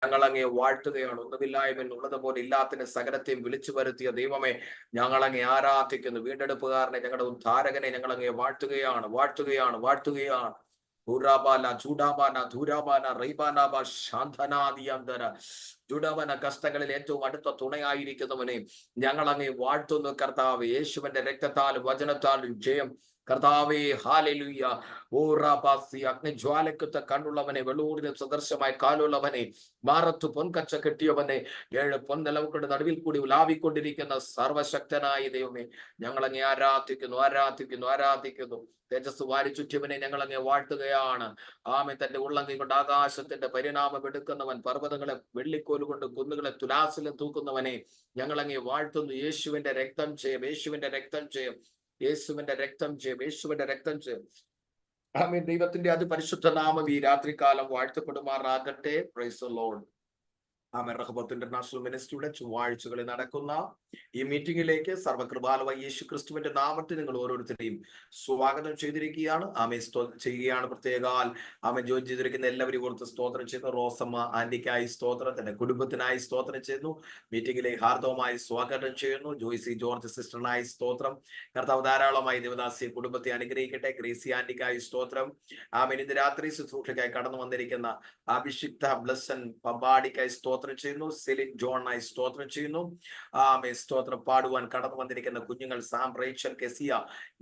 ഞങ്ങൾ അങ്ങയെ വാഴ്ത്തുകയാണ്. ഒന്നുമില്ലായ്മ ഉള്ളതുപോലെ ഇല്ലാത്തിന്റെ സകലത്തെയും വിളിച്ചു വരുത്തിയ ദൈവമേ, ഞങ്ങൾ അങ്ങയെ ആരാധിക്കുന്നു. വീണ്ടെടുപ്പുകാരനെ, ഞങ്ങളുടെ ഉദ്ധാരകനെ ഞങ്ങൾ അങ്ങയെ വാഴ്ത്തുകയാണ്, വാഴ്ത്തുകയാണ്, വാഴ്ത്തുകയാണ്. ഉറാബാല ചൂടാബാന ധൂരാബാന റൈബാനാബ ശാന്തനാദിയന്തര ജുഡവന കഷ്ടങ്ങളിൽ ഏറ്റവും അടുത്ത തുണയായിരിക്കുന്നവനെ ഞങ്ങൾ അങ്ങേ വാഴ്ത്തുന്നു കർത്താവ്. യേശുവിന്റെ രക്തത്താലും വചനത്താലും ജയം കർത്താവേ. ഹാലലുയ്യ. ഓ റാബാസി അഗ്നിജ്വാലക്കത്തെ കണ്ണുള്ളവനെ, വെള്ളൂരിന് സദൃശമായി കാലുള്ളവനെ, മാറത്തു പൊൻകച്ച കെട്ടിയവനെ, 7 പൊൻനിലവുകളുടെ നടുവിൽ കൂടി ഉലാവിക്കൊണ്ടിരിക്കുന്ന സർവശക്തനായ ദൈവമേ, ഞങ്ങൾ അങ്ങേ ആരാധിക്കുന്നു, ആരാധിക്കുന്നു, ആരാധിക്കുന്നു. തേജസ് വാരി ചുറ്റിയവനെ ഞങ്ങൾ അങ്ങേ വാഴ്ത്തുകയാണ്. ആമേ. തന്റെ ഉള്ളങ്കൈ കൊണ്ട് ആകാശത്തിന്റെ പരിണാമം എടുക്കുന്നവൻ, പർവ്വതങ്ങളെ വെള്ളിക്കോല് കൊണ്ട് കുന്നുകളെ തുലാസിലും തൂക്കുന്നവനെ ഞങ്ങൾ അങ്ങേ വാഴ്ത്തുന്നു. യേശുവിന്റെ രക്തം ചെയ്യും, യേശുവിന്റെ രക്തം ചെയ്യും, യേശുവിന്റെ രക്തം ചെയ്യും, യേശുവിന്റെ രക്തം ചെയ്യും. ആമേൻ. ദൈവത്തിന്റെ അതിപരിശുദ്ധ നാമം ഈ രാത്രികാലം വാഴ്ത്തപ്പെടുമാറാകട്ടെ. Praise the lord. ആമേൻ. റഹബത്ത് ഇന്റർനാഷണൽ മിനിസ്ട്രിയുടെ ചൊവ്വാഴ്ചകളിൽ നടക്കുന്ന ഈ മീറ്റിംഗിലേക്ക് സർവകൃപാലുവായ യേശു ക്രിസ്തുവിന്റെ നാമത്തിൽ നിങ്ങൾ ഓരോരുത്തരെയും സ്വാഗതം ചെയ്തിരിക്കുകയാണ്. ചെയ്യുകയാണ്. പ്രത്യേകാൽ ആമേൻ ജോയിൻ ചെയ്തിരിക്കുന്ന എല്ലാവരും ഓർത്ത് സ്തോത്രം ചെയ്യുന്നു. റോസമ്മ ആന്റിക്കായി സ്തോത്രം, തന്റെ കുടുംബത്തിനായി സ്തോത്രം ചെയ്യുന്നു. മീറ്റിംഗിലേക്ക് ഹാർദവമായി സ്വാഗതം ചെയ്യുന്നു. ജോയ്സി ജോർജ് സിസ്റ്ററിനായി സ്തോത്രം. കർത്താവ് ധാരാളമായി ദേവദാസിയെ കുടുംബത്തെ അനുഗ്രഹിക്കട്ടെ. ഗ്രേസി ആന്റിക്കായി സ്തോത്രം. ആമേൻ. ഇന്ന് രാത്രി ശുശ്രൂഷയ്ക്കായി കടന്നു വന്നിരിക്കുന്ന അഭിഷിക്ത ബ്ലസ്സൻ പമ്പാടിക്കായി സ്തോത്രം ചെയ്യുന്നു. സെലിൻ ജോണായി സ്തോത്രം ചെയ്യുന്നു. സ്തോത്രം പാടുവാൻ കടന്നു വന്നിരിക്കുന്ന കുഞ്ഞുങ്ങൾ സാം, റേച്ചൽ, കെസിയ,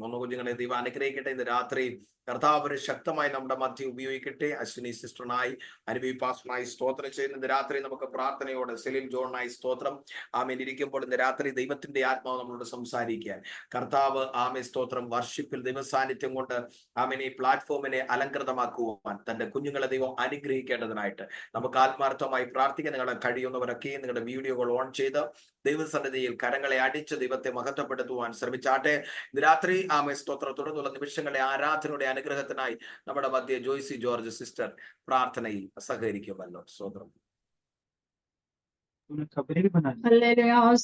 3 കുഞ്ഞുങ്ങളെ ദൈവം അനുഗ്രഹിക്കട്ടെ. ഇന്ന് രാത്രി കർത്താവ് ശക്തമായി നമ്മുടെ മധ്യ ഉപയോഗിക്കട്ടെ. അശ്വിനി സിസ്റ്ററിനായി, അനുബി പാസ്റ്ററിനായി സ്തോത്രം ചെയ്യുന്നു. ഇന്ന് രാത്രി നമുക്ക് പ്രാർത്ഥനയോടെ സെലിൻ ജോണായി സ്തോത്രം. ആമേൻ. ഇരിക്കുമ്പോൾ ഇന്ന് രാത്രി ദൈവത്തിന്റെ ആത്മാവ് നമ്മളോട് സംസാരിക്കാൻ കർത്താവ് ആമേ സ്തോത്രം വർഷിപ്പിൽ ദൈവസാന്നിധ്യം കൊണ്ട് ആമേൻ ഈ പ്ലാറ്റ്ഫോമിനെ അലങ്കൃതമാക്കുവാൻ തന്റെ കുഞ്ഞുങ്ങളെ ദൈവം അനുഗ്രഹിക്കേണ്ടതിനായിട്ട് നമുക്ക് ആത്മാർത്ഥമായി പ്രാർത്ഥിക്കാൻ. നിങ്ങളെ കഴിയുന്നവരൊക്കെ നിങ്ങളുടെ വീഡിയോകൾ ഓൺ ചെയ്ത് ദൈവസന്നിധിയിൽ കരങ്ങളെ അടിച്ച് ദൈവത്തെ മഹത്വപ്പെടുത്തുവാൻ ശ്രമിച്ചാട്ടെ. ഇന്ന് രാത്രി ആമേ സ്തോത്രം തുടർന്നുള്ള നിമിഷങ്ങളെ ആരാധനയുടെ അനുഗ്രഹത്തിനായി നമ്മുടെ മധ്യ ജോയ്സി ജോർജ് സിസ്റ്റർ പ്രാർത്ഥനയിൽ സഹകരിക്കുമല്ലോ. സ്തോത്രം.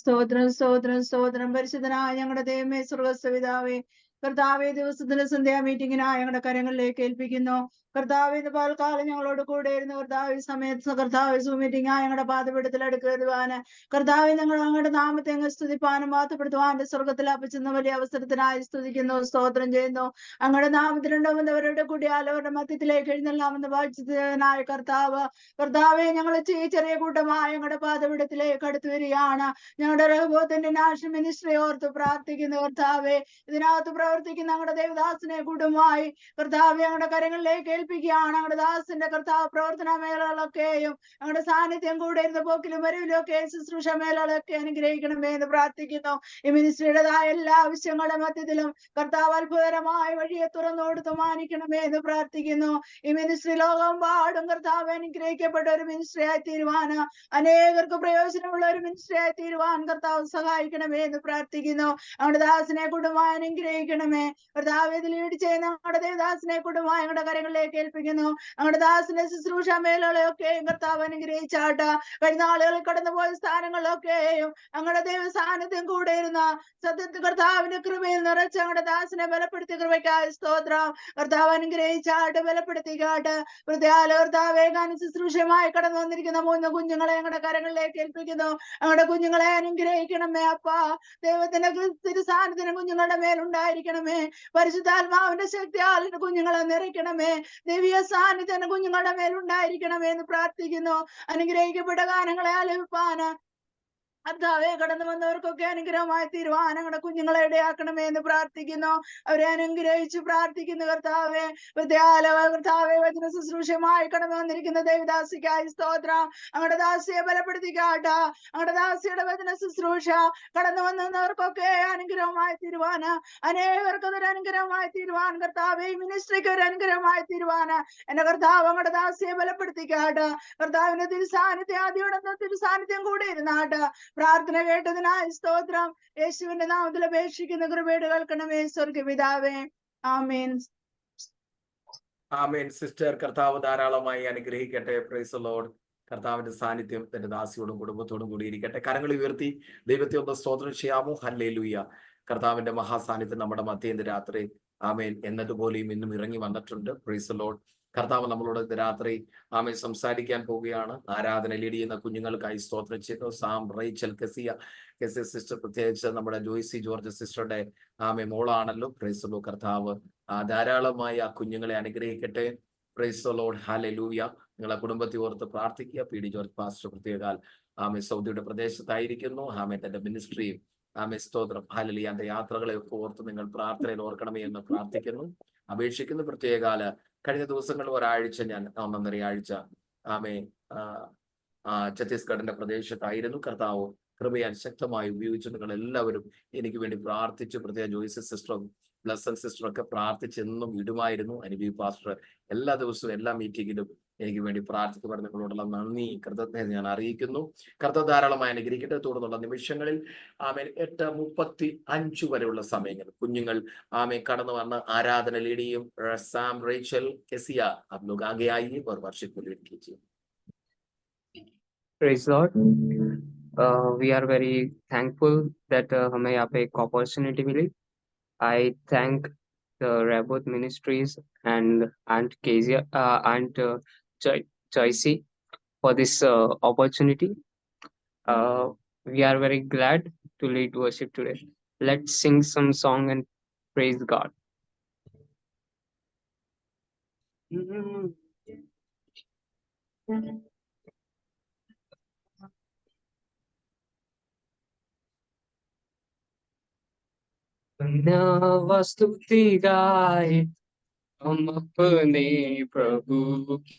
സ്തോത്രം, സ്തോത്രം, സ്തോത്രം. പരിശുദ്ധനായ ഞങ്ങളുടെ ദൈവമേ, സ്വർഗ്ഗസ്ഥപിതാവേ, കർത്താവേ, ദിവസത്തിന്റെ സന്ധ്യാ മീറ്റിംഗിനായി ഞങ്ങളുടെ കരങ്ങളിലേക്ക് ഏൽപ്പിക്കുന്നു. കർത്താവ് ഇന്ന് പകൽക്കാലം ഞങ്ങളോട് കൂടെ ഇരുന്ന് കർത്താവ് ഈ സമയത്ത് കർത്താവ് സൂം മീറ്റിംഗ് ആയി ഞങ്ങളുടെ പാദപീഠത്തിൽ എടുക്കുവാന് കർത്താവ് ഞങ്ങൾ ഞങ്ങളുടെ നാമത്തെ അങ്ങ് സ്തുതിപ്പാനും മാറ്റപ്പെടുത്തുവാൻ സ്വർഗത്തിൽ അപ്പച്ചെന്ന വലിയ അവസരത്തിനായി സ്തുതിക്കുന്നു, സ്തോത്രം ചെയ്യുന്നു. അങ്ങയുടെ നാമത്തിലുണ്ടാവുന്നവരുടെ കൂടിയാൽ അവരുടെ മധ്യത്തിലേക്ക് എഴുന്നള്ളാമെന്ന് വാഴ്ചനായ കർത്താവെ, ഞങ്ങൾ ചെറിയ കൂട്ടമായി ഞങ്ങളുടെ പാദപീഠത്തിലേക്ക് അടുത്തു വരികയാണ്. ഞങ്ങളുടെ രഹബോത്തിന്റെ നാഷണൽ മിനിസ്ട്രി ഓർത്ത് പ്രാർത്ഥിക്കുന്നു. കർത്താവെ, ഇതിനകത്ത് പ്രവർത്തിക്കുന്ന ഞങ്ങളുടെ ദേവദാസിനെ കൂട്ടമായി കർത്താവ് ഞങ്ങളുടെ കരങ്ങളിലേക്ക് ഏൽപ്പിക്കുകയാണ്. ഞങ്ങളുടെ ദാസിന്റെ കർത്താവ് പ്രവർത്തന മേഖലകളൊക്കെയും ഞങ്ങളുടെ സാന്നിധ്യം കൂടെ ഇരുന്ന് പോക്കിലും വരവിലും ഒക്കെ ശുശ്രൂഷ മേഖലകളൊക്കെ അനുഗ്രഹിക്കണമേ എന്ന് പ്രാർത്ഥിക്കുന്നു. ഈ മിനിസ്ട്രിയുടേതായ എല്ലാ ആവശ്യങ്ങളുടെ മധ്യത്തിലും കർത്താവ് അത്ഭുതകരമായ വഴിയെ തുറന്നു കൊടുത്ത് മാനിക്കണമേ എന്ന് പ്രാർത്ഥിക്കുന്നു. ഈ മിനിസ്ട്രി ലോകമെമ്പാടും കർത്താവ് അനുഗ്രഹിക്കപ്പെട്ട ഒരു മിനിസ്ട്രി ആയി തീരുവാന്, അനേകർക്ക് പ്രയോജനമുള്ള ഒരു മിനിസ്ട്രി ആയി തീരുവാൻ കർത്താവ് സഹായിക്കണമേ എന്ന് പ്രാർത്ഥിക്കുന്നു. ഞങ്ങളുടെ ദാസിനെ കുടുംബമായി അനുഗ്രഹിക്കണമേ. കർത്താവ് ഇതിൽ ലീഡ് ചെയ്യുന്ന ഞങ്ങളുടെ ദേവദാസിനെ കുടുംബമായി ഞങ്ങളുടെ കരങ്ങളിലേക്ക് ഏൽപ്പിക്കുന്നു. ഞങ്ങളുടെ ദാസിന്റെ ശുശ്രൂഷ മേഖലകളെയൊക്കെയും കർത്താവ് അനുഗ്രഹിച്ചാട്ട്. കഴിഞ്ഞ ആളുകളിൽ കടന്നുപോയ സ്ഥാനങ്ങളിലൊക്കെയും ഞങ്ങളുടെ ദൈവ സാന്നിധ്യം കൂടെ ഇരുന്ന സത്യത്തിൽ കർത്താവിന്റെ കൃപയിൽ നിറച്ച് ഞങ്ങളുടെ ദാസിനെ ബലപ്പെടുത്തിയ കൃപയ്ക്കായി സ്തോത്രം. കർത്താവ് അനുഗ്രഹിച്ചാട്ട്, ബലപ്പെടുത്തിക്കാട്ട്. കർത്താവ് ഏകാന ശുശ്രൂഷയുമായി കടന്നു വന്നിരിക്കുന്ന 3 കുഞ്ഞുങ്ങളെ ഞങ്ങളുടെ കരങ്ങളിലേക്ക് ഏൽപ്പിക്കുന്നു. ഞങ്ങളുടെ കുഞ്ഞുങ്ങളെ അനുഗ്രഹിക്കണമേ അപ്പാ. ദൈവത്തിന്റെ തിരുസാന്നിധ്യം കുഞ്ഞുങ്ങളുടെ മേലുണ്ടായിരിക്കണമേ. പരിശുദ്ധാത്മാവിന്റെ ശക്തിയാൽ കുഞ്ഞുങ്ങളെ നിറയ്ക്കണമേ. ദിവ്യ സാന്നിധ്യം കുഞ്ഞുങ്ങളുടെ മേലുണ്ടായിരിക്കണമേ എന്ന് പ്രാർത്ഥിക്കുന്നു. അനുഗ്രഹിക്കപ്പെട്ട ഗാനങ്ങളെ ആലപിപ്പാന് കർത്താവെ, കടന്നു വന്നവർക്കൊക്കെ അനുഗ്രഹമായി തീരുവാൻ ഞങ്ങളുടെ കുഞ്ഞുങ്ങളെ ഇടയാക്കണമേ എന്ന് പ്രാർത്ഥിക്കുന്നു. അവരെ അനുഗ്രഹിച്ച് പ്രാർത്ഥിക്കുന്നു. കർത്താവെ, കർത്താവെ, വചന ശുശ്രൂഷമായി കടന്നു വന്നിരിക്കുന്ന ദേവദാസിക്കായി സ്തോത്രം. ഞങ്ങളുടെ ദാസിയെ ബലപ്പെടുത്തിക്കാട്ട. ഞങ്ങളുടെ ദാസിയുടെ വചന ശുശ്രൂഷ കടന്നു വന്നവർക്കൊക്കെ അനുഗ്രഹമായി തീരുവാന്, അനേകർക്ക് അതൊരു അനുഗ്രഹമായി തീരുവാൻ കർത്താവെ, മിനിസ്ട്രിക്ക് ഒരു അനുഗ്രഹമായി തീരുവാന് എന്റെ കർത്താവ് ഞങ്ങളുടെ ദാസിയെ ബലപ്പെടുത്തിക്കാട്ട. കർത്താവിന്റെ തിരുസാന്നിധ്യം ആദ്യോടെ തിരുസാന്നിധ്യം കൂടി ഇരുന്നാട്ട്. പ്രാർത്ഥന കേട്ടതിനായി സ്തോത്രം. യേശുവിന്റെ നാമത്തിൽ അപേക്ഷിക്കുന്ന കൃപയോട് കേൾക്കണമേ സ്വർഗ്ഗപിതാവേ. ആമേൻ. ആമേൻ. സിസ്റ്റർ, കർത്താവ് ധാരാളമായി അനുഗ്രഹിക്കട്ടെ. Price the Lord. കർത്താവിന്റെ സാന്നിധ്യം തന്റെ ദാസിയോടും കുടുംബത്തോടും കൂടി ഇരിക്കട്ടെ. കരങ്ങൾ ഉയർത്തി ദൈവത്തെ ഒന്ന് സ്തോത്രം ചെയ്യാമോ? ഹല്ലേലൂയ. കർത്താവിന്റെ മഹാസാന്നിധ്യം നമ്മുടെ മധ്യേന്ത്യ രാത്രി ആമേൻ എന്നതുപോലെയും ഇന്നും ഇറങ്ങി വന്നിട്ടുണ്ട്. Price the Lord. കർത്താവ് നമ്മളോട് ഇന്ന് രാത്രി ആമേ സംസാരിക്കാൻ പോവുകയാണ്. ആരാധന ലീഡ് ചെയ്യുന്ന കുഞ്ഞുങ്ങൾക്കായി സ്തോത്രം ചെയ്യുന്നു. സാം, റേച്ചൽ, കെസിയ സിസ്റ്റർ, പ്രത്യേകിച്ച് നമ്മുടെ ജോയ്സി ജോർജ് സിസ്റ്ററുടെ ആമേ മോളാണല്ലോ. പ്രൈസ് ദി കർത്താവ് ധാരാളമായി ആ കുഞ്ഞുങ്ങളെ അനുഗ്രഹിക്കട്ടെ. Price the Lord, hallelujah. നിങ്ങളെ കുടുംബത്തെ ഓർത്ത് പ്രാർത്ഥിക്കുക. പി ഡി ജോർജ് പാസ്റ്റർ പ്രത്യേകാൽ ആമേ സൗദിയുടെ പ്രദേശത്തായിരിക്കുന്നു. ആമേ തന്റെ മിനിസ്ട്രിയും ആമേ സ്തോത്രം ഹല്ലേലൂയ എന്റെ യാത്രകളെ ഒക്കെ ഓർത്ത് നിങ്ങൾ പ്രാർത്ഥനയിൽ ഓർക്കണമേ എന്ന് പ്രാർത്ഥിക്കുന്നു, അപേക്ഷിക്കുന്നു. പ്രത്യേകാല കഴിഞ്ഞ ദിവസങ്ങളിൽ ഒരാഴ്ച ഞാൻ 1.5 ആഴ്ച ആമേ ഛത്തീസ്ഗഡിന്റെ പ്രദേശത്തായിരുന്നു. കർത്താവ് കൃപയാൽ ശക്തമായി ഉപയോഗിച്ചു. നിങ്ങൾ എല്ലാവരും എനിക്ക് വേണ്ടി പ്രാർത്ഥിച്ചു. പ്രത്യേക ജോയ്സി സിസ്റ്ററും ബ്ലസ്സൻ സിസ്റ്ററും ഒക്കെ പ്രാർത്ഥിച്ചെന്നും ഇടുമായിരുന്നു. അനുബി പാസ്റ്റർ എല്ലാ ദിവസവും എല്ലാ മീറ്റിങ്ങിലും എനിക്ക് വേണ്ടി പ്രാർത്ഥിക്കപ്പെടുന്ന നിങ്ങളോടുള്ള നന്ദി കൃതജ്ഞത ഞാൻ അറിയിക്കുന്നു. കർത്താവ് ധാരാളമായി അനുഗ്രഹിക്കട്ടെ. തുടർന്നുള്ള നിമിഷങ്ങളിൽ ആമേൻ 8:35 വരെയുള്ള സമയങ്ങൾ കുഞ്ഞുങ്ങൾ ആമേ കടന്നു വന്ന് ആരാധന ലീഡ് ചെയ്യും. സാം, റേച്ചൽ, കെസിയ आप लोग आगे आइए और वर्शिप को लीड कीजिए. Praise Lord. We are very thankful that हमें यहाँ पे एक opportunity milli. I thank the Rabbot Ministries and Aunt Kezia, Aunt Joycey for this opportunity. We are very glad to lead worship today. Let's sing some song and praise God. स्तुति गाए हम अपने प्रभु की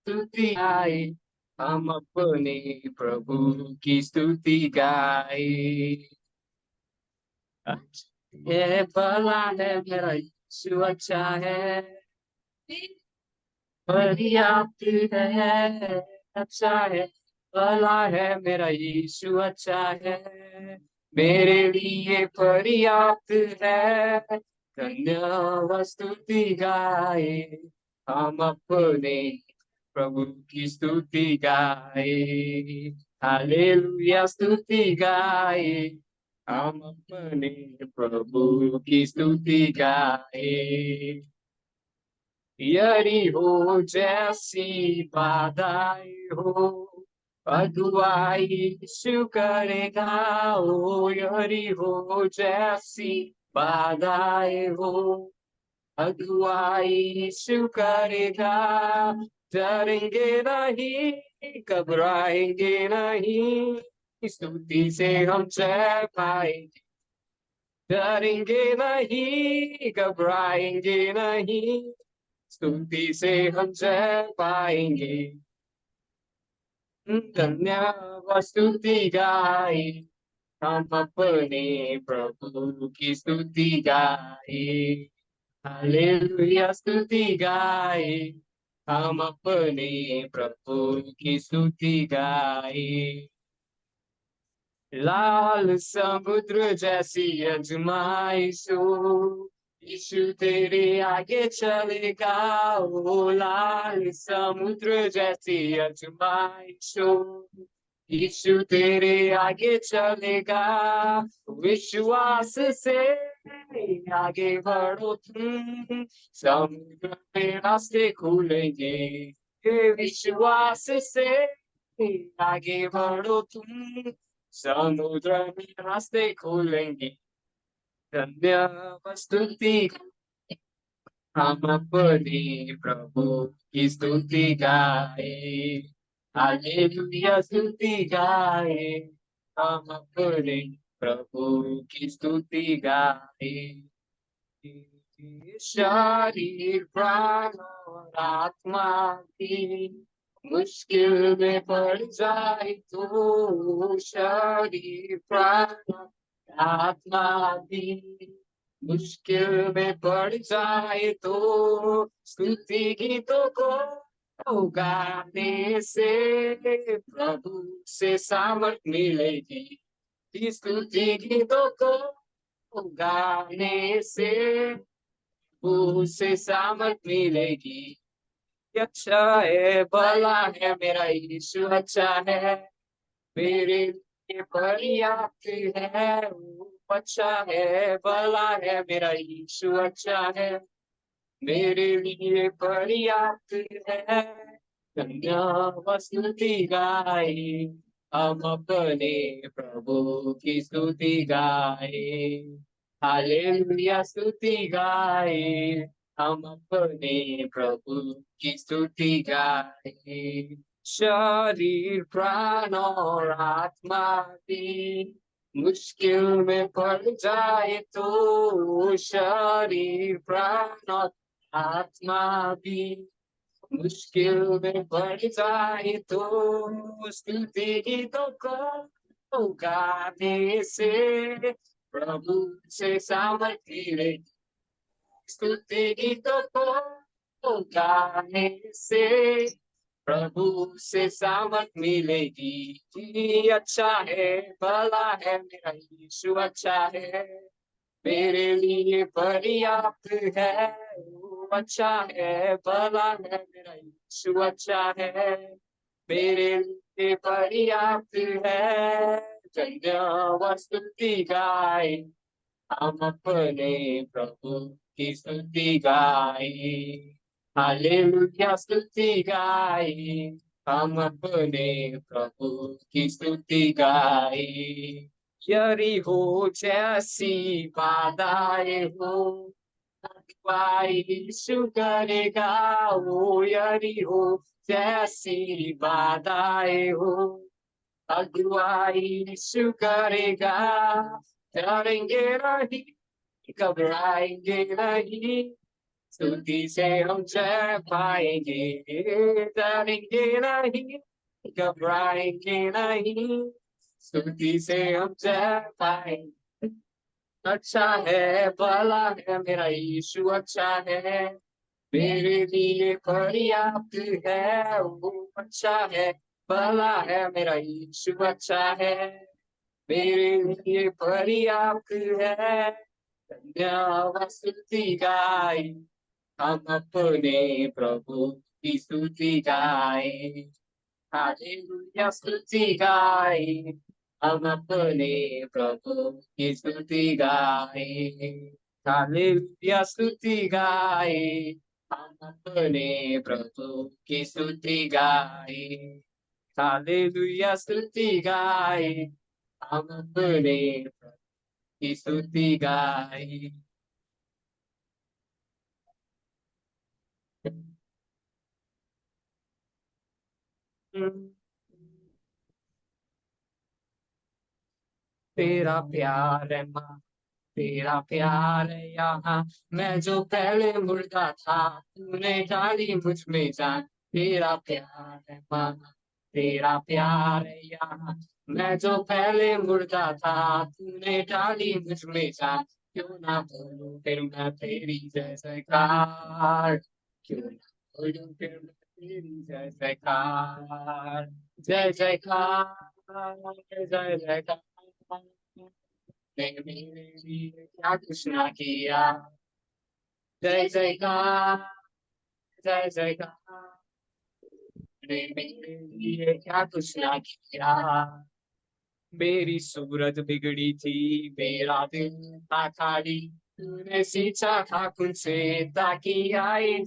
स्तुति गाए, हम अपने प्रभु की स्तुति गाए। ये भला है मेरा यीशु, अच्छा है, पर्याप्त है, अच्छा है, भला है मेरा यीशु, अच्छा है, मेरे लिए पर्याप्त है। धन्यवाद स्तुति गाए हम अपने प्रभु की स्तुति गाए। हालेलुया स्तुति गाए हम अपने प्रभु की स्तुति गाए। यरीहो जैसी बाधाएं हो, अगुवाई यीशु करेगा। ओ यरीहो जैसी बाधाएं हो, अगुवाई यीशु करेगा। डरेंगे नहीं, घबराएंगे नहीं, स्तुति से हम जय पाएंगे। डरेंगे नहीं, घबराएंगे नहीं, स्तुति से हम जय पाएंगे। धन्यवाद स्तुति गाए हम अपने प्रभु की स्तुति गाए। हालेलुया स्तुति गाए हम अपने प्रभु की स्तुति गाए। लाल समुद्र जैसी अजमाइश हो, यीशु तेरे आगे चलेगा। ओ लाल समुद्र जैसी अजमाइश हो, यीशु तेरे आगे चलेगा। विश्वास से आगे बढ़ो तुम, समुद्र में रास्ते खुलेंगे। विश्वास से आगे बढ़ो तुम, समुद्र में रास्ते खुलेंगे। धन्यवाद स्तुति हम अपने प्रभु की स्तुति गाए। हालेलुया स्तुति गाए हम अपने प्रभु की स्तुति गाए। शरीर प्राण और आत्मा की मुश्किल में पड़ जाए तो, शरीर प्राण आत्मा भी मुश्किल में पड़ जाए तो, स्तुति गीतों को गाने से प्रभु से सामर्थ मिलेगी। स्तुति गीतों को गाने से प्रभु से सामर्थ मिलेगी। अच्छा है, भला है मेरा यीशु, अच्छा है, मेरे लिए पर्याप्त है। अच्छा है, भला है, मेरा यीशु अच्छा है, मेरे लिए पर्याप्त है। धन्यवाद स्तुति गाए, हम अपने प्रभु की स्तुति गाए। हालेलुया स्तुति गाए, हम अपने प्रभु की स्तुति गाए। शरीर प्राण और आत्मा भी मुश्किल में पड़ जाए तो, शरीर प्राण और आत्मा भी मुश्किल में पड़ जाए तो, स्तुति गीतों को गाने से प्रभु से सामर्थ्य मिलेगी। स्तुति गीतों को गाने से प्रभु से सामर्थ्य मिलेगी। अच्छा है, भला है, मेरा यीशु अच्छा है, मेरे लिए पर्याप्त है। वो अच्छा है, भला है, मेरा यीशु अच्छा है, मेरे लिए पर्याप्त है। धन्यवाद स्तुति गाए, हम अपने प्रभु की स्तुति गाए। हालेलुया स्तुति गाए, हम अपने प्रभु की स्तुति गाए। यरीहो जैसी बाधाएं हो, अगुवाई यीशु करेगा। वो यरीहो जैसी बाधाएं हो, अगुवाई यीशु करेगा। डरेंगे नहीं, घबराएंगे नहीं, स्तुति से हम जय पाएंगे। डरेंगे नहीं, घबराएंगे नहीं, स्तुति से हम जय पाएंगे। अच्छा है, भला है, मेरा यीशु अच्छा है, मेरे लिए पर्याप्त है। वो अच्छा है, भला है, मेरा यीशु अच्छा है, मेरे लिए पर्याप्त है। धन्यवाद स्तुति गाए, हम अपने प्रभु की स्तुति गाए। हालेलुया स्तुति गाए, हम अपने प्रभु की स्तुति गाए। हालेलुया स्तुति गाए, हम अपने प्रभु की स्तुति गाए। हालेलुया स्तुति गाए, हम अपने प्रभु की स्तुति गाए। तेरा प्यार है माँ, तेरा प्यार है यहाँ, मैं जो पहले मुर्दा था, तूने डाली मुझ में जान। तेरा प्यार है माँ, तेरा प्यार है यहाँ, मैं जो पहले मुर्दा था, तूने डाली मुझ में जान। क्यों ना बोलूं फिर मैं तेरी जय जयकार, क्यों ना बोलूं फिर मैं तेरी जय जयकार। जय जयकार, जय जयकार, ने मेरे लिए क्या कुछ ना किया। जय जयकार, जय जयकार, ने मेरे लिए क्या कुछ ना किया। मेरी सूरत बिगड़ी थी, मेरा दिल था खाली, तूने सींचा था खुद से ताकि आए।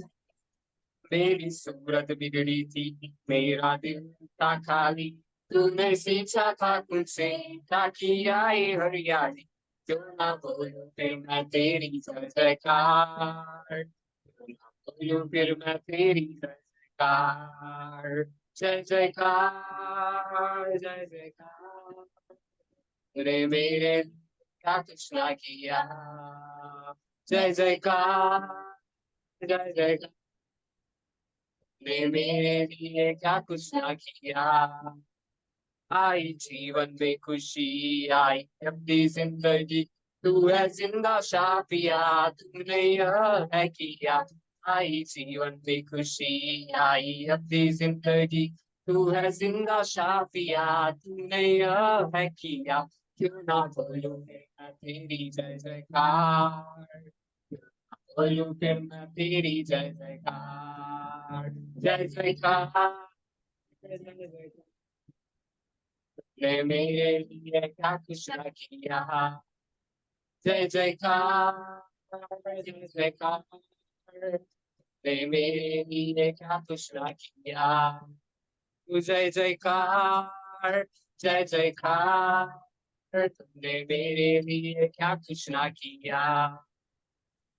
मेरी सूरत बिगड़ी थी, मेरा दिल था खाली, तूने सींचा था खुद से ताकि आए हरियाली। क्यों ना बोलूं फिर मैं तेरी जय जयकार, क्यों ना बोलूं फिर मैं तेरी जय जयकार। जय जयकार, जय जयकार, तूने मेरे क्या कुछ ना किया। जय जयकार, जय जयकार, ने मेरे लिए क्या कुछ ना किया। आई जीवन में खुशी, आई अपनी जिंदगी, तू है जिंदा शाफिया, तूने यह है किया। आई जीवन में खुशी, आई अपनी जिंदगी, तू है जिंदा शाफिया, तूने यह है किया। क्यों ना बोलूं मैं तेरी जय जयकार, बोलूं फिर मैं तेरी जय जयकार। जय जयकार, जय जयकार, ने मेरे लिए क्या कुछ ना किया। जय जयकार जय जयकार, ने मेरे लिए क्या कुछ ना किया। तू जय जयकार जय जयकार, तुमने मेरे लिए क्या कुछ ना किया।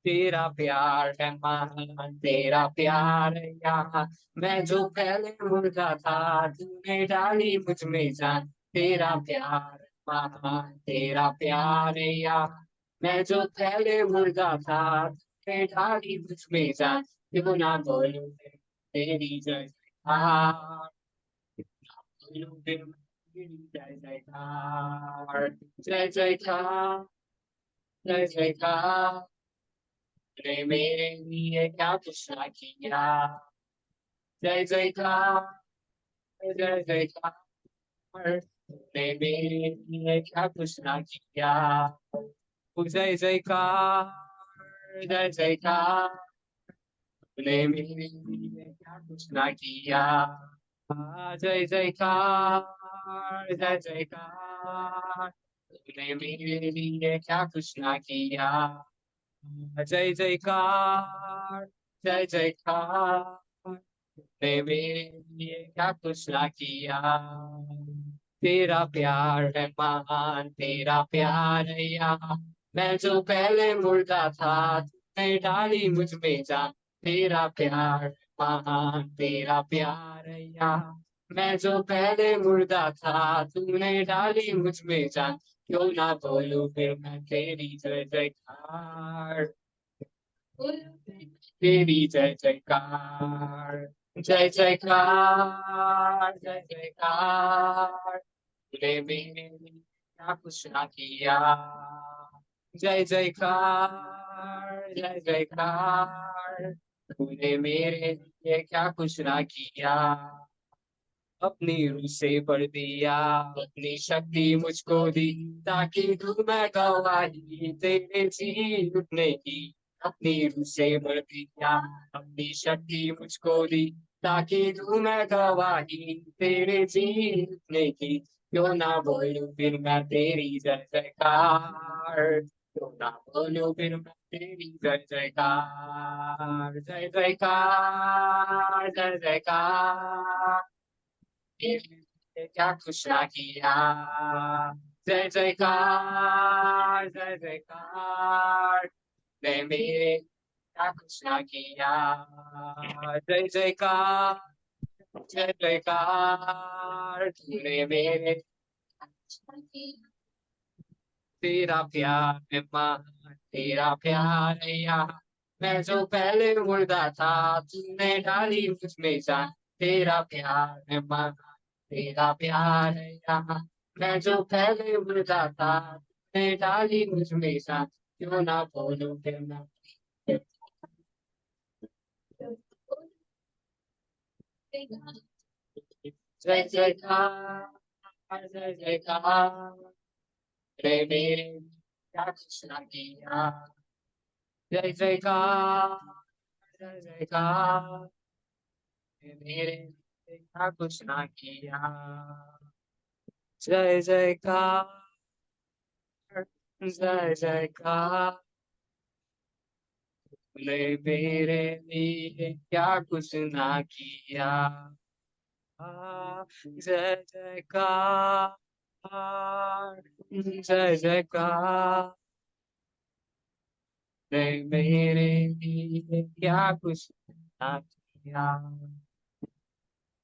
तेरा प्यार है महान, तेरा प्यार है यहाँ, मैं जो पहले मुर्दा था तूने डाली मुझ में जान। तेरा प्यार है महान, तेरा प्यार है यहाँ, मैं जो पहले मुर्दा था तूने डाली मुझ में जान। क्यों ना बोलूं तेरी जय जयकार, बोलूं फिर तेरी जय जयकार। जय जयकार जय जयकार, ने मेरे लिए क्या कुछ ना किया। जय जयकार जय जयकार, ने मेरे लिए क्या कुछ ना किया। जय जयकार जय जयकार, ने मेरे लिए क्या कुछ ना किया। जय जयकार जय जयकार, ने मेरे लिए क्या कुछ ना किया। जय जयकार जय जयकार, ने मेरे लिए क्या कुछ ना किया। तेरा प्यार है महान, तेरा प्यार है यहाँ, मैं जो पहले मुर्दा था तूने डाली मुझ में जान। तेरा प्यार है महान, तेरा प्यार है यहाँ, मैं जो पहले मुर्दा था तूने डाली मुझ में जान। क्यों ना बोलूं फिर मैं तेरी जय जयकार, तेरी जय जयकार। जय जयकार जय जयकार, तूने मेरे लिए क्या कुछ ना किया। जय जयकार जय जयकार, तूने मेरे लिए क्या कुछ ना किया। अपनी रूह से भर दिया, अपनी शक्ति मुझको दी, ताकि तू मैं गवाही तेरे जी उठने की। अपनी रूह से भर दिया, अपनी शक्ति मुझको दी, ताकि तू मैं गवाही तेरे जी उठने की। क्यों ना बोलूं फिर मैं तेरी जय जयकार, क्यों ना बोलूं फिर मैं तेरी जय जयकार। जय जयकार जय जयकार, क्या कुछ ना किया। जय जयकार जय जयकार, ने मेरे क्या कुछ ना किया। जय जयकार जय जयकार, तूने मेरे क्या कुछ ना किया। तेरा प्यार है महान, तेरा प्यार है यहाँ, मैं जो पहले मुर्दा था तूने डाली मुझ में जान। तेरा प्यार है महान, तेरा प्यार है यहाँ, मैं जो पहले मुर्दा था तूने डाली मुझ में जान। क्यों ना बोलूं फिर मैं जय जयकार जय जयकार, रे मेरे क्या कुछ ना किया। जय जयकार जय जयकार, रे मेरे क्या कुछ ना किया। जय जयकार जय जयकार, तूने मेरे लिए क्या कुछ ना किया। जय जयकार जय जयकार, ने मेरे लिए क्या कुछ ना किया।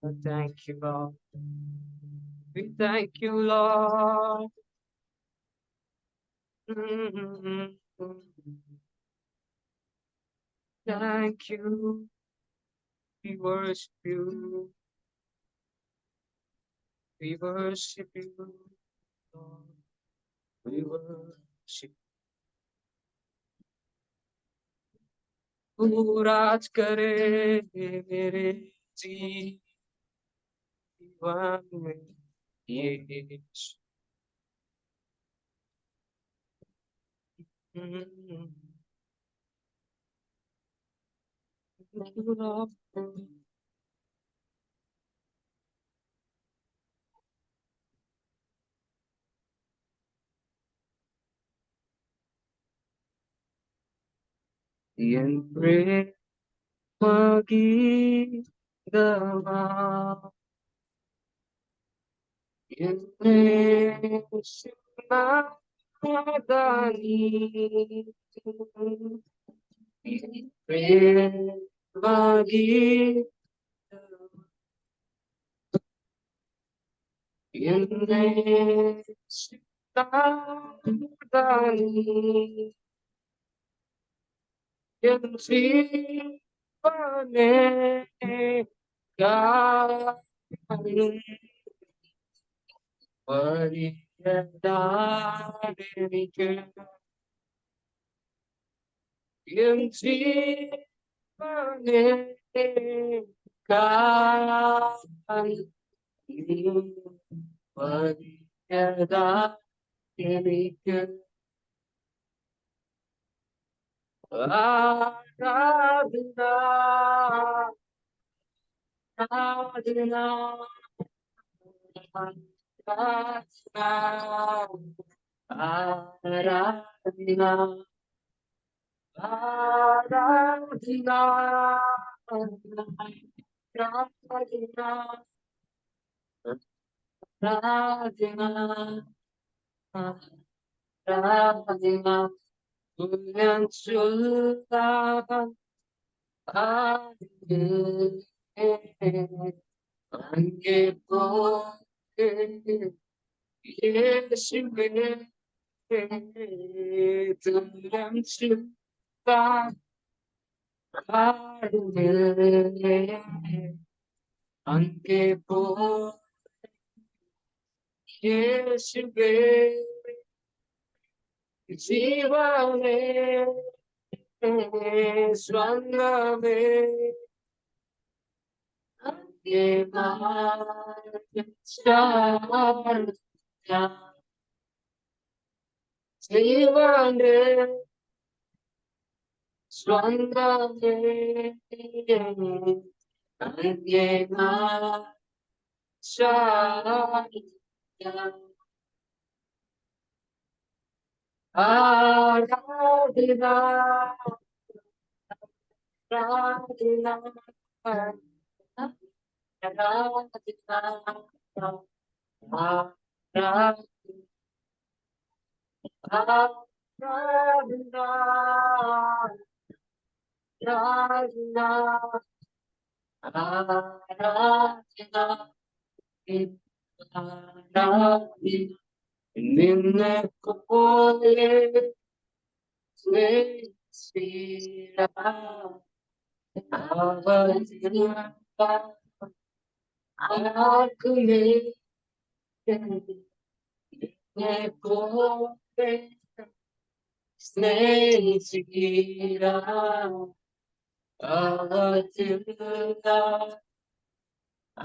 Thank you, Lord. We thank you, Lord. Mhm. Thank you. We worship you. We worship you, Lord. We worship तू राज करे मेरे जीवन में, यीशु। என் பிரேமகீதமா என்னே சின்னாதானி என் பிரேமகீதமா என்னே சின்னாதானி என் ஜீவனே காணும் வழியதாடெனிக்கு என் ஜீவனே காணும் வழியதாடெனிக்கு ஆராதனா ஆராதனா ஆராதனா ஆராதனா ஆராதனா ஆராதனா துல்லியம் சொல்லாமல் ஆடு அங்கே போய் இயேசுவே துல்லியம் சொல்லாமல் ஆடு அங்கே போய் இயேசுவே ஜீவனே ஸ்வர்ணமே அங்கே மாற்ற ஜீவனே ஸ்வர்ணமே அங்கே மாற்ற ஆராதனா ஆராதனா നിന്നെ പോലെ ആർക്കുമേ നിന്നെ പോലെ സ്നേഹിച്ചില്ല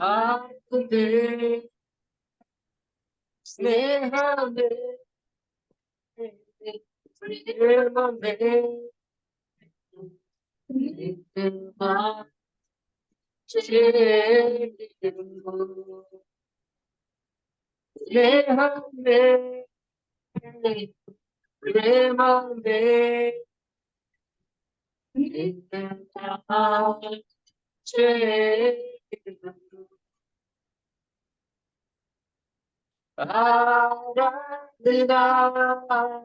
ആർക്കുമേ സ്നേഹമേ പ്രേമമേ സ്നേഹമേ പ്രേമമേ ആരാധന ആരാധന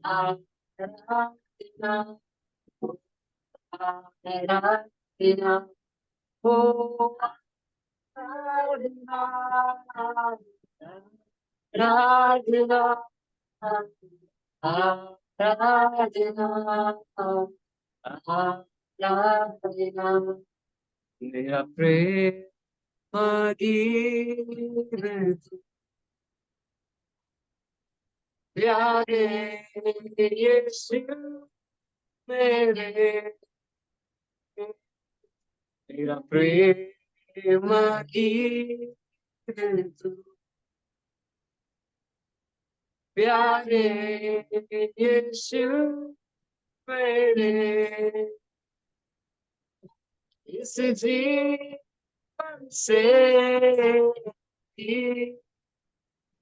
ആരാധന ആരാധന ഓ ആരാധന ആരാധന ആരാധന ആരാധന मेरा प्रेम गीत प्यारे यीशु मेरे मेरा प्रेम गीत प्यारे यीशु मेरे इस जीवन से ही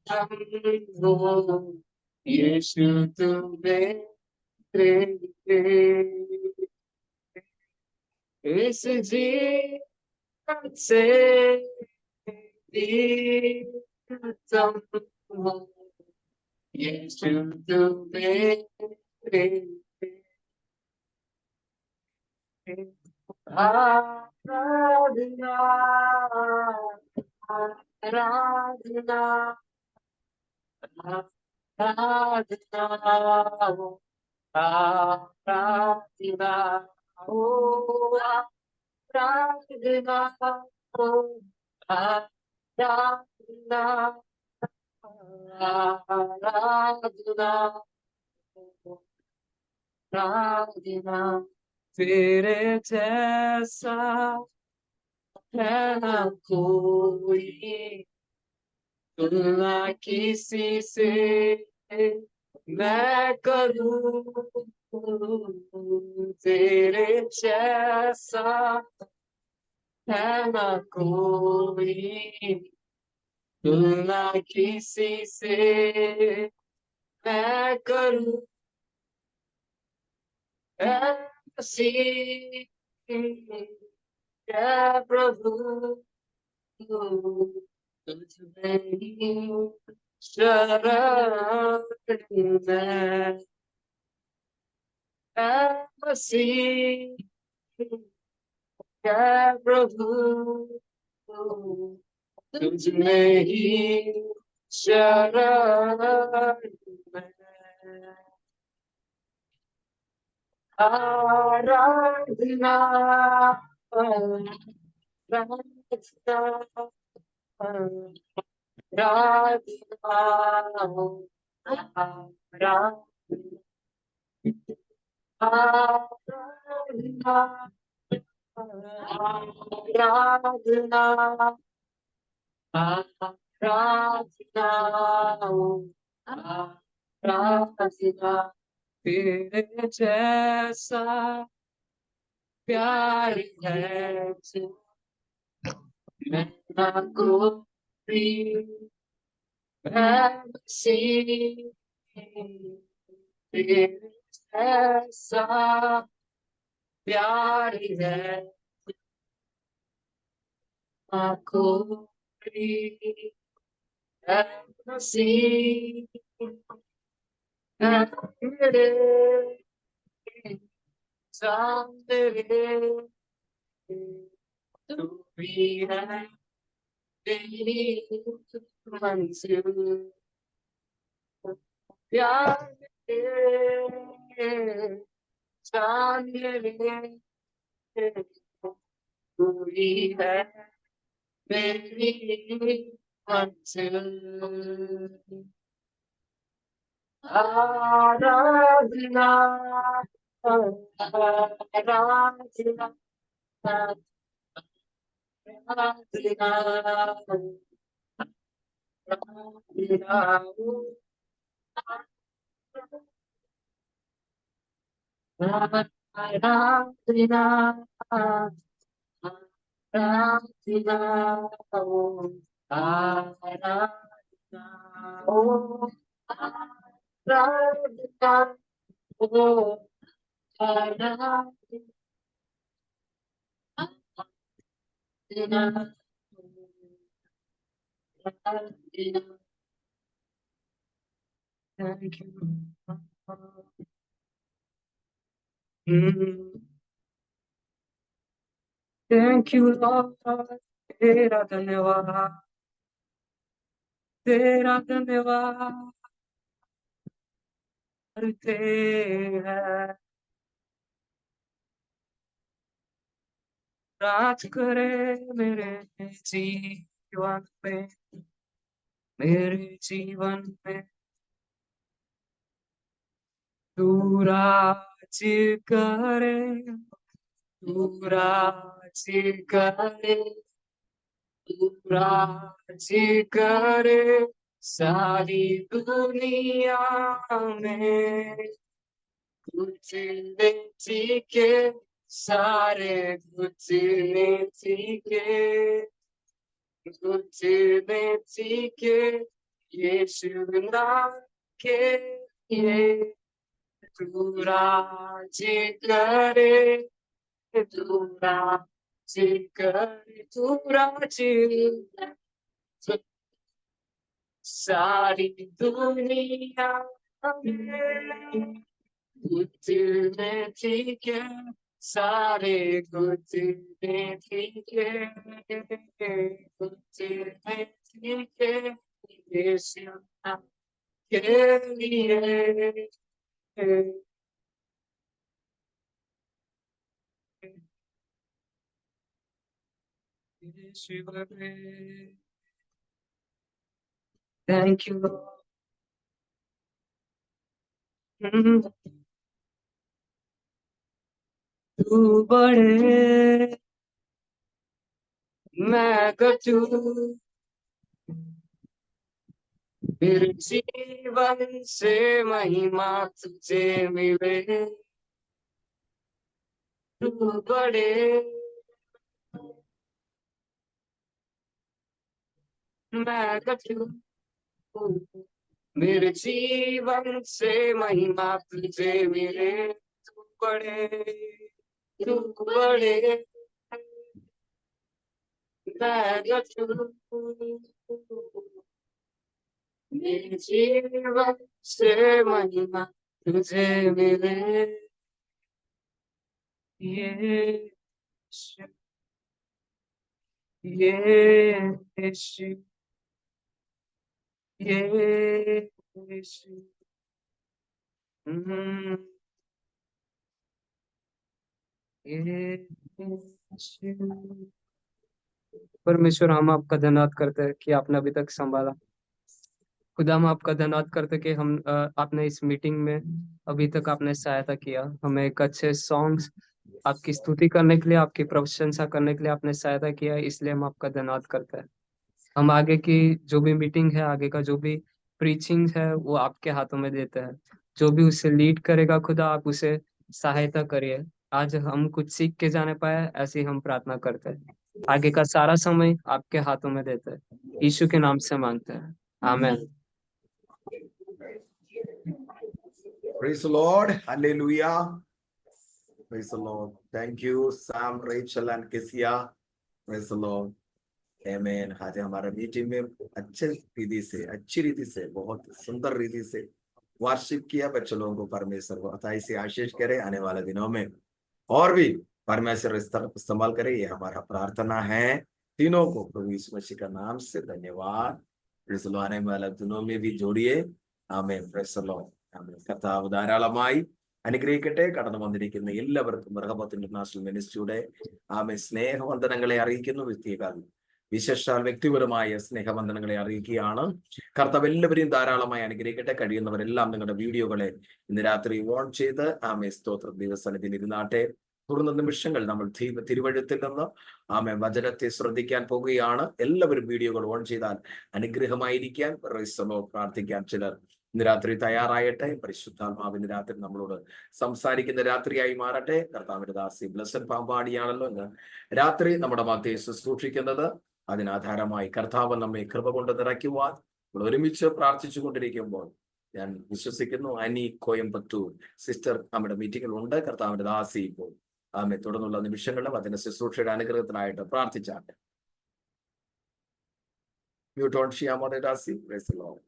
हम हो यीशु तुम्हें इस जीवन से प्रीतम हो, यीशु तुम्हें आराधना आराधना आराधना आराधना ओ आराधना ओ आराधना आराधना आराधना तेरे जैसा है ना कोई, तुलना किसी से मैं करूं, तेरे जैसा है ना कोई, तुलना किसी से मैं करूं, ऐसी है प्रभु तुझमें ही शरण में, मसीह है प्रभु तुझमें ही शरण में, आराधना आराधना तेरे जैसा प्यार है तू मैं ना कोई मसीह, तेरे जैसा प्यार है ना कोई मसीह, तेरे सामने तू भी है तेरी मंजिल, प्यार मेरे जान मेरे तू ही है मेरी मंजिल, आराधना आराधना Thank you. Thank you, Lord. तेरा धन्यवाद, तेरा धन्यवाद करते हैं, राज करे मेरे जीवन में, मेरे जीवन में तू राज करे, तू राज करे, तू राज करे सारी दुनिया में, कुछ ने के सारे कुछ ने के, कुछ ने के यीशु नाम के लिए तू राज्य करे, तू राज्य करे, तू राज्य सारी दुनिया में कुछ में ठीक है, सारे कुछ में ठीक है, कुछ में ठीक है, यीशु के लिए यीशु में। Thank you, Lord. तू बड़े मैं कटू, फिर जीवन से महिमा तुझे मिले। तू बड़े मैं कटू, मेरे जीवन से महिमा तुझे मिले। तू बड़े मैं कटू, मेरे जीवन से महिमा तुझे मिले। यीशु यीशु यीशु यीशु। परमेश्वर, हम आपका धन्यवाद करते हैं कि आपने अभी तक संभाला। खुदा, हम आपका धन्यवाद करते कि हम आपने इस मीटिंग में अभी तक आपने सहायता किया, हमें एक अच्छे सॉन्ग्स आपकी स्तुति करने के लिए, आपकी प्रशंसा करने के लिए आपने सहायता किया, इसलिए हम आपका धन्यवाद करते हैं। हम आगे की जो भी मीटिंग है, आगे का जो भी प्रीचिंग है, वो आपके हाथों में देते हैं। जो भी उसे लीड करेगा खुदा, आप उसे सहायता करिए। आज हम कुछ सीख के जाने पाए, ऐसे ही हम प्रार्थना करते हैं। आगे का सारा समय आपके हाथों में देते हैं, यीशु के नाम से मांगते हैं, आमीन। Praise the Lord. Hallelujah. Praise the Lord. Thank you, Sam, Rachel and Kesia. Praise the Lord. Amen. आज हमारा मीटिंग में अच्छी रीति से बहुत सुंदर रीति से वर्शिप किया। बच्चों लोगों को परमेश्वर को से आशीष करे, आने वाले दिनों में और भी परमेश्वर इस्तेमाल करे, ये हमारा प्रार्थना है। तीनों को प्रभु यीशु मसीह का नाम से धन्यवाद। आने वाले दिनों में भी जोड़िए। ആമേൻ. Praise the lord. ആമേൻ. കർത്താവ് ധാരാളമായി അനുഗ്രഹിക്കട്ടെ. കടന്നു വന്നിരിക്കുന്ന എല്ലാവർക്കും റഹബത്ത് ഇന്റർനാഷണൽ മിനിസ്ട്രിയുടെ സ്നേഹവന്ദനങ്ങളെ അറിയിക്കുന്നു. വിശേഷാൽ വ്യക്തിപരമായ സ്നേഹവന്ദനങ്ങളെ അറിയിക്കുകയാണ്. കർത്താവ് എല്ലാവരെയും ധാരാളമായി അനുഗ്രഹിക്കട്ടെ. കഴിയുന്നവരെല്ലാം നിങ്ങളുടെ വീഡിയോകളെ ഇന്ന് രാത്രി ഓൺ ചെയ്ത് സ്തോത്രം ദൈവസന്നിധിയിൽ ഇരുന്നാട്ടെ. തുടർന്ന നിമിഷങ്ങൾ നമ്മൾ തിരുവഴുത്തിൽ നിന്ന് വചനത്തെ ശ്രദ്ധിക്കാൻ പോകുകയാണ്. എല്ലാവരും വീഡിയോകൾ ഓൺ ചെയ്താൽ അനുഗ്രഹമായിരിക്കാൻ പ്രാർത്ഥിക്കാൻ ചിലർ ഇന്ന് രാത്രി തയ്യാറായട്ടെ. പരിശുദ്ധാത്മാവിന് രാത്രി നമ്മളോട് സംസാരിക്കുന്ന രാത്രിയായി മാറട്ടെ. കർത്താവിന്റെ ദാസി ബ്ലസ്സൻ പാമ്പാടിയാണല്ലോ ഇന്ന് രാത്രി നമ്മുടെ മധ്യേ ശുശ്രൂഷിക്കുന്നത്. അതിനാധാരമായി കർത്താവ് നമ്മെ കൃപ കൊണ്ട് നിറയ്ക്കുവാൻ നമ്മൾ ഒരുമിച്ച് പ്രാർത്ഥിച്ചു കൊണ്ടിരിക്കുമ്പോൾ ഞാൻ വിശ്വസിക്കുന്നു അനി കോയമ്പത്തൂർ സിസ്റ്റർ നമ്മുടെ മീറ്റിംഗിൽ ഉണ്ട്. കർത്താവിന്റെ ദാസി ഇപ്പോൾ തുടർന്നുള്ള നിമിഷങ്ങളിലും അതിന്റെ ശുശ്രൂഷയുടെ അനുഗ്രഹത്തിനായിട്ട് പ്രാർത്ഥിച്ചാട്ടെ. മ്യൂട്ട് ഓൺ ചെയ്യാമോ ദാസി? Price the Lord.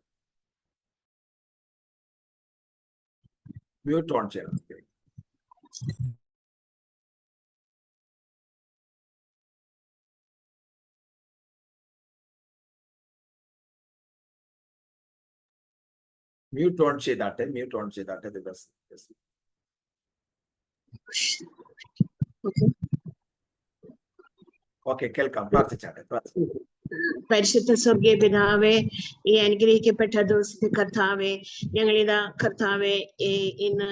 Mute on ചെയ്യണം. മ്യൂട്ട് ഓൺ ചെയ്താട്ടെ ദിവസം. ഓക്കെ, കേൾക്കാം. പ്രാർത്ഥിച്ചാട്ടെ. പരിശുദ്ധ സ്വർഗീയ പിതാവേ, ഈ അനുഗ്രഹിക്കപ്പെട്ട ദിവസത്തെ കർത്താവെ, ഞങ്ങളിതാ കർത്താവെ ഇന്ന്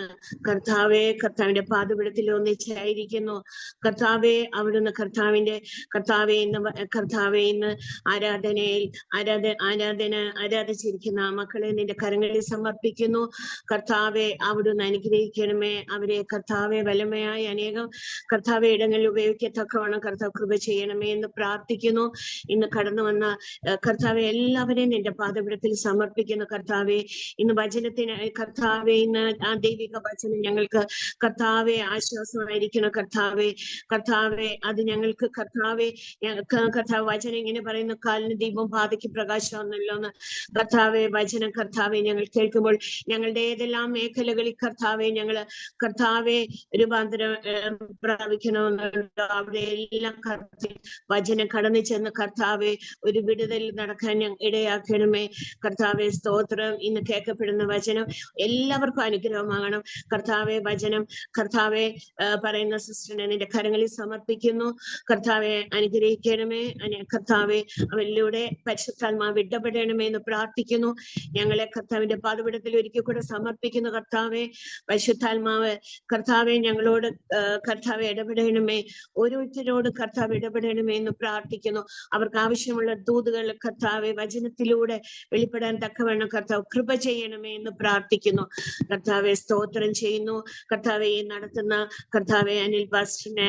കർത്താവിന്റെ പാദപീഠത്തിൽ ഒന്നിച്ചായിരിക്കുന്നു. കർത്താവെ, അവിടുന്ന് കർത്താവെ ഇന്ന് ആരാധിച്ചിരിക്കുന്ന മക്കളെ നിന്റെ കരങ്ങളിൽ സമർപ്പിക്കുന്നു. കർത്താവെ, അവിടുന്ന് അനുഗ്രഹിക്കണമേ അവരെ. കർത്താവെ, ബലമയായി അനേകം കർത്താവെ ഇടങ്ങളിൽ ഉപയോഗിക്കത്തക്കവണ്ണം കർത്താവ് കൃപ ചെയ്യണമേ എന്ന് പ്രാർത്ഥിക്കുന്നു. ഇന്ന് കടന്നു വന്ന കർത്താവെ എല്ലാവരെയും നിന്റെ പാദപീഠത്തിൽ സമർപ്പിക്കുന്നു കർത്താവെ. ഇന്ന് വചനത്തിന് കർത്താവെ, ഇന്ന് ആ ദൈവിക വചനം ഞങ്ങൾക്ക് കർത്താവെ ആശ്വാസമായിരിക്കണം കർത്താവെ. കർത്താവെ അത് ഞങ്ങൾക്ക് കർത്താവെ, കർത്താവ് വചനം ഇങ്ങനെ പറയുന്നു, കാലിന് ദീപം പാതയ്ക്ക് പ്രകാശമാണല്ലോ എന്ന്. കർത്താവെ വചനം കർത്താവെ ഞങ്ങൾ കേൾക്കുമ്പോൾ ഞങ്ങളുടെ ഏതെല്ലാം മേഖലകളിൽ കർത്താവെ ഞങ്ങള് കർത്താവെ രൂപാന്തരം പ്രാപിക്കണമെന്നുണ്ടോ അവിടെ എല്ലാം വചനം കടന്നു ചെന്ന് കർത്താവെ ഒരു വിടുതൽ നടക്കാൻ ഇടയാക്കണമേ കർത്താവെ. സ്തോത്രം. ഇന്ന് കേൾക്കപ്പെടുന്ന വചനം എല്ലാവർക്കും അനുഗ്രഹമാകണം കർത്താവെ. വചനം കർത്താവെ പറയുന്ന സിസ്റ്ററിനെ നിന്റെ കരങ്ങളിൽ സമർപ്പിക്കുന്നു കർത്താവെ. അനുഗ്രഹിക്കണമേ കർത്താവെ. അവരിലൂടെ പരിശുദ്ധാത്മാവ് ഇടപെടണമേ എന്ന് പ്രാർത്ഥിക്കുന്നു. ഞങ്ങളെ കർത്താവിന്റെ പാദപീഠത്തിൽ ഒരിക്കൽ കൂടെ സമർപ്പിക്കുന്നു കർത്താവെ. പരിശുദ്ധാത്മാവ് കർത്താവെ ഞങ്ങളോട് കർത്താവെ ഇടപെടണമേ. ഓരോരുത്തരോട് കർത്താവ് ഇടപെടണമേ എന്ന് പ്രാർത്ഥിക്കുന്നു. അവർക്ക് ആവശ്യമുള്ള ദൂതുകൾ കർത്താവെ വചനത്തിലൂടെ വെളിപ്പെടാൻ തക്കവണ്ണം കർത്താവ് കൃപ ചെയ്യണമേ എന്ന് പ്രാർത്ഥിക്കുന്നു കർത്താവെ. സ്തോത്രം ചെയ്യുന്നു കർത്താവെ. ഈ നടത്തുന്ന കർത്താവെ അനിൽ പാസ്റ്ററിനെ,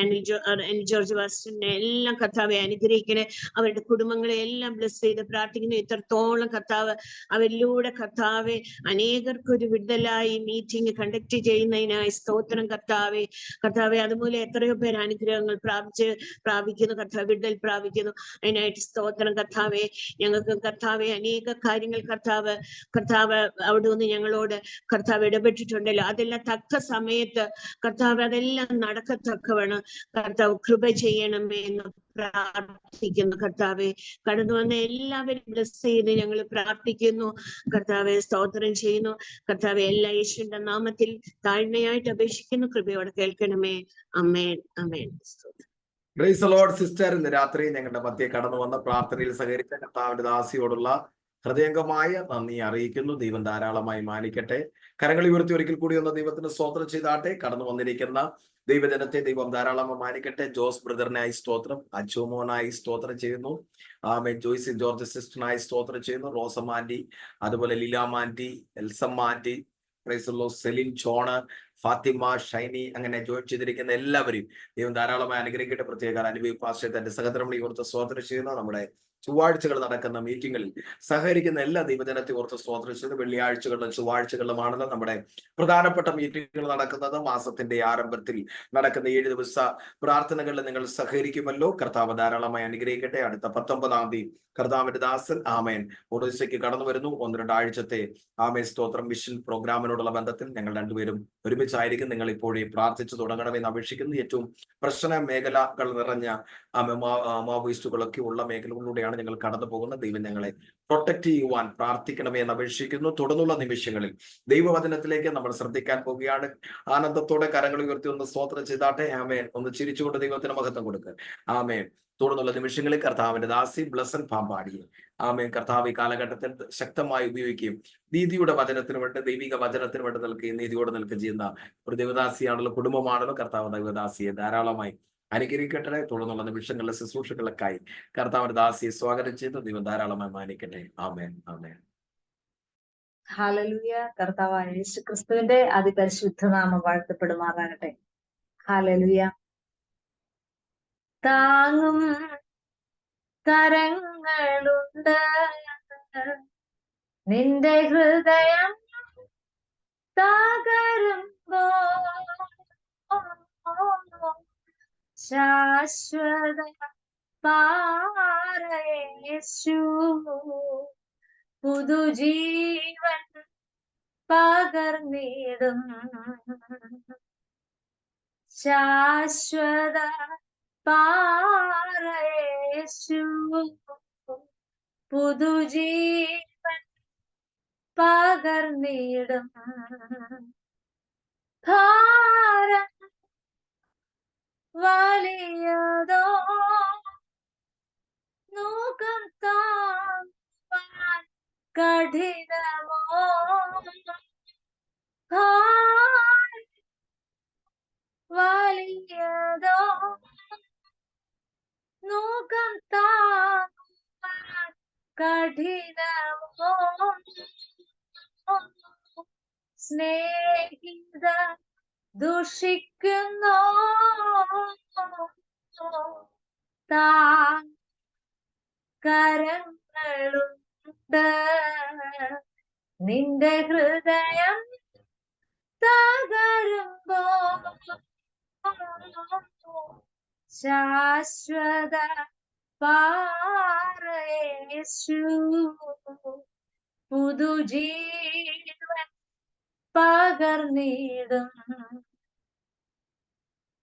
അനിൽ ജോർജ് പാസ്റ്ററിനെ എല്ലാം കർത്താവെ അനുഗ്രഹിക്കണേ. അവരുടെ കുടുംബങ്ങളെ എല്ലാം ബ്ലെസ് ചെയ്ത് പ്രാർത്ഥിക്കുന്നു. ഇത്രത്തോളം കർത്താവ് അവരിലൂടെ കർത്താവെ അനേകർക്ക് ഒരു വിടുതലായി മീറ്റിംഗ് കണ്ടക്ട് ചെയ്യുന്നതിനായി സ്തോത്രം കർത്താവെ. കർത്താവെ അതുപോലെ എത്രയോ പേർ അനുഗ്രഹങ്ങൾ പ്രാപിക്കുന്നു കർത്താവ്, വിടുതൽ പ്രാപിക്കുന്നു. അതിനായിട്ട് സ്തോത്രം കർത്താവെ. ഞങ്ങൾക്ക് കർത്താവെ അനേക കാര്യങ്ങൾ കർത്താവ് അവിടെ നിന്ന് ഞങ്ങളോട് കർത്താവ് ഇടപെട്ടിട്ടുണ്ടല്ലോ. അതെല്ലാം തക്ക സമയത്ത് കർത്താവ് അതെല്ലാം നടക്കത്തക്കവണ്ണം കർത്താവ് കൃപ ചെയ്യണമേ എന്ന് പ്രാർത്ഥിക്കുന്നു കർത്താവെ. കടന്നു വന്ന എല്ലാവരും ബ്ലസ് ചെയ്ത് ഞങ്ങൾ പ്രാർത്ഥിക്കുന്നു കർത്താവെ. സ്തോത്രം ചെയ്യുന്നു കർത്താവെ. എല്ലാ യേശുവിന്റെ നാമത്തിൽ താഴ്മയായിട്ട് അപേക്ഷിക്കുന്നു. കൃപയോടെ കേൾക്കണമേ. അമേൻ, അമേൻ. Praise the lord sister. ഇന്ന് രാത്രി ഞങ്ങളുടെ മധ്യേ കടന്നു വന്ന പ്രാർത്ഥനയിൽ സഹകരിച്ച കർത്താവിന്റെ ദാസിയോടുള്ള ഹൃദയംഗമായ നന്ദി അറിയിക്കുന്നു. ദൈവം ധാരാളമായി മാനിക്കട്ടെ. കരങ്ങൾ ഉയർത്തി ഒരിക്കൽ കൂടി ഒന്ന് ദൈവത്തിന് സ്തോത്രം ചെയ്താട്ടെ. കടന്നു വന്നിരിക്കുന്ന ദൈവജനത്തെ ദൈവം ധാരാളമായി മാനിക്കട്ടെ. ജോസ് ബ്രദറിനായി സ്തോത്രം, അജോമോനായി സ്തോത്രം ചെയ്യുന്നു. ജോയ്സി ജോർജ് സിസ്റ്ററിനായി സ്തോത്രം ചെയ്യുന്നു. റോസമാൻറ്റി, അതുപോലെ ലീലാമാൻറ്റി, എൽസമ്മാൻറ്റി, സെലിൻ ജോണ്, ഫാത്തിമ, ഷൈനി, അങ്ങനെ ജോയിൻ ചെയ്തിരിക്കുന്ന എല്ലാവരെയും ദൈവം ധാരാളമായി അനുഗ്രഹിക്കട്ടെ. പ്രത്യേക അനുഭവ പാസ്റ്റർ തന്റെ സഹധർമ്മി ഓർത്ത് സ്തോത്രം ചെയ്യുന്നു. നമ്മുടെ ചൊവ്വാഴ്ചകൾ നടക്കുന്ന മീറ്റിംഗുകളിൽ സഹകരിക്കുന്ന എല്ലാ ദൈവജനത്തെ ഓർത്ത് സ്തോത്രം ചെയ്ത് വെള്ളിയാഴ്ചകളിലും ചൊവ്വാഴ്ചകളിലുമാണല്ലോ നമ്മുടെ പ്രധാനപ്പെട്ട മീറ്റിംഗുകൾ നടക്കുന്നത്. മാസത്തിന്റെ ആരംഭത്തിൽ നടക്കുന്ന 7 ദിവസ പ്രാർത്ഥനകളിൽ നിങ്ങൾ സഹകരിക്കുമല്ലോ. കർത്താവ് ധാരാളമായി അനുഗ്രഹിക്കട്ടെ. അടുത്ത 19-ാം തീയതി കർത്താവിന്റെ ദാസൻ ആമേൻ ഒഡീസയ്ക്ക് കടന്നു വരുന്നു. 1-2 ആഴ്ചത്തെ ആമേൻ സ്തോത്രം മിഷൻ പ്രോഗ്രാമിനോടുള്ള ബന്ധത്തിൽ ഞങ്ങൾ രണ്ടുപേരും ഒരുമിച്ചായിരിക്കും. നിങ്ങൾ ഇപ്പോഴേ പ്രാർത്ഥിച്ചു തുടങ്ങണമെന്ന് അപേക്ഷിക്കുന്നു. ഏറ്റവും പ്രശ്ന മേഖലകൾ നിറഞ്ഞ മാവോയിസ്റ്റുകളൊക്കെ ഉള്ള മേഖലകളിലൂടെയാണ് ഞങ്ങൾ കടന്നു പോകുന്നത്. ദൈവം ഞങ്ങളെ പ്രൊട്ടക്ട് ചെയ്യുവാൻ പ്രാർത്ഥിക്കണമേ എന്ന് അപേക്ഷിക്കുന്നു. തുടർന്നുള്ള നിമിഷങ്ങളിൽ ദൈവവചനത്തിലേക്ക് നമ്മൾ ശ്രദ്ധിക്കാൻ പോവുകയാണ്. ആനന്ദത്തോടെ കരങ്ങൾ ഉയർത്തി ഒന്ന് സ്തോത്രം ചെയ്താട്ടെ. ആമേൻ. ഒന്ന് ചിരിച്ചുകൊണ്ട് ദൈവത്തിന് മഹത്വം കൊടുക്കുക. ആമേൻ. തുടർന്നുള്ള നിമിഷങ്ങളിൽ കർത്താവിന്റെ ദാസി ബ്ലസൻ പാമ്പാടിയെ ആമേൻ കർത്താവ് ഈ കാലഘട്ടത്തിൽ ശക്തമായി ഉപയോഗിക്കുകയും നീതിയുടെ വചനത്തിന് വേണ്ടി, ദൈവിക വചനത്തിന് വേണ്ടി നിൽക്കുകയും നീതിയോടെ നിൽക്കുകയും ചെയ്യുന്ന ഒരു ദൈവദാസിയാണല്ലോ, കുടുംബമാണല്ലോ. കർത്താവ് ദൈവദാസിയെ ധാരാളമായി അനുഗ്രഹിക്കട്ടെ. തുടർന്നുള്ള നിമിഷങ്ങളിലെ ശുശ്രൂഷകൾക്കായി കർത്താവിന്റെ ദാസിയെ സ്വാഗതം ചെയ്ത് ദൈവം ധാരാളമായി മാനിക്കട്ടെ. ആമേൻ, ആമേൻ. ഹല്ലേലൂയ. കർത്താവായ യേശു ക്രിസ്തുവിന്റെ അതിപരിശുദ്ധ നാമം വാഴ്ത്തപ്പെടുമാറാകട്ടെ. ഹല്ലേലൂയ. താങ്ങും കരങ്ങളുണ്ട് നിന്റെ ഹൃദയം തകരുമ്പോ, ശാശ്വത പാറയേശു പുതുജീവൻ പകർന്നിടും, ശാശ്വത പാറയേശു പുതുജീവൻ പകർന്നിടും. ഭാരം വലിയതോ നോക്കം താങ്ങുവാൻ കഠിനമോ, ഭാരം വലിയതോ നോക്കം താങ്ങുവാൻ കഠിനമോ, സ്നേഹിത ദുഷിക്കുന്നോ താൻ കരങ്ങളുണ്ട്. നിന്റെ ഹൃദയം തകരുമ്പോ ശാശ്വത പാറയേശു പുതുജീവൻ പകർന്നിടും.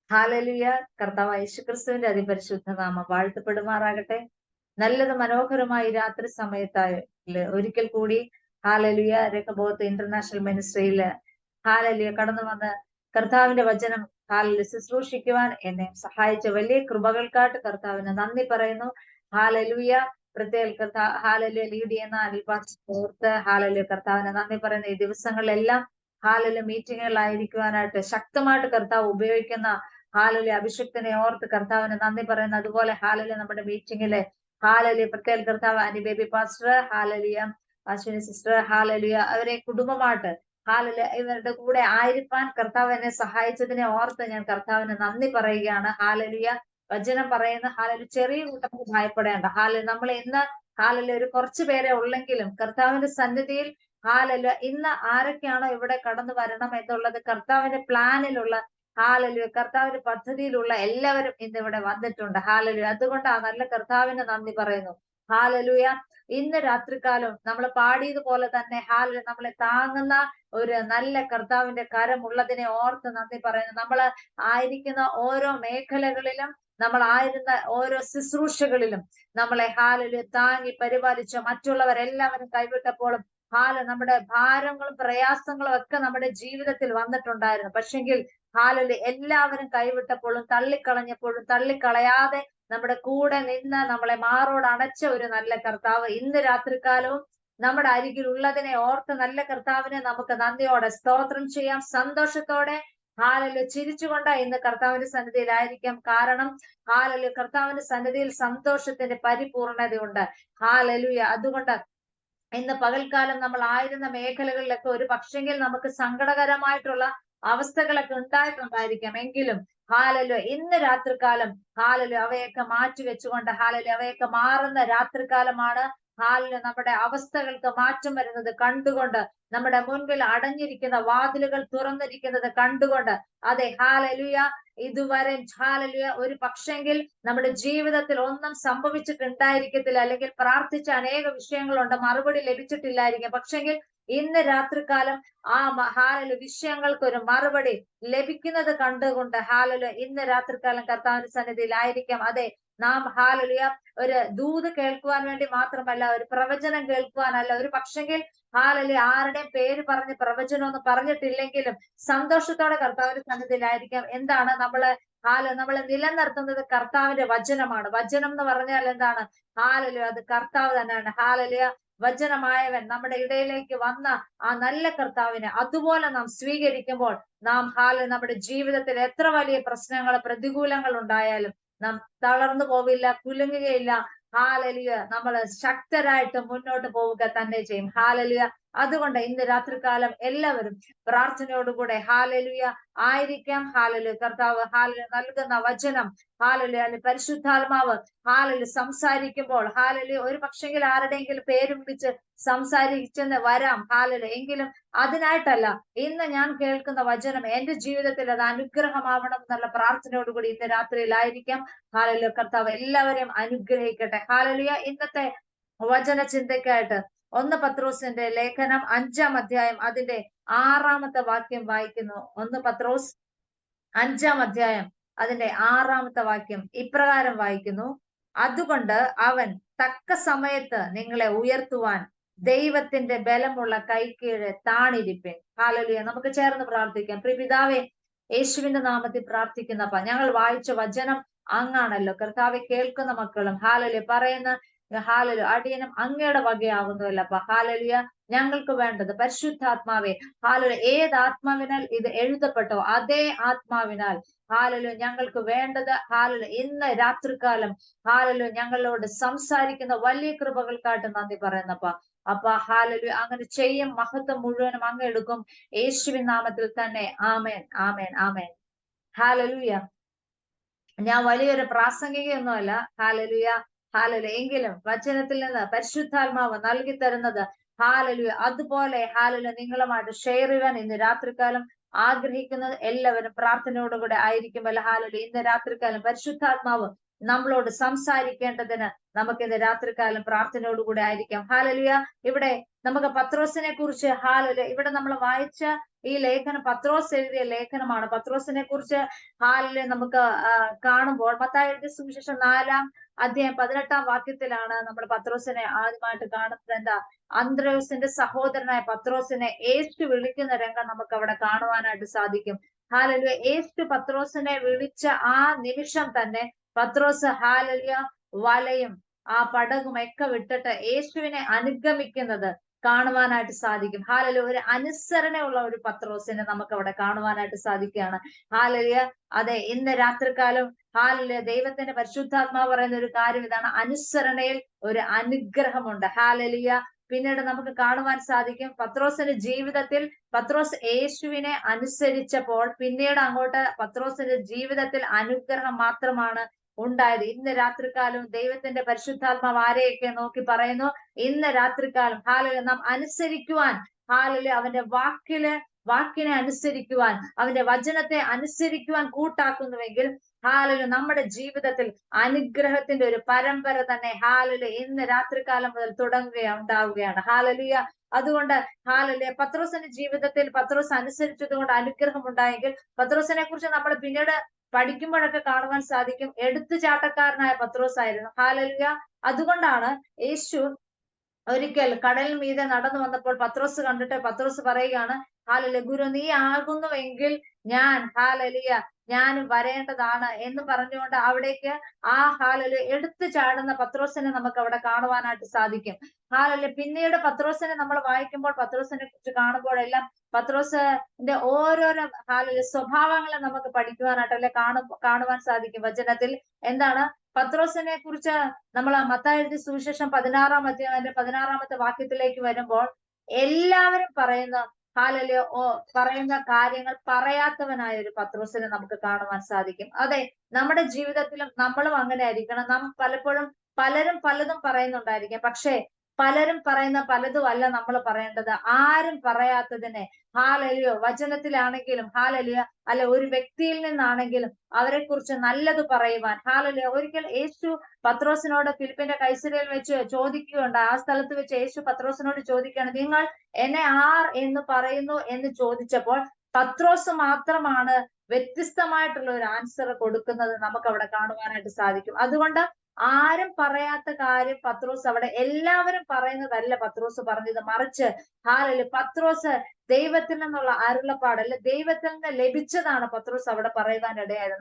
ഹല്ലേലൂയ. കർത്താവ് യേശുക്രിസ്തുവിന്റെ അതിപരിശുദ്ധ നാമം വാഴ്ത്തപ്പെടുമാറാകട്ടെ. നല്ലത് മനോഹരമായി രാത്രി സമയത്തായി ഒരിക്കൽ കൂടി ഹല്ലേലൂയ രഹബോത്ത് ഇന്റർനാഷണൽ മിനിസ്ട്രിയില് ഹല്ലേലൂയ കടന്നു വന്ന് കർത്താവിന്റെ വചനം ശുശ്രൂഷിക്കുവാൻ എന്നെ സഹായിച്ച വലിയ കൃപകൾക്കായിട്ട് കർത്താവിന് നന്ദി പറയുന്നു. ഹല്ലേലൂയ. പ്രത്യേക ഹല്ലേലൂയ ലീഡ് ചെയ്യുന്ന അനിൽപാസ് ഓർത്ത് ഹല്ലേലൂയ കർത്താവിന് നന്ദി പറയുന്ന ഈ ദിവസങ്ങളിലെല്ലാം ഹല്ലേലൂയ മീറ്റിങ്ങുകളായിരിക്കുവാനായിട്ട് ശക്തമായിട്ട് കർത്താവ് ഉപയോഗിക്കുന്ന ഹല്ലേലൂയ അഭിഷക്തനെ ഓർത്ത് കർത്താവിന് നന്ദി പറയുന്നു. അതുപോലെ ഹല്ലേലൂയ നമ്മുടെ മീറ്റിങ്ങിലെ ഹല്ലേലൂയ പ്രത്യേക കർത്താവ് അനി ബേബി പാസ്റ്റർ, ഹല്ലേലൂയ അശ്വിനി സിസ്റ്റർ, ഹല്ലേലൂയ അവരെ കുടുംബമായിട്ട് ഹല്ലേലൂയ ഇവരുടെ കൂടെ ആയിരിക്കാൻ കർത്താവ് എന്നെ സഹായിച്ചതിനെ ഓർത്ത് ഞാൻ കർത്താവിന് നന്ദി പറയുകയാണ്. ഹല്ലേലൂയ. വചനം പറയുന്ന ഹല്ലേലൂയ ചെറിയ കൂട്ടത്തിൽ ഭയപ്പെടേണ്ട. ഹല്ലേലൂയ നമ്മൾ ഇന്ന് ഹല്ലേലൂയ ഒരു കുറച്ചു പേരെ ഉള്ളെങ്കിലും കർത്താവിന്റെ സന്നിധിയിൽ ഹല്ലേലൂയ ഇന്ന് ആരൊക്കെയാണോ ഇവിടെ കടന്നു വരണം എന്നുള്ളത് കർത്താവിന്റെ പ്ലാനിലുള്ള ഹല്ലേലൂയ കർത്താവിന്റെ പദ്ധതിയിലുള്ള എല്ലാവരും ഇന്ന് ഇവിടെ വന്നിട്ടുണ്ട്. ഹല്ലേലൂയ. അതുകൊണ്ട് ആ നല്ല കർത്താവിന് നന്ദി പറയുന്നു. ഹല്ലേലൂയ. ഇന്ന് രാത്രികാലം നമ്മൾ പാടിയതുപോലെ തന്നെ ഹല്ലേലൂയ നമ്മളെ താങ്ങുന്ന ഒരു നല്ല കർത്താവിന്റെ കരമുള്ളതിനെ ഓർത്ത് നന്ദി പറയുന്നു. നമ്മൾ ആയിരിക്കുന്ന ഓരോ മേഖലകളിലും നമ്മൾ ആയിരുന്ന ഓരോ ശുശ്രൂഷകളിലും നമ്മളെ ഹല്ലേലൂയ താങ്ങി പരിപാലിച്ച മറ്റുള്ളവരെല്ലാവരും കൈവിട്ടപ്പോഴും നമ്മുടെ ഭാരങ്ങളും പ്രയാസങ്ങളും ഒക്കെ നമ്മുടെ ജീവിതത്തിൽ വന്നിട്ടുണ്ടായിരുന്നു. പക്ഷെങ്കിൽ ഹല്ലേലൂയ എല്ലാവരും കൈവിട്ടപ്പോഴും തള്ളിക്കളഞ്ഞപ്പോഴും തള്ളിക്കളയാതെ നമ്മുടെ കൂടെ നിന്ന് നമ്മളെ മാറോട് അണച്ച ഒരു നല്ല കർത്താവ് ഇന്ന് രാത്രികാലവും നമ്മുടെ അരികിൽ ഉള്ളതിനെ ഓർത്ത് നല്ല കർത്താവിനെ നമുക്ക് നന്ദിയോടെ സ്തോത്രം ചെയ്യാം. സന്തോഷത്തോടെ ഹല്ലേലൂയ ചിരിച്ചുകൊണ്ട് ഇന്ന് കർത്താവിന്റെ സന്നിധിയിലായിരിക്കാം. കാരണം ഹല്ലേലൂയ കർത്താവിന്റെ സന്നിധിയിൽ സന്തോഷത്തിന്റെ പരിപൂർണതയുണ്ട്. ഹല്ലേലൂയ. അതുകൊണ്ട് ഇന്ന് പകൽക്കാലം നമ്മൾ ആയിരുന്ന മേഖലകളിലൊക്കെ ഒരു പക്ഷെങ്കിൽ നമുക്ക് സങ്കടകരമായിട്ടുള്ള അവസ്ഥകളൊക്കെ ഉണ്ടായിട്ടുണ്ടായിരിക്കാം. എങ്കിലും ഹല്ലേലൂയ ഇന്ന് രാത്രികാലം ഹല്ലേലൂയ അവയൊക്കെ മാറ്റി വെച്ചുകൊണ്ട് ഹല്ലേലൂയ അവയൊക്കെ മാറുന്ന രാത്രികാലമാണ്. ഹല്ലേലൂയ നമ്മുടെ അവസ്ഥകൾക്ക് മാറ്റം വരുന്നത് കണ്ടുകൊണ്ട് നമ്മുടെ മുൻപിൽ അടഞ്ഞിരിക്കുന്ന വാതിലുകൾ തുറന്നിരിക്കുന്നത് കണ്ടുകൊണ്ട് അതെ ഹല്ലേലൂയ ഇതുവരെ ഹല്ലേലൂയ ഒരു പക്ഷെങ്കിൽ നമ്മുടെ ജീവിതത്തിൽ ഒന്നും സംഭവിച്ചിട്ടുണ്ടായിരിക്കത്തില്ല, അല്ലെങ്കിൽ പ്രാർത്ഥിച്ച അനേക വിഷയങ്ങളുണ്ട് മറുപടി ലഭിച്ചിട്ടില്ലായിരിക്കും. പക്ഷെങ്കിൽ ഇന്ന് രാത്രികാലം ആ ഹല്ലേലൂയ വിഷയങ്ങൾക്ക് ഒരു മറുപടി ലഭിക്കുന്നത് കണ്ടുകൊണ്ട് ഹല്ലേലൂയ ഇന്ന് രാത്രികാലം കർത്താവിന്റെ സന്നിധിയിലായിരിക്കാം. അതെ നാം ഹല്ലേലൂയ ഒരു ദൂത് കേൾക്കുവാൻ വേണ്ടി മാത്രമല്ല, ഒരു പ്രവചനം കേൾക്കുവാനല്ല, ഒരു പക്ഷെങ്കിൽ ഹല്ലേലൂയ ആരുടെയും പേര് പറഞ്ഞ് പ്രവചനമൊന്നും പറഞ്ഞിട്ടില്ലെങ്കിലും സന്തോഷത്തോടെ കർത്താവിന്റെ സന്നിധിയിലായിരിക്കാം. എന്താണ് നമ്മളെ നമ്മളെ നിലനിർത്തുന്നത് കർത്താവിന്റെ വചനമാണ്. വചനം എന്ന് പറഞ്ഞാൽ എന്താണ്? ഹല്ലേലൂയ അത് കർത്താവ് തന്നെയാണ്. ഹല്ലേലൂയ വചനമായവൻ നമ്മുടെ ഇടയിലേക്ക് വന്ന ആ നല്ല കർത്താവിനെ അതുപോലെ നാം സ്വീകരിക്കുമ്പോൾ നാം നമ്മുടെ ജീവിതത്തിൽ എത്ര വലിയ പ്രശ്നങ്ങൾ പ്രതികൂലങ്ങൾ ഉണ്ടായാലും നാം തളർന്നു പോവില്ല, കുലുങ്ങുകയില്ല. ഹല്ലേലൂയ നമ്മൾ ശക്തരായിട്ട് മുന്നോട്ട് പോവുക തന്നെ ചെയ്യും. ഹല്ലേലൂയ. അതുകൊണ്ട് ഇന്ന് രാത്രികാലം എല്ലാവരും പ്രാർത്ഥനയോടുകൂടെ ഹല്ലേലൂയ ആയിരിക്കാം. ഹല്ലേലൂയ കർത്താവ് ഹല്ലേലൂയ നൽകുന്ന വചനം ഹല്ലേലൂയ പരിശുദ്ധാത്മാവ് ഹല്ലേലൂയ സംസാരിക്കുമ്പോൾ ഹല്ലേലൂയ ഒരു പക്ഷെങ്കിൽ ആരുടെയെങ്കിലും പേര് വിളിച്ച് സംസാരിച്ചെന്ന് വരാം. ഹല്ലേലൂയ എങ്കിലും അതിനായിട്ടല്ല, ഇന്ന് ഞാൻ കേൾക്കുന്ന വചനം എന്റെ ജീവിതത്തിൽ അത് അനുഗ്രഹമാവണം എന്നുള്ള പ്രാർത്ഥനയോടുകൂടി ഇന്ന് രാത്രിയിലായിരിക്കാം. ഹല്ലേലൂയ കർത്താവ് എല്ലാവരെയും അനുഗ്രഹിക്കട്ടെ. ഹല്ലേലൂയ. ഇന്നത്തെ വചന ചിന്തയ്ക്കായിട്ട് 1 പത്രോസിന്റെ ലേഖനം 5-ാം അധ്യായം അതിന്റെ 6-ാമത്തെ വാക്യം വായിക്കുന്നു. 1 പത്രോസ് 5-ാം അധ്യായം അതിന്റെ 6-ാമത്തെ വാക്യം ഇപ്രകാരം വായിക്കുന്നു: അതുകൊണ്ട് അവൻ തക്ക സമയത്ത് നിങ്ങളെ ഉയർത്തുവാൻ ദൈവത്തിന്റെ ബലമുള്ള കൈക്കീഴ് താണിരിപ്പേൻ. ഹല്ലേലൂയ. നമുക്ക് ചേർന്ന് പ്രാർത്ഥിക്കാം. പ്രിയപിതാവേ, യേശുവിന്റെ നാമത്തിൽ പ്രാർത്ഥിക്കുന്നപ്പ ഞങ്ങൾ വായിച്ച വചനം അങ്ങാണല്ലോ കർത്താവെ. കേൾക്കുന്ന മക്കളും ഹല്ലേലൂയ പറയുന്ന ഹല്ലേലൂയ അടിയനും അങ്ങയുടെ വകയാകുന്നുവല്ലപ്പ. ഹല്ലേലൂയ ഞങ്ങൾക്ക് വേണ്ടത് പരിശുദ്ധാത്മാവേ ഹല്ലേലൂയ ഏത് ആത്മാവിനാൽ ഇത് എഴുതപ്പെട്ടോ അതേ ആത്മാവിനാൽ ഹല്ലേലൂയ ഞങ്ങൾക്ക് വേണ്ടത് ഹല്ലേലൂയ ഇന്ന് രാത്രികാലം ഹല്ലേലൂയ ഞങ്ങളോട് സംസാരിക്കുന്ന വലിയ കൃപകൾക്കായിട്ട് നന്ദി പറയുന്നപ്പ. അപ്പ ഹല്ലേലൂയ അങ്ങനെ ചെയ്യും. മഹത്വം മുഴുവനും അങ്ങ് എടുക്കും. യേശുവിൻ നാമത്തിൽ തന്നെ. ആമേൻ, ആമേൻ, ആമേൻ. ഹല്ലേലൂയ. ഞാൻ വലിയൊരു പ്രാസംഗികയൊന്നുമല്ല. ഹല്ലേലൂയ. ഹാലലുയ. എങ്കിലും വചനത്തിൽ നിന്ന് പരിശുദ്ധാത്മാവ് നൽകി തരുന്നത് ഹാലലുയ അതുപോലെ ഹാലലുയ നിങ്ങളുമായിട്ട് ഷെയർ ചെയ്യാൻ ഇന്ന് രാത്രികാലം ആഗ്രഹിക്കുന്നത് എല്ലാവരും പ്രാർത്ഥനയോടുകൂടെ ആയിരിക്കുമല്ലോ. ഹാലലുയ ഇന്ന് രാത്രികാലം പരിശുദ്ധാത്മാവ് നമ്മളോട് സംസാരിക്കേണ്ടതിന് നമുക്ക് ഇന്ന് രാത്രികാലം പ്രാർത്ഥനയോടുകൂടെ ആയിരിക്കാം. ഹാലലുയ. ഇവിടെ നമുക്ക് പത്രോസിനെ കുറിച്ച് ഹാലലുയ ഇവിടെ നമ്മൾ വായിച്ച ഈ ലേഖനം പത്രോസ് എഴുതിയ ലേഖനമാണ്. പത്രോസിനെ കുറിച്ച് ഹാലലുയ നമുക്ക് കാണുമ്പോൾ മത്തായി എഴുതിയ സുവിശേഷം 4-ാം അധ്യായം 18-ാം വാക്യത്തിലാണ് നമ്മൾ പത്രോസിനെ ആദ്യമായിട്ട് കാണുന്നത്. എന്താ? അന്ത്രയോസിന്റെ സഹോദരനായ പത്രോസിനെ യേശു വിളിക്കുന്ന രംഗം നമുക്ക് അവിടെ കാണുവാനായിട്ട് സാധിക്കും. ഹാലലുയ. യേശു പത്രോസിനെ വിളിച്ച ആ നിമിഷം തന്നെ പത്രോസ് ഹാലലുയ വലയും ആ പടകും ഒക്കെ വിട്ടിട്ട് യേശുവിനെ അനുഗമിക്കുന്നത് കാണുവാനായിട്ട് സാധിക്കും. ഹാലലുയ. ഒരു അനുസരണയുള്ള ഒരു പത്രോസിനെ നമുക്ക് അവിടെ കാണുവാനായിട്ട് സാധിക്കുകയാണ്. ഹാലലുയ. അതെ, ഇന്ന് രാത്രികാലം ഹാലലുയ ദൈവത്തിന്റെ പരിശുദ്ധാത്മാവ് പറയുന്ന ഒരു കാര്യം ഇതാണ്: അനുസരണയിൽ ഒരു അനുഗ്രഹമുണ്ട്. ഹാലലുയ. പിന്നീട് നമുക്ക് കാണുവാൻ സാധിക്കും പത്രോസിന്റെ ജീവിതത്തിൽ പത്രോസ് യേശുവിനെ അനുസരിച്ചപ്പോൾ പിന്നീട് അങ്ങോട്ട് പത്രോസിന്റെ ജീവിതത്തിൽ അനുഗ്രഹം മാത്രമാണ് ഉണ്ടായത്. ഇന്ന് രാത്രികാലം ദൈവത്തിന്റെ പരിശുദ്ധാത്മാവ് ആരെയൊക്കെ നോക്കി പറയുന്നു, ഇന്ന് രാത്രികാലം ഹാലലുയ നാം അനുസരിക്കുവാൻ, ഹാലലുയ അവന്റെ വാക്കിനെ അനുസരിക്കുവാൻ, അവന്റെ വചനത്തെ അനുസരിക്കുവാൻ കൂട്ടാക്കുന്നുവെങ്കിൽ ഹാലലുയ നമ്മുടെ ജീവിതത്തിൽ അനുഗ്രഹത്തിന്റെ ഒരു പരമ്പര തന്നെ ഹാലലുയ ഇന്ന് രാത്രികാലം മുതൽ ഉണ്ടാവുകയാണ്. ഹാലലുയ. അതുകൊണ്ട് ഹാലലുയ പത്രോസിന്റെ ജീവിതത്തിൽ പത്രോസ് അനുസരിച്ചത് കൊണ്ട് അനുഗ്രഹം ഉണ്ടായെങ്കിൽ പത്രോസിനെ കുറിച്ച് നമ്മൾ പിന്നീട് പഠിക്കുമ്പോഴൊക്കെ കാണുവാൻ സാധിക്കും എടുത്തുചാട്ടക്കാരനായ പത്രോസ് ആയിരുന്നു. ഹാലലുയ. അതുകൊണ്ടാണ് യേശു ഒരിക്കൽ കടലിൽ മീതെ നടന്നു വന്നപ്പോൾ പത്രോസ് കണ്ടിട്ട് പത്രോസ് പറയുകയാണ്, ഹാലലുയ ഗുരു നീ ആകുന്നുവെങ്കിൽ ഞാൻ വരേണ്ടതാണ് എന്ന് പറഞ്ഞുകൊണ്ട് അവിടേക്ക് ആ ഹാലലുയ എടുത്തു ചാടുന്ന പത്രോസിനെ നമുക്ക് അവിടെ കാണുവാനായിട്ട് സാധിക്കും. ഹാലലുയ. പിന്നീട് പത്രോസിനെ നമ്മൾ വായിക്കുമ്പോൾ പത്രോസിനെ കുറിച്ച് കാണുമ്പോഴെല്ലാം പത്രോസിന്റെ ഓരോരോ ഹാലലുയ സ്വഭാവങ്ങളെ നമുക്ക് പഠിക്കുവാനായിട്ട് അല്ലെ കാണുവാൻ സാധിക്കും വചനത്തിൽ. എന്താണ്? പത്രോസിനെ കുറിച്ച് നമ്മൾ മത്തായി എഴുതിയ സുവിശേഷം 16-ാം അധ്യായം 16-ാമത്തെ വാക്യത്തിലേക്ക് വരുമ്പോൾ എല്ലാവരും പറയുന്ന കാര്യങ്ങൾ പറയാത്തവനായ ഒരു പത്രോസിനെ നമുക്ക് കാണുവാൻ സാധിക്കും. അതെ, നമ്മുടെ ജീവിതത്തിലും നമ്മളും അങ്ങനെ ആയിരിക്കണം. നാം പലരും പലതും പറയുന്നുണ്ടായിരിക്കാം. പക്ഷെ പലരും പറയുന്ന പലതും അല്ല നമ്മൾ പറയേണ്ടത്. ആരും പറയാത്തതിനെ ഹാലലുയ വചനത്തിലാണെങ്കിലും ഹാലലുയ അല്ല ഒരു വ്യക്തിയിൽ നിന്നാണെങ്കിലും അവരെ കുറിച്ച് നല്ലത് പറയുവാൻ ഹാലലുയ. ഒരിക്കൽ യേശു പത്രോസിനോട് ഫിലിപ്പിന്റെ കൈസരയിൽ വെച്ച് ചോദിക്കുകയുണ്ട്. ആ സ്ഥലത്ത് വെച്ച് യേശു പത്രോസിനോട് ചോദിക്കുകയാണ്, നിങ്ങൾ എന്നെ ആർ എന്ന് പറയുന്നു എന്ന് ചോദിച്ചപ്പോൾ പത്രോസ് മാത്രമാണ് വ്യത്യസ്തമായിട്ടുള്ള ഒരു ആൻസർ കൊടുക്കുന്നത് നമുക്ക് അവിടെ കാണുവാനായിട്ട് സാധിക്കും. അതുകൊണ്ട് ആരും പറയാത്ത കാര്യം പത്രോസ് അവിടെ എല്ലാവരും പറയുന്നതല്ല പത്രോസ് പറഞ്ഞത്, മറിച്ച് ഹാലലുയ പത്രോസ് ദൈവത്തിൽ നിന്നുള്ള അരുളപ്പാട് അല്ലെ ദൈവത്തിൽ നിന്ന് ലഭിച്ചതാണ് പത്രോസ് അവിടെ പറയുവാനിടയായത്.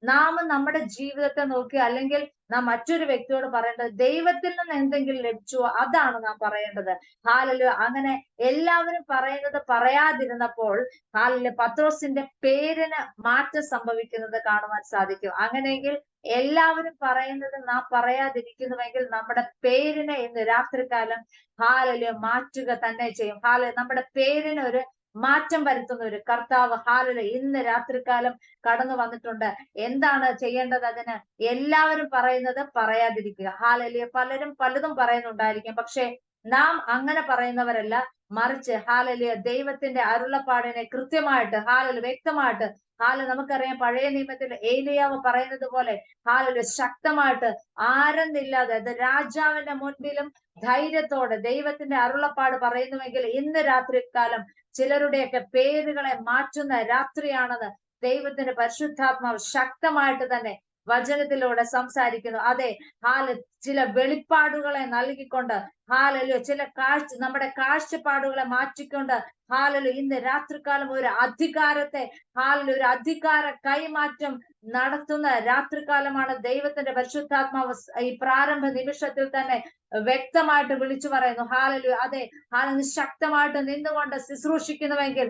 നാം നമ്മുടെ ജീവിതത്തെ നോക്കി അല്ലെങ്കിൽ നാം മറ്റൊരു വ്യക്തിയോട് പറയേണ്ടത് ദൈവത്തിൽ നിന്ന് എന്തെങ്കിലും ലഭിച്ചുവോ അതാണ് നാം പറയേണ്ടത്. ഹാലലുയ. അങ്ങനെ എല്ലാവരും പറയുന്നത് പറയാതിരുന്നപ്പോൾ ഹാലലുയ പത്രോസിന്റെ പേരിന് മാറ്റം സംഭവിക്കുന്നത് കാണുവാൻ സാധിക്കും. അങ്ങനെയെങ്കിൽ എല്ലാവരും പറയുന്നത് നാം പറയാതിരിക്കുന്നുവെങ്കിൽ നമ്മുടെ പേരിനെ ഇന്ന് രാത്രികാലം ഹാലലുയ മാറ്റുക തന്നെ ചെയ്യും. ഹാലലുയ നമ്മുടെ പേരിന് ഒരു മാറ്റം വരുത്തുന്ന ഒരു കർത്താവ് ഹാലലുയ ഇന്ന് രാത്രികാലം കടന്നു വന്നിട്ടുണ്ട്. എന്താണ് ചെയ്യേണ്ടത്? അതിന് എല്ലാവരും പറയുന്നത് പറയാതിരിക്കുക. ഹാലലുയ പലരും പലതും പറയുന്നുണ്ടായിരിക്കും. പക്ഷെ നാം അങ്ങനെ പറയുന്നവരല്ല, മറിച്ച് ഹാലലുയ ദൈവത്തിന്റെ അരുളപ്പാടിനെ കൃത്യമായിട്ട് വ്യക്തമായിട്ട് നമുക്കറിയാം പഴയ നിയമത്തിൽ ഏലിയാവ് പറയുന്നത് പോലെ ശക്തമായിട്ട് ആരെന്നില്ലാതെ രാജാവിന്റെ മുൻപിലും ധൈര്യത്തോടെ ദൈവത്തിന്റെ അരുളപ്പാട് പറയുന്നുവെങ്കിൽ ഇന്ന് രാത്രികാലം ചിലരുടെയൊക്കെ പേരുകളെ മാറ്റുന്ന രാത്രിയാണെന്ന് ദൈവത്തിന്റെ പരിശുദ്ധാത്മാവ് ശക്തമായിട്ട് തന്നെ വചനത്തിലൂടെ സംസാരിക്കുന്നു. അതെ, ചില വെളിപ്പാടുകളെ നൽകിക്കൊണ്ട് ചില നമ്മുടെ കാഴ്ചപ്പാടുകളെ മാറ്റിക്കൊണ്ട് ഇന്ന് രാത്രികാലം ഒരു അധികാരത്തെ ഒരു അധികാര കൈമാറ്റം നടത്തുന്ന രാത്രികാലമാണ് ദൈവത്തിന്റെ പരിശുദ്ധാത്മാവ് ഈ പ്രാരംഭ നിമിഷത്തിൽ തന്നെ വ്യക്തമായിട്ട് വിളിച്ചു പറയുന്നു. അതെ, ശക്തമായിട്ട് നിന്നുകൊണ്ട് ശുശ്രൂഷിക്കുന്നുവെങ്കിൽ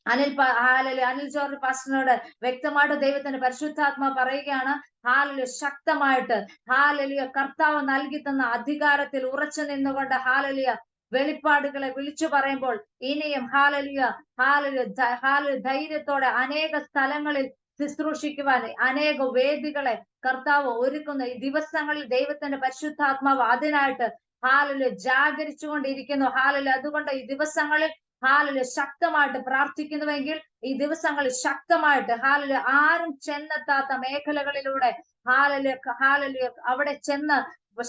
അനിൽ ജോർജ് പാസ്റ്ററിനോട് വ്യക്തമായിട്ട് ദൈവത്തിന്റെ പരിശുദ്ധാത്മാവ് പറയുകയാണ്, ശക്തമായിട്ട് കർത്താവ് നൽകി തന്ന അധികാരത്തിൽ ഉറച്ചു നിന്നുകൊണ്ട് വെളിപ്പാടുകളെ വിളിച്ചു പറയുമ്പോൾ ഇനിയും ധൈര്യത്തോടെ അനേക സ്ഥലങ്ങളിൽ ശുശ്രൂഷിക്കുവാൻ അനേക വേദികളെ കർത്താവ് ഒരുക്കുന്ന ഈ ദിവസങ്ങളിൽ ദൈവത്തിന്റെ പരിശുദ്ധാത്മാവ് അതിനായിട്ട് ജാഗരിച്ചുകൊണ്ടിരിക്കുന്നു. അതുകൊണ്ട് ഈ ദിവസങ്ങളിൽ ശക്തമായിട്ട് പ്രാർത്ഥിക്കുന്നുവെങ്കിൽ ഈ ദിവസങ്ങളിൽ ശക്തമായിട്ട് ആരും ചെന്നെത്താത്ത മേഖലകളിലൂടെ അവിടെ ചെന്ന്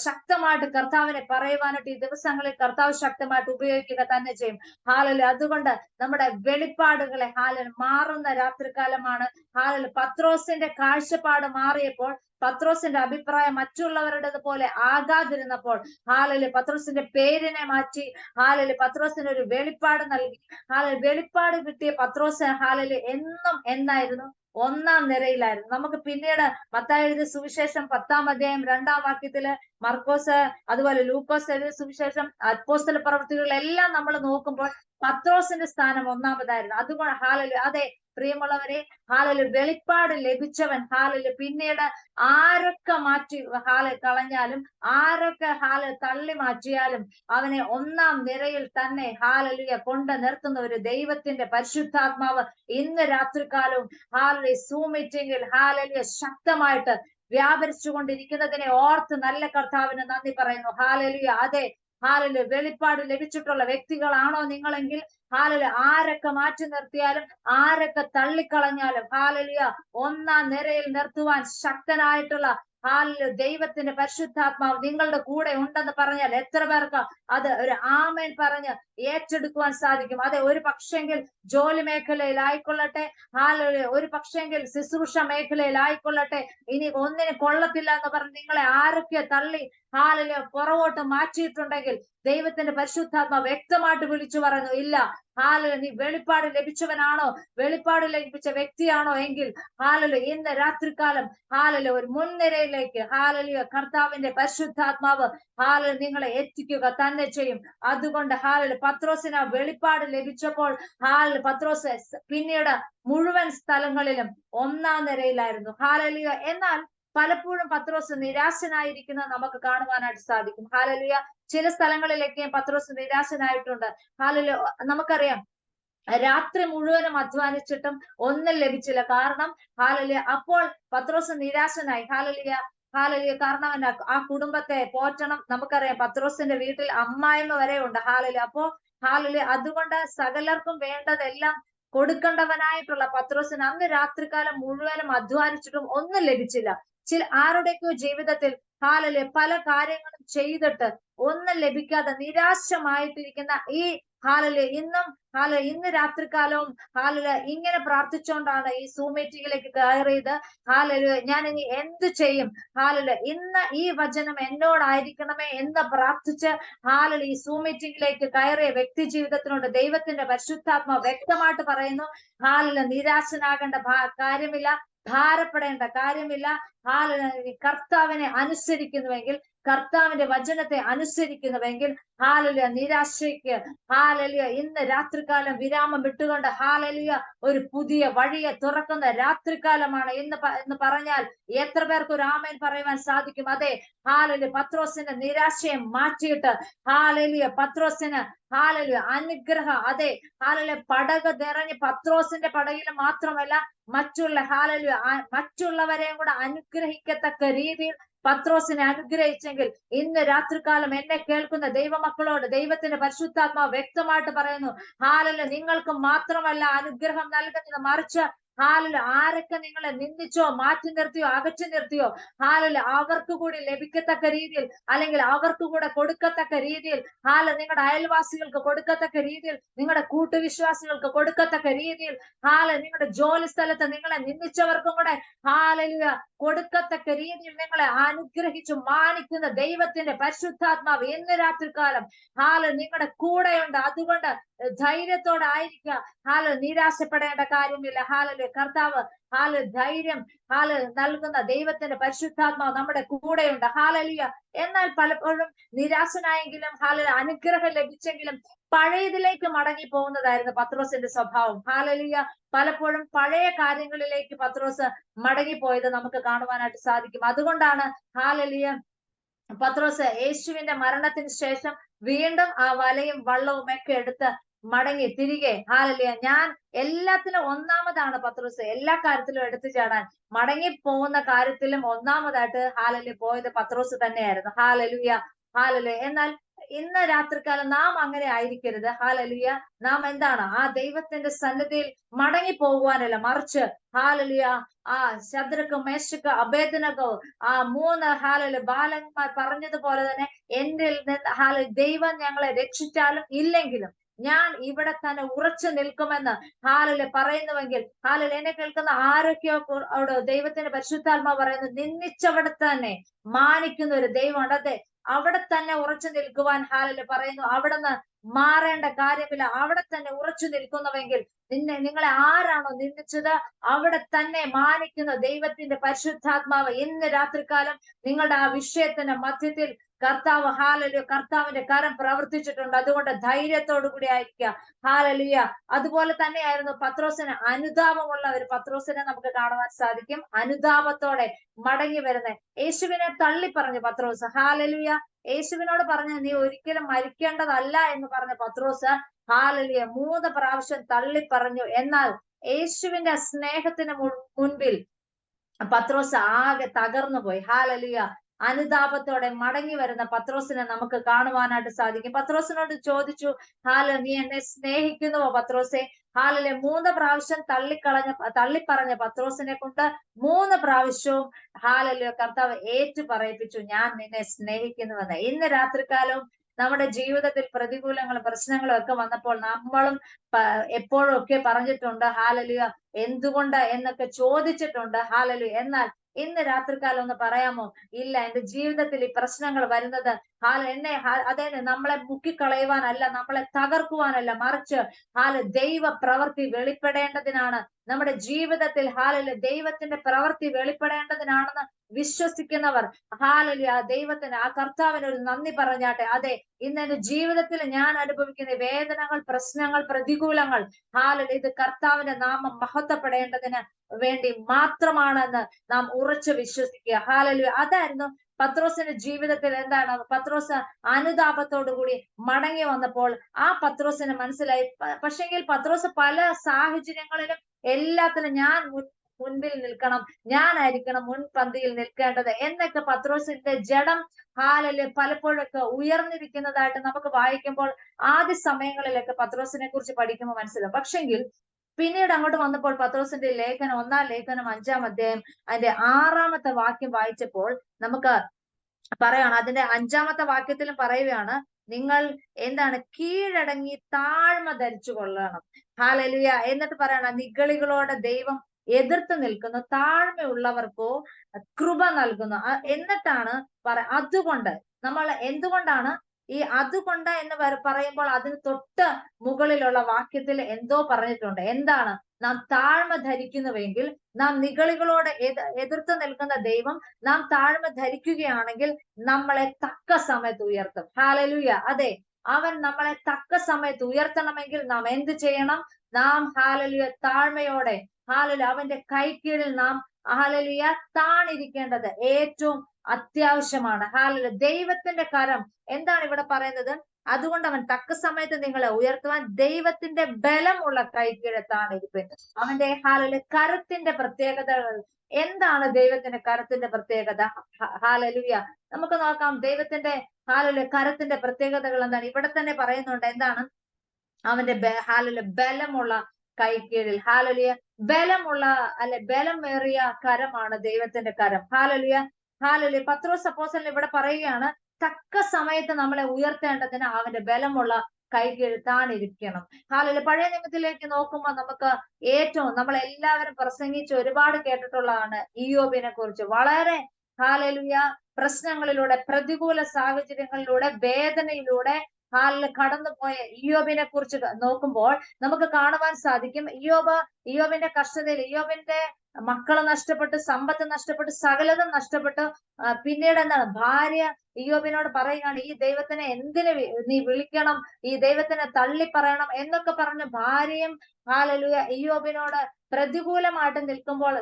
ശക്തമായിട്ട് കർത്താവിനെ പറയുവാനായിട്ട് ഈ ദിവസങ്ങളിൽ കർത്താവ് ശക്തമായിട്ട് ഉപയോഗിക്കുക തന്നെ ചെയ്യും. അതുകൊണ്ട് നമ്മുടെ വെളിപ്പാടുകളെ മാറുന്ന രാത്രികാലമാണ്. പത്രോസിന്റെ കാഴ്ചപ്പാട് മാറിയപ്പോൾ, പത്രോസിന്റെ അഭിപ്രായം മറ്റുള്ളവരുടേത് പോലെ ആകാതിരുന്നപ്പോൾ പത്രോസിന്റെ പേരിനെ മാറ്റി പത്രോസിന് ഒരു വെളിപ്പാട് നൽകി. വെളിപ്പാട് കിട്ടിയ പത്രോസ് എന്നും എന്നായിരുന്നു? ഒന്നാം നിരയിലായിരുന്നു. നമുക്ക് പിന്നീട് മത്തായി എഴുതിയ സുവിശേഷം 10-ാം അധ്യായം 2-ാം വാക്യത്തില്, മർക്കോസ് അതുപോലെ ലൂക്കോസ് എഴുതിയ സുവിശേഷം, അപ്പോസ്തല പ്രവൃത്തികളെല്ലാം നമ്മൾ നോക്കുമ്പോൾ പത്രോസിന്റെ സ്ഥാനം ഒന്നാമതായിരുന്നു. അതുകൊണ്ട് അതെ പ്രിയമുള്ളവരെ, വെളിപ്പാട് ലഭിച്ചവൻ പിന്നീട് ആരൊക്കെ മാറ്റി കളഞ്ഞാലും, ആരൊക്കെ തള്ളി മാറ്റിയാലും അവനെ ഒന്നാം നിരയിൽ തന്നെ കൊണ്ട് നിർത്തുന്ന ഒരു ദൈവത്തിന്റെ പരിശുദ്ധാത്മാവ് ഇന്ന് രാത്രികാലവും സൂം മീറ്റിംഗിൽ ശക്തമായിട്ട് വ്യാപരിച്ചുകൊണ്ടിരിക്കുന്നതിനെ ഓർത്ത് നല്ല കർത്താവിന് നന്ദി പറയുന്നു. അതെ വെളിപ്പാട് ലഭിച്ചിട്ടുള്ള വ്യക്തികളാണോ നിങ്ങളെങ്കിൽ ആരൊക്കെ മാറ്റി നിർത്തിയാലും, ആരൊക്കെ തള്ളിക്കളഞ്ഞാലും ഒന്നാം നിരയിൽ നിർത്തുവാൻ ശക്തനായിട്ടുള്ള ദൈവത്തിന്റെ പരിശുദ്ധാത്മാവ് നിങ്ങളുടെ കൂടെ ഉണ്ടെന്ന് പറഞ്ഞാൽ എത്ര പേർക്ക് അത് ഒരു ആമേൻ പറഞ്ഞ് ഏറ്റെടുക്കുവാൻ സാധിക്കും? അതെ, ഒരു പക്ഷെങ്കിൽ ജോലി മേഖലയിലായിക്കൊള്ളട്ടെ, ഒരു പക്ഷെങ്കിൽ ശുശ്രൂഷ മേഖലയിലായിക്കൊള്ളട്ടെ, ഇനി ഒന്നിന് കൊള്ളത്തില്ല എന്ന് പറഞ്ഞ് നിങ്ങളെ ആരൊക്കെ തള്ളി പുറകോട്ട് മാറ്റിയിട്ടുണ്ടെങ്കിൽ ദൈവത്തിന്റെ പരിശുദ്ധാത്മാവ് വ്യക്തമായിട്ട് വിളിച്ചു പറയുന്നു, ഇല്ല, നീ വെളിപ്പാട് ലഭിച്ചവനാണോ, വെളിപ്പാട് ലഭിച്ച വ്യക്തിയാണോ എങ്കിൽ ഇന്ന് രാത്രികാലം ഒരു മുൻനിരയിലേക്ക് കർത്താവിന്റെ പരിശുദ്ധാത്മാവ് നിങ്ങളെ എത്തിക്കുക തന്നെ ചെയ്യും. അതുകൊണ്ട് പത്രോസിന് വെളിപ്പാട് ലഭിച്ചപ്പോൾ പത്രോസ് പിന്നീട് മുഴുവൻ സ്ഥലങ്ങളിലും ഒന്നാം നിരയിലായിരുന്നു. എന്നാൽ പലപ്പോഴും പത്രോസ് നിരാശനായിരിക്കുന്നത് നമുക്ക് കാണുവാനായിട്ട് സാധിക്കും. ചില സ്ഥലങ്ങളിലേക്ക് പത്രോസ് നിരാശനായിട്ടുണ്ട്. നമുക്കറിയാം, രാത്രി മുഴുവനും അധ്വാനിച്ചിട്ടും ഒന്നും ലഭിച്ചില്ല. കാരണം അപ്പോൾ പത്രോസ് നിരാശനായി. കാരണം ആ കുടുംബത്തെ പോറ്റണം. നമുക്കറിയാം, പത്രോസിന്റെ വീട്ടിൽ അമ്മായിമ്മ വരെ ഉണ്ട്. അപ്പോ അതുകൊണ്ട് സകലർക്കും വേണ്ടതെല്ലാം കൊടുക്കേണ്ടവനായിട്ടുള്ള പത്രോസിന് അന്ന് രാത്രികാലം മുഴുവനും അധ്വാനിച്ചിട്ടും ഒന്നും ലഭിച്ചില്ല. ആരുടെയൊക്കെയോ ജീവിതത്തിൽ പല കാര്യങ്ങളും ചെയ്തിട്ട് ഒന്നും ലഭിക്കാതെ നിരാശമായിട്ടിരിക്കുന്ന ഈ ഇന്ന് രാത്രികാലവും ഇങ്ങനെ പ്രാർത്ഥിച്ചുകൊണ്ടാണ് ഈ സൂം മീറ്റിംഗിലേക്ക് കയറിയത്. ഞാൻ ഇനി എന്ത് ചെയ്യും? ഇന്ന് ഈ വചനം എന്നോടായിരിക്കണമേ എന്ന് പ്രാർത്ഥിച്ച് ഈ സൂം മീറ്റിംഗിലേക്ക് കയറിയ വ്യക്തി ജീവിതത്തിനോട് ദൈവത്തിന്റെ പരിശുദ്ധാത്മാവ് വ്യക്തമായിട്ട് പറയുന്നു, നിരാശനാകേണ്ട കാര്യമില്ല, ഭാരപ്പെടേണ്ട കാര്യമില്ല. കർത്താവിനെ അനുസരിക്കുന്നുവെങ്കിൽ, കർത്താവിന്റെ വചനത്തെ അനുസരിക്കുന്നുവെങ്കിൽ നിരാശയ്ക്ക് ഇന്ന് രാത്രികാലം വിരാമം വിട്ടുകൊണ്ട് ഒരു പുതിയ വഴിയെ തുറക്കുന്ന രാത്രികാലമാണ് എന്ന് പറഞ്ഞാൽ എത്ര പേർക്ക് ഒരു ആമേൻ പറയുവാൻ സാധിക്കും? അതെ, പത്രോസിന്റെ നിരാശയെ മാറ്റിയിട്ട് പത്രോസിന് അനുഗ്രഹം. അതെ, പടക് നിറഞ്ഞ് പത്രോസിന്റെ പടകിൽ മാത്രമല്ല മറ്റുള്ളവരെയും കൂടെ അനുഗ്രഹിക്കത്തക്ക രീതിയിൽ പത്രോസിനെ അനുഗ്രഹിച്ചെങ്കിൽ ഇന്ന് രാത്രികാലം എന്നെ കേൾക്കുന്ന ദൈവമക്കളോട് ദൈവത്തിന്റെ പരിശുദ്ധാത്മാവ് വ്യക്തമായിട്ട് പറയുന്നു, നിങ്ങൾക്ക് മാത്രമല്ല അനുഗ്രഹം നൽകുന്നത്, മറിച്ച് ആരൊക്കെ നിങ്ങളെ നിന്ദിച്ചോ, മാറ്റി നിർത്തിയോ, അകറ്റി നിർത്തിയോ അവർക്ക് കൂടി ലഭിക്കത്തക്ക രീതിയിൽ, അല്ലെങ്കിൽ അവർക്ക് കൂടെ കൊടുക്കത്തക്ക രീതിയിൽ, നിങ്ങളുടെ അയൽവാസികൾക്ക് കൊടുക്കത്തക്ക രീതിയിൽ, നിങ്ങളുടെ കൂട്ടുവിശ്വാസികൾക്ക് കൊടുക്കത്തക്ക രീതിയിൽ, നിങ്ങളുടെ ജോലി സ്ഥലത്ത് നിങ്ങളെ നിന്ദിച്ചവർക്കും കൂടെ കൊടുക്കത്തക്ക രീതിയിൽ നിങ്ങളെ അനുഗ്രഹിച്ചു മാനിക്കുന്ന ദൈവത്തിന്റെ പരിശുദ്ധാത്മാവ് ഇന്ന് രാത്രികാലം നിങ്ങളുടെ കൂടെയുണ്ട്. അതുകൊണ്ട് ധൈര്യത്തോടെ ആയിരിക്കുക. നിരാശപ്പെടേണ്ട കാര്യമില്ല. കർത്താവ് ധൈര്യം നൽകുന്ന ദൈവത്തിന്റെ പരിശുദ്ധാത്മാവ് നമ്മുടെ കൂടെയുണ്ട്. എന്നാൽ പലപ്പോഴും നിരാശനായെങ്കിലും അനുഗ്രഹം ലഭിച്ചെങ്കിലും പഴയതിലേക്ക് മടങ്ങി പോകുന്നതായിരുന്നു പത്രോസിന്റെ സ്വഭാവം. പലപ്പോഴും പഴയ കാര്യങ്ങളിലേക്ക് പത്രോസ് മടങ്ങിപ്പോയത് നമുക്ക് കാണുവാനായിട്ട് സാധിക്കും. അതുകൊണ്ടാണ് പത്രോസ് യേശുവിന്റെ മരണത്തിന് ശേഷം വീണ്ടും ആ വലയും വള്ളവും ഒക്കെ എടുത്ത് മടങ്ങി തിരികെ ഹാലലുയ ഞാൻ എല്ലാത്തിലും ഒന്നാമതാണ് പത്രോസ്, എല്ലാ കാര്യത്തിലും എടുത്തു ചാടാൻ മടങ്ങി പോകുന്ന കാര്യത്തിലും ഒന്നാമതായിട്ട് ഹാലലു പോയത് പത്രോസ് തന്നെയായിരുന്നു. ഹാലലുയ ഹാലലുയ. എന്നാൽ ഇന്ന് രാത്രികാലം നാം അങ്ങനെ ആയിരിക്കരുത്. ഹാലലുയ. നാം എന്താണ് ആ ദൈവത്തിന്റെ സന്നിധിയിൽ മടങ്ങി പോകുവാനല്ല, മറിച്ച് ഹാലലുയ ആ ശദ്രക്കും മേശക്കും അബേദ്നെഗോവും ആ 3 ഹാലലു ബാലന്മാർ പറഞ്ഞതുപോലെ തന്നെ എന്റെ ദൈവം ഞങ്ങളെ രക്ഷിച്ചാലും ഇല്ലെങ്കിലും ഞാൻ ഇവിടെ തന്നെ ഉറച്ചു നിൽക്കുമെന്ന് ഹാലല് പറയുന്നുവെങ്കിൽ, ഹാലല് എന്നെ കേൾക്കുന്ന ആരൊക്കെയോ ദൈവത്തിന്റെ പരിശുദ്ധാത്മാ പറയുന്നു, നിന്ദിച്ചവിടെ തന്നെ മാനിക്കുന്ന ഒരു ദൈവമുണ്ട്. അതെ, അവിടെ തന്നെ ഉറച്ചു നിൽക്കുവാൻ ഹാലല് പറയുന്നു. അവിടുന്ന് മാറേണ്ട കാര്യമില്ല. അവിടെ തന്നെ ഉറച്ചു നിൽക്കുന്നുവെങ്കിൽ നിങ്ങളെ ആരാണോ നിന്ദിച്ചത് അവിടെ തന്നെ മാനിക്കുന്ന ദൈവത്തിന്റെ പരിശുദ്ധാത്മാവ് ഇന്ന് രാത്രികാലം നിങ്ങളുടെ ആ വിഷയത്തിന്റെ മധ്യത്തിൽ കർത്താവ് ഹാലലുയ കർത്താവിന്റെ കരം പ്രവർത്തിച്ചിട്ടുണ്ട്. അതുകൊണ്ട് ധൈര്യത്തോടു കൂടി ആയിരിക്കുക. ഹാലലുയ. അതുപോലെ തന്നെയായിരുന്നു പത്രോസിന്, അനുതാപമുള്ള ഒരു പത്രോസിനെ നമുക്ക് കാണുവാൻ സാധിക്കും. അനുതാപത്തോടെ മടങ്ങി വരുന്നത്. യേശുവിനെ തള്ളി പറഞ്ഞു പത്രോസ്. ഹാലലുയ. യേശുവിനോട് പറഞ്ഞു നീ ഒരിക്കലും മരിക്കേണ്ടതല്ല എന്ന് പറഞ്ഞ പത്രോസ് ഹാലലുയ 3 പ്രാവശ്യം തള്ളി പറഞ്ഞു. എന്നാൽ യേശുവിന്റെ സ്നേഹത്തിന് മുൻപിൽ പത്രോസ് ആകെ തകർന്നു പോയി. ഹാലലുയ. അനുതാപത്തോടെ മടങ്ങി വരുന്ന പത്രോസിനെ നമുക്ക് കാണുവാനായിട്ട് സാധിക്കും. പത്രോസിനോട് ചോദിച്ചു, നീ എന്നെ സ്നേഹിക്കുന്നുവോ പത്രോസെ? ഹാലലെ 3 പ്രാവശ്യം തള്ളിപ്പറഞ്ഞ പത്രോസിനെ കൊണ്ട് 3 പ്രാവശ്യവും ഹാലലുയ കർത്താവ് ഏറ്റു പറയിപ്പിച്ചു, ഞാൻ നിന്നെ സ്നേഹിക്കുന്നുവെന്ന്. ഇന്ന് രാത്രികാലവും നമ്മുടെ ജീവിതത്തിൽ പ്രതികൂലങ്ങളും പ്രശ്നങ്ങളും ഒക്കെ വന്നപ്പോൾ നമ്മളും എപ്പോഴും ഒക്കെ പറഞ്ഞിട്ടുണ്ട് ഹാലലുയ എന്തുകൊണ്ട് എന്നൊക്കെ ചോദിച്ചിട്ടുണ്ട്. ഹാലലുയ. എന്നാൽ ഇന്ന് രാത്രികാലം ഒന്ന് പറയാമോ, ഇല്ല, എന്റെ ജീവിതത്തിൽ ഈ പ്രശ്നങ്ങൾ വരുന്നത് അതായത് നമ്മളെ മുക്കിക്കളയുവാനല്ല, നമ്മളെ തകർക്കുവാനല്ല, മറിച്ച് ദൈവ പ്രവൃത്തി വെളിപ്പെടേണ്ടതിനാണ് നമ്മുടെ ജീവിതത്തിൽ. ദൈവത്തിന്റെ പ്രവൃത്തി വെളിപ്പെടേണ്ടതിനാണെന്ന് വിശ്വസിക്കുന്നവർ ആ ദൈവത്തിന് ആ കർത്താവിന് ഒരു നന്ദി പറഞ്ഞാട്ടെ. അതെ, ഇന്ന് എന്റെ ജീവിതത്തിൽ ഞാൻ അനുഭവിക്കുന്ന വേദനകൾ, പ്രശ്നങ്ങൾ, പ്രതികൂലങ്ങൾ ഇത് കർത്താവിന്റെ നാമം മഹത്വപ്പെടേണ്ടതിന് വേണ്ടി മാത്രമാണെന്ന് നാം ഉറച്ചു വിശ്വസിക്കുക. ഹാലലുയ. അതായിരുന്നു പത്രോസിന്റെ ജീവിതത്തിൽ. എന്താണ് പത്രോസ് അനുതാപത്തോടുകൂടി മടങ്ങി വന്നപ്പോൾ ആ പത്രോസിന് മനസ്സിലായി. പക്ഷെങ്കിൽ പത്രോസ് പല സാഹചര്യങ്ങളിലും എല്ലാത്തിനും ഞാൻ മുൻപിൽ നിൽക്കണം, ഞാനായിരിക്കണം മുൻപന്തിയിൽ നിൽക്കേണ്ടത് എന്നൊക്കെ പത്രോസിന്റെ ജഡം പലപ്പോഴൊക്കെ ഉയർന്നിരിക്കുന്നതായിട്ട് നമുക്ക് വായിക്കുമ്പോൾ ആദ്യ സമയങ്ങളിലൊക്കെ പത്രോസിനെ കുറിച്ച് പഠിക്കുമ്പോൾ മനസ്സിലാവും. പക്ഷെങ്കിൽ പിന്നീട് അങ്ങോട്ട് വന്നപ്പോൾ പത്രോസിന്റെ ലേഖനം 1-ാം ലേഖനം 5-ാം അധ്യായം അതിന്റെ 6-ാമത്തെ വാക്യം വായിച്ചപ്പോൾ നമുക്ക് പറയാണ്, അതിന്റെ 5-ാമത്തെ വാക്യത്തിലും പറയുകയാണ്, നിങ്ങൾ എന്താണ് കീഴടങ്ങി താഴ്മ ധരിച്ചു കൊള്ളണം. ഹാലലുയ. എന്നിട്ട് പറയണം, നിഗളികളോട് ദൈവം എതിർത്ത് നിൽക്കുന്നു, താഴ്മയുള്ളവർക്കോ കൃപ നൽകുന്നു. എന്നിട്ടാണ് അതുകൊണ്ട് നമ്മൾ എന്തുകൊണ്ടാണ് ഈ അതുകൊണ്ട് എന്ന് പറയുമ്പോൾ അതിന് തൊട്ട് മുകളിലുള്ള വാക്യത്തിൽ എന്തോ പറഞ്ഞിട്ടുണ്ട്. എന്താണ്? നാം താഴ്മ ധരിക്കുന്നുവെങ്കിൽ, നാം നിഗളികളോട് എതിർത്ത് നിൽക്കുന്ന ദൈവം നാം താഴ്മ ധരിക്കുകയാണെങ്കിൽ നമ്മളെ തക്ക സമയത്ത് ഉയർത്തും. ഹാലലുയ. അതെ, അവൻ നമ്മളെ തക്ക സമയത്ത് ഉയർത്തണമെങ്കിൽ നാം എന്ത് ചെയ്യണം? നാം ഹാലലുയ താഴ്മയോടെ അവന്റെ കൈക്കീഴിൽ നാം ഹാലലുയ താണിരിക്കേണ്ടത് ഏറ്റവും അത്യാവശ്യമാണ്. ഹാലലുയ. ദൈവത്തിന്റെ കരം എന്താണ് ഇവിടെ പറയുന്നത്? അതുകൊണ്ട് അവൻ തക്ക സമയത്ത് നിങ്ങളെ ഉയർത്തുവാൻ ദൈവത്തിന്റെ ബലമുള്ള കൈക്കീഴെ താണിരിപ്പൻ. അവന്റെ ഹാലലുയ കരത്തിന്റെ പ്രത്യേകതകൾ എന്താണ്? ദൈവത്തിന്റെ കരത്തിന്റെ പ്രത്യേകത ഹാലലുയ നമുക്ക് നോക്കാം. ദൈവത്തിന്റെ ഹാലലുയ കരത്തിന്റെ പ്രത്യേകതകൾ എന്താണ്? ഇവിടെ തന്നെ പറയുന്നുണ്ട്. എന്താണ്? അവന്റെ ബലമുള്ള കൈക്കീഴിൽ. ഹാലലുയ. ബലമുള്ള ബലമേറിയ കരമാണ് ദൈവത്തിന്റെ കരം. ഹാലലുയ. ഹാലലുയ. പത്രോസ് അപ്പോസ്തലൻ ഇവിടെ പറയുകയാണ്, തക്ക സമയത്ത് നമ്മളെ ഉയർത്തേണ്ടതിന് അവന്റെ ബലമുള്ള കൈകീഴിൽ താണിരിക്കണം. ഹാലലുയ. പഴയ നിയമത്തിലേക്ക് നോക്കുമ്പോൾ നമുക്ക് ഏറ്റവും നമ്മളെല്ലാവരും പ്രസംഗിച്ച് ഒരുപാട് കേട്ടിട്ടുള്ളതാണ് ഇയ്യോബിനെ കുറിച്ച്. വളരെ ഹാലലുയ പ്രശ്നങ്ങളിലൂടെ, പ്രതികൂല സാഹചര്യങ്ങളിലൂടെ, വേദനയിലൂടെ കടന്നുപോയ ഇയ്യോബിനെ കുറിച്ച് നോക്കുമ്പോൾ നമുക്ക് കാണുവാൻ സാധിക്കും, ഇയ്യോബിന്റെ കഷ്ടതയിൽ, ഇയ്യോബിന്റെ മക്കളെ നഷ്ടപ്പെട്ടു, സമ്പത്ത് നഷ്ടപ്പെട്ടു, സകലതും നഷ്ടപ്പെട്ടു. പിന്നീട് എന്താണ്? ഭാര്യ ഇയ്യോബിനോട് പറയുകയാണ്, ഈ ദൈവത്തിനെ എന്തിന് നീ വിളിക്കണം, ഈ ദൈവത്തിനെ തള്ളി പറയണം എന്നൊക്കെ പറഞ്ഞ് ഭാര്യയും ഹാലലുയ ഇയ്യോബിനോട് പ്രതികൂലമായിട്ട് നിൽക്കുമ്പോൾ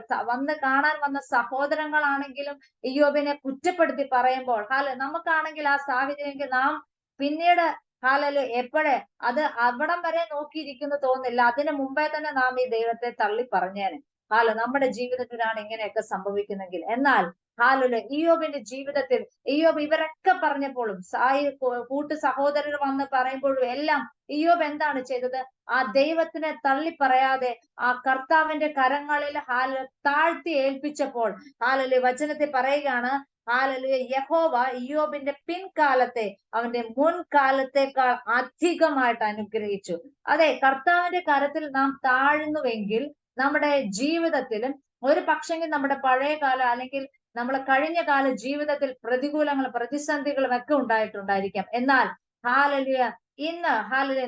കാണാൻ വന്ന സഹോദരങ്ങളാണെങ്കിലും ഇയ്യോബിനെ കുറ്റപ്പെടുത്തി പറയുമ്പോൾ നമുക്കാണെങ്കിൽ ആ സാഹചര്യമെങ്കിൽ നാം പിന്നീട് ഹാലല് എപ്പോഴേ അത് അവിടം വരെ നോക്കിയിരിക്കുന്നു തോന്നില്ല, അതിനു മുമ്പേ തന്നെ നാം ഈ ദൈവത്തെ തള്ളി പറഞ്ഞേനെ. നമ്മുടെ ജീവിതത്തിലാണ് ഇങ്ങനെയൊക്കെ സംഭവിക്കുന്നെങ്കിൽ. എന്നാൽ ഇയ്യോബിന്റെ ജീവിതത്തിൽ ഇയ്യോബ് ഇവരൊക്കെ പറഞ്ഞപ്പോഴും കൂട്ടു സഹോദരർ വന്ന് പറയുമ്പോഴും എല്ലാം ഇയ്യോബ് എന്താണ് ചെയ്തത്? ആ ദൈവത്തിനെ തള്ളി പറയാതെ ആ കർത്താവിന്റെ കരങ്ങളിൽ താഴ്ത്തി ഏൽപ്പിച്ചപ്പോൾ വചനത്തിൽ പറയുകയാണ്, യഹോവ ഇയ്യോബിന്റെ പിൻകാലത്തെ അവന്റെ മുൻകാലത്തെക്കാൾ അധികമായിട്ട് അനുഗ്രഹിച്ചു. അതെ, കർത്താവിന്റെ കരത്തിൽ നാം താഴ്ന്നുവെങ്കിൽ നമ്മുടെ ജീവിതത്തിലും ഒരു പക്ഷെങ്കിൽ നമ്മുടെ പഴയ കാലം അല്ലെങ്കിൽ നമ്മളെ കഴിഞ്ഞ കാല ജീവിതത്തിൽ പ്രതികൂലങ്ങളും പ്രതിസന്ധികളും ഒക്കെ ഉണ്ടായിട്ടുണ്ടായിരിക്കാം. എന്നാൽ ഇന്ന്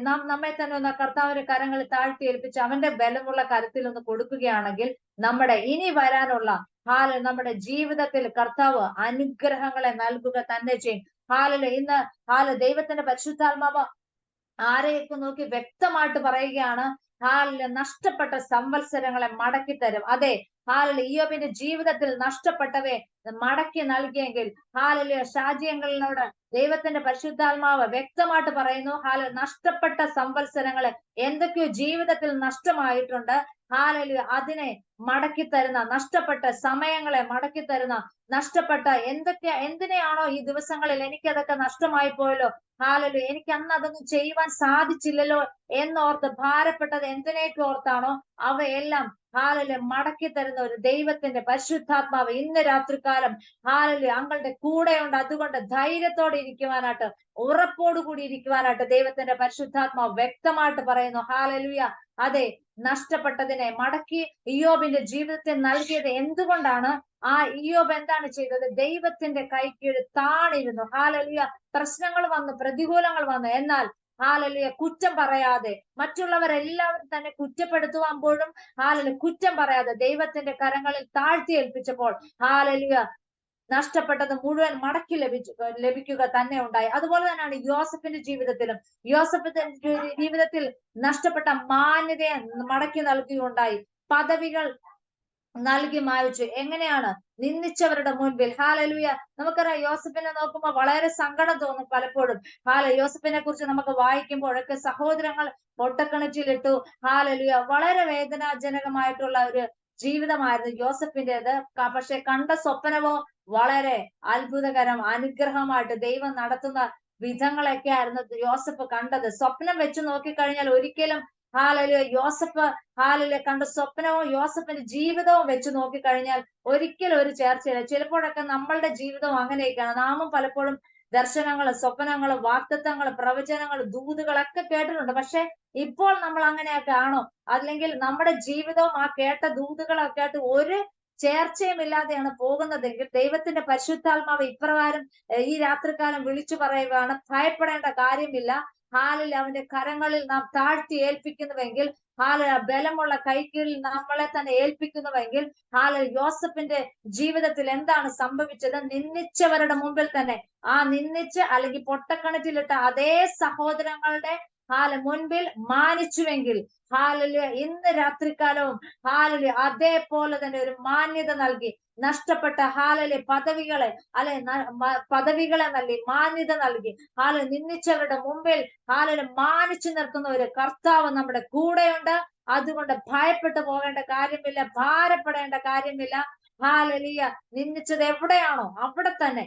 നാം നമ്മെ തന്നെ ഒന്ന് കർത്താവിന്റെ കരങ്ങളിൽ താഴ്ത്തി ഏൽപ്പിച്ച് അവന്റെ ബലമുള്ള കരത്തിൽ ഒന്ന് കൊടുക്കുകയാണെങ്കിൽ നമ്മുടെ ഇനി വരാനുള്ള നമ്മുടെ ജീവിതത്തിൽ കർത്താവ് അനുഗ്രഹങ്ങളെ നൽകുക തന്നെ ചെയ്യും. ഇന്ന് ദൈവത്തിന്റെ പരിശുദ്ധാത്മാവ് ആരെയൊക്കെ നോക്കി വ്യക്തമായിട്ട് പറയുകയാണ്, നഷ്ടപ്പെട്ട സംവത്സരങ്ങളെ മടക്കി തരും. അതെ, ഇയ്യോബിന്റെ ജീവിതത്തിൽ നഷ്ടപ്പെട്ടവയെ മടക്കി നൽകിയെങ്കിൽ ഷാജിയങ്ങളിലൂടെ ദൈവത്തിന്റെ പരിശുദ്ധാത്മാവ് വ്യക്തമായിട്ട് പറയുന്നു, നഷ്ടപ്പെട്ട സംവത്സരങ്ങളെ എന്തൊക്കെയോ ജീവിതത്തിൽ നഷ്ടമായിട്ടുണ്ട്, അതിനെ മടക്കി തരുന്ന, നഷ്ടപ്പെട്ട സമയങ്ങളെ മടക്കി തരുന്ന, നഷ്ടപ്പെട്ട എന്തിനെയാണോ ഈ ദിവസങ്ങളിൽ എനിക്കതൊക്കെ നഷ്ടമായി പോയല്ലോ, എനിക്ക് അന്ന് അതൊന്നും ചെയ്യുവാൻ സാധിച്ചില്ലല്ലോ എന്നോർത്ത് ഭാരപ്പെട്ടത് എന്തിനേക്ക് ഓർത്താണോ അവയെല്ലാം മടക്കി തരുന്ന ഒരു ദൈവത്തിന്റെ പരിശുദ്ധാത്മാവ് ഇന്ന് രാത്രികാലം അങ്ങളുടെ കൂടെയുണ്ട്. അതുകൊണ്ട് ധൈര്യത്തോടെ ഇരിക്കുവാനായിട്ട്, ഉറപ്പോടുകൂടി ഇരിക്കുവാനായിട്ട് ദൈവത്തിന്റെ പരിശുദ്ധാത്മാവ് വ്യക്തമായിട്ട് പറയുന്നു. ഹാലലുയ. അതെ, നഷ്ടപ്പെട്ടതിനെ മടക്കി ഇയ്യോബിന്റെ ജീവിതത്തിൽ നൽകിയത് എന്തുകൊണ്ടാണ്? ഇയ്യോബ് എന്താണ് ചെയ്തത്? ദൈവത്തിന്റെ കൈക്കീഴ് താണിരുന്നു. ഹാലലുയ. പ്രശ്നങ്ങൾ വന്നു, പ്രതികൂലങ്ങൾ വന്നു, എന്നാൽ കുറ്റം പറയാതെ, മറ്റുള്ളവരെല്ലാവരും തന്നെ കുറ്റപ്പെടുത്തുവാമ്പോഴും കുറ്റം പറയാതെ ദൈവത്തിന്റെ കരങ്ങളിൽ താഴ്ത്തി ഏൽപ്പിച്ചപ്പോൾ നഷ്ടപ്പെട്ടത് മുഴുവൻ മടക്കി ലഭിക്കുക തന്നെ ഉണ്ടായി. അതുപോലെ തന്നെയാണ് യോസഫിന്റെ ജീവിതത്തിലും. യോസഫിന്റെ ജീവിതത്തിൽ നഷ്ടപ്പെട്ട മാന്യതയെ മടക്കി നൽകുകയുണ്ടായി. പദവികൾ നൽകി മായിച്ചു. എങ്ങനെയാണ്? നിന്ദിച്ചവരുടെ മുൻപിൽ. നമുക്കറിയാം, യോസഫിനെ നോക്കുമ്പോൾ വളരെ സങ്കടം തോന്നും പലപ്പോഴും. യോസഫിനെ കുറിച്ച് നമുക്ക് വായിക്കുമ്പോഴൊക്കെ സഹോദരങ്ങൾ പൊട്ടക്കിണറ്റിലിട്ടു. വളരെ വേദനാജനകമായിട്ടുള്ള ഒരു ജീവിതമായിരുന്നു യോസഫിന്റേത്. പക്ഷെ കണ്ട സ്വപ്നമോ വളരെ അത്ഭുതകരം, അനുഗ്രഹമായിട്ട് ദൈവം നടത്തുന്ന വിധങ്ങളൊക്കെ ആയിരുന്നു യോസഫ് കണ്ടത്. സ്വപ്നം വെച്ച് നോക്കിക്കഴിഞ്ഞാൽ ഒരിക്കലും യോസഫ് കണ്ട സ്വപ്നവും യോസഫിന്റെ ജീവിതവും വെച്ച് നോക്കിക്കഴിഞ്ഞാൽ ഒരിക്കലും ഒരു ചേർച്ചയില്ല. ചിലപ്പോഴൊക്കെ നമ്മളുടെ ജീവിതവും അങ്ങനെയൊക്കെയാണ്. നാമും പലപ്പോഴും ദർശനങ്ങള്, സ്വപ്നങ്ങള്, വാക്തത്വങ്ങള്, പ്രവചനങ്ങള്, ദൂതുകളൊക്കെ കേട്ടിട്ടുണ്ട്. പക്ഷെ ഇപ്പോൾ നമ്മൾ അങ്ങനെയൊക്കെ ആണോ? അല്ലെങ്കിൽ നമ്മുടെ ജീവിതവും ആ കേട്ട ദൂതുകളൊക്കെ ആയിട്ട് ഒരു ചേർച്ചയും ഇല്ലാതെയാണ് പോകുന്നതെങ്കിൽ ദൈവത്തിന്റെ പരിശുദ്ധാത്മാവ് ഇപ്രകാരം ഈ രാത്രികാലം വിളിച്ചു പറയുകയാണ്, ഭയപ്പെടേണ്ട കാര്യമില്ല. അവന്റെ കരങ്ങളിൽ നാം താഴ്ത്തി ഏൽപ്പിക്കുന്നുവെങ്കിൽ, ബലമുള്ള കൈക്കീഴിൽ നമ്മളെ തന്നെ ഏൽപ്പിക്കുന്നുവെങ്കിൽ, യോസഫിന്റെ ജീവിതത്തിൽ എന്താണ് സംഭവിച്ചത്? നിന്ദിച്ചവരുടെ മുമ്പിൽ തന്നെ, നിന്ദിച്ച് അല്ലെങ്കിൽ പൊട്ടക്കിണറ്റിലിട്ട അതേ സഹോദരങ്ങളുടെ മുൻപിൽ മാനിച്ചുവെങ്കിൽ, ഇന്ന് രാത്രികാലവും അതേപോലെ തന്നെ ഒരു മാന്യത നൽകി നഷ്ടപ്പെട്ട പദവികളെ പദവികളെ നൽകി മാന്യത നൽകി നിന്ദിച്ചവരുടെ മുമ്പിൽ മാനിച്ചു നിർത്തുന്ന ഒരു കർത്താവ് നമ്മുടെ കൂടെയുണ്ട്. അതുകൊണ്ട് ഭയപ്പെട്ടു പോകേണ്ട കാര്യമില്ല, ഭാരപ്പെടേണ്ട കാര്യമില്ല. നിന്ദിച്ചത് എവിടെയാണോ അവിടെ തന്നെ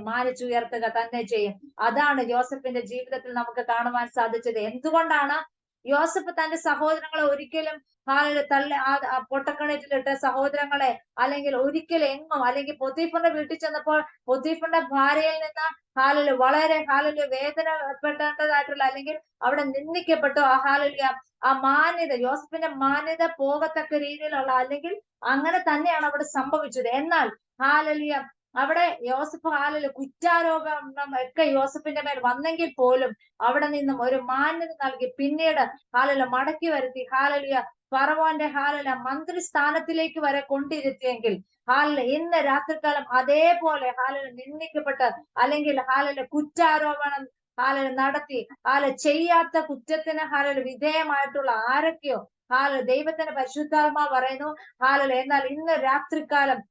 മാനിച്ചുയർത്തുക തന്നെ ചെയ്യും. അതാണ് യോസഫിന്റെ ജീവിതത്തിൽ നമുക്ക് കാണുവാൻ സാധിച്ചത്. എന്തുകൊണ്ടാണ്? യോസഫ് തന്റെ സഹോദരങ്ങളെ ഒരിക്കലും പൊട്ടക്കിണറ്റിലിട്ട സഹോദരങ്ങളെ അല്ലെങ്കിൽ ഒരിക്കലും എങ്ങും, അല്ലെങ്കിൽ പൊത്തീഫറിന്റെ വീട്ടിൽ ചെന്നപ്പോൾ പൊത്തീഫറിന്റെ ഭാര്യയിൽ നിന്ന് വളരെ വേദനപ്പെട്ടതായിട്ടുള്ള അല്ലെങ്കിൽ അവിടെ നിന്ദിക്കപ്പെട്ടു ആ മാന്യത, യോസഫിന്റെ മാന്യത പോകത്തക്ക രീതിയിലുള്ള അല്ലെങ്കിൽ അങ്ങനെ തന്നെയാണ് അവിടെ സംഭവിച്ചത്. എന്നാൽ അവിടെ യോസഫ് കുറ്റാരോപണം ഒക്കെ യോസഫിന്റെ മേൽ വന്നെങ്കിൽ പോലും അവിടെ നിന്നും ഒരു മാന്യത നൽകി പിന്നീട് മടക്കി വരുത്തി ഫറവോന്റെ മന്ത്രി സ്ഥാനത്തിലേക്ക് വരെ കൊണ്ടിരുത്തിയെങ്കിൽ ഇന്ന് രാത്രികാലം അതേപോലെ നിന്ദിക്കപ്പെട്ട് അല്ലെങ്കിൽ കുറ്റാരോപണം നടത്തി ചെയ്യാത്ത കുറ്റത്തിന് വിധേയമായിട്ടുള്ള ആരൊക്കെയോ ദൈവത്തിന്റെ പരിശുദ്ധാത്മാവ് പറയുന്നു. എന്നാൽ ഇന്ന് രാത്രികാലം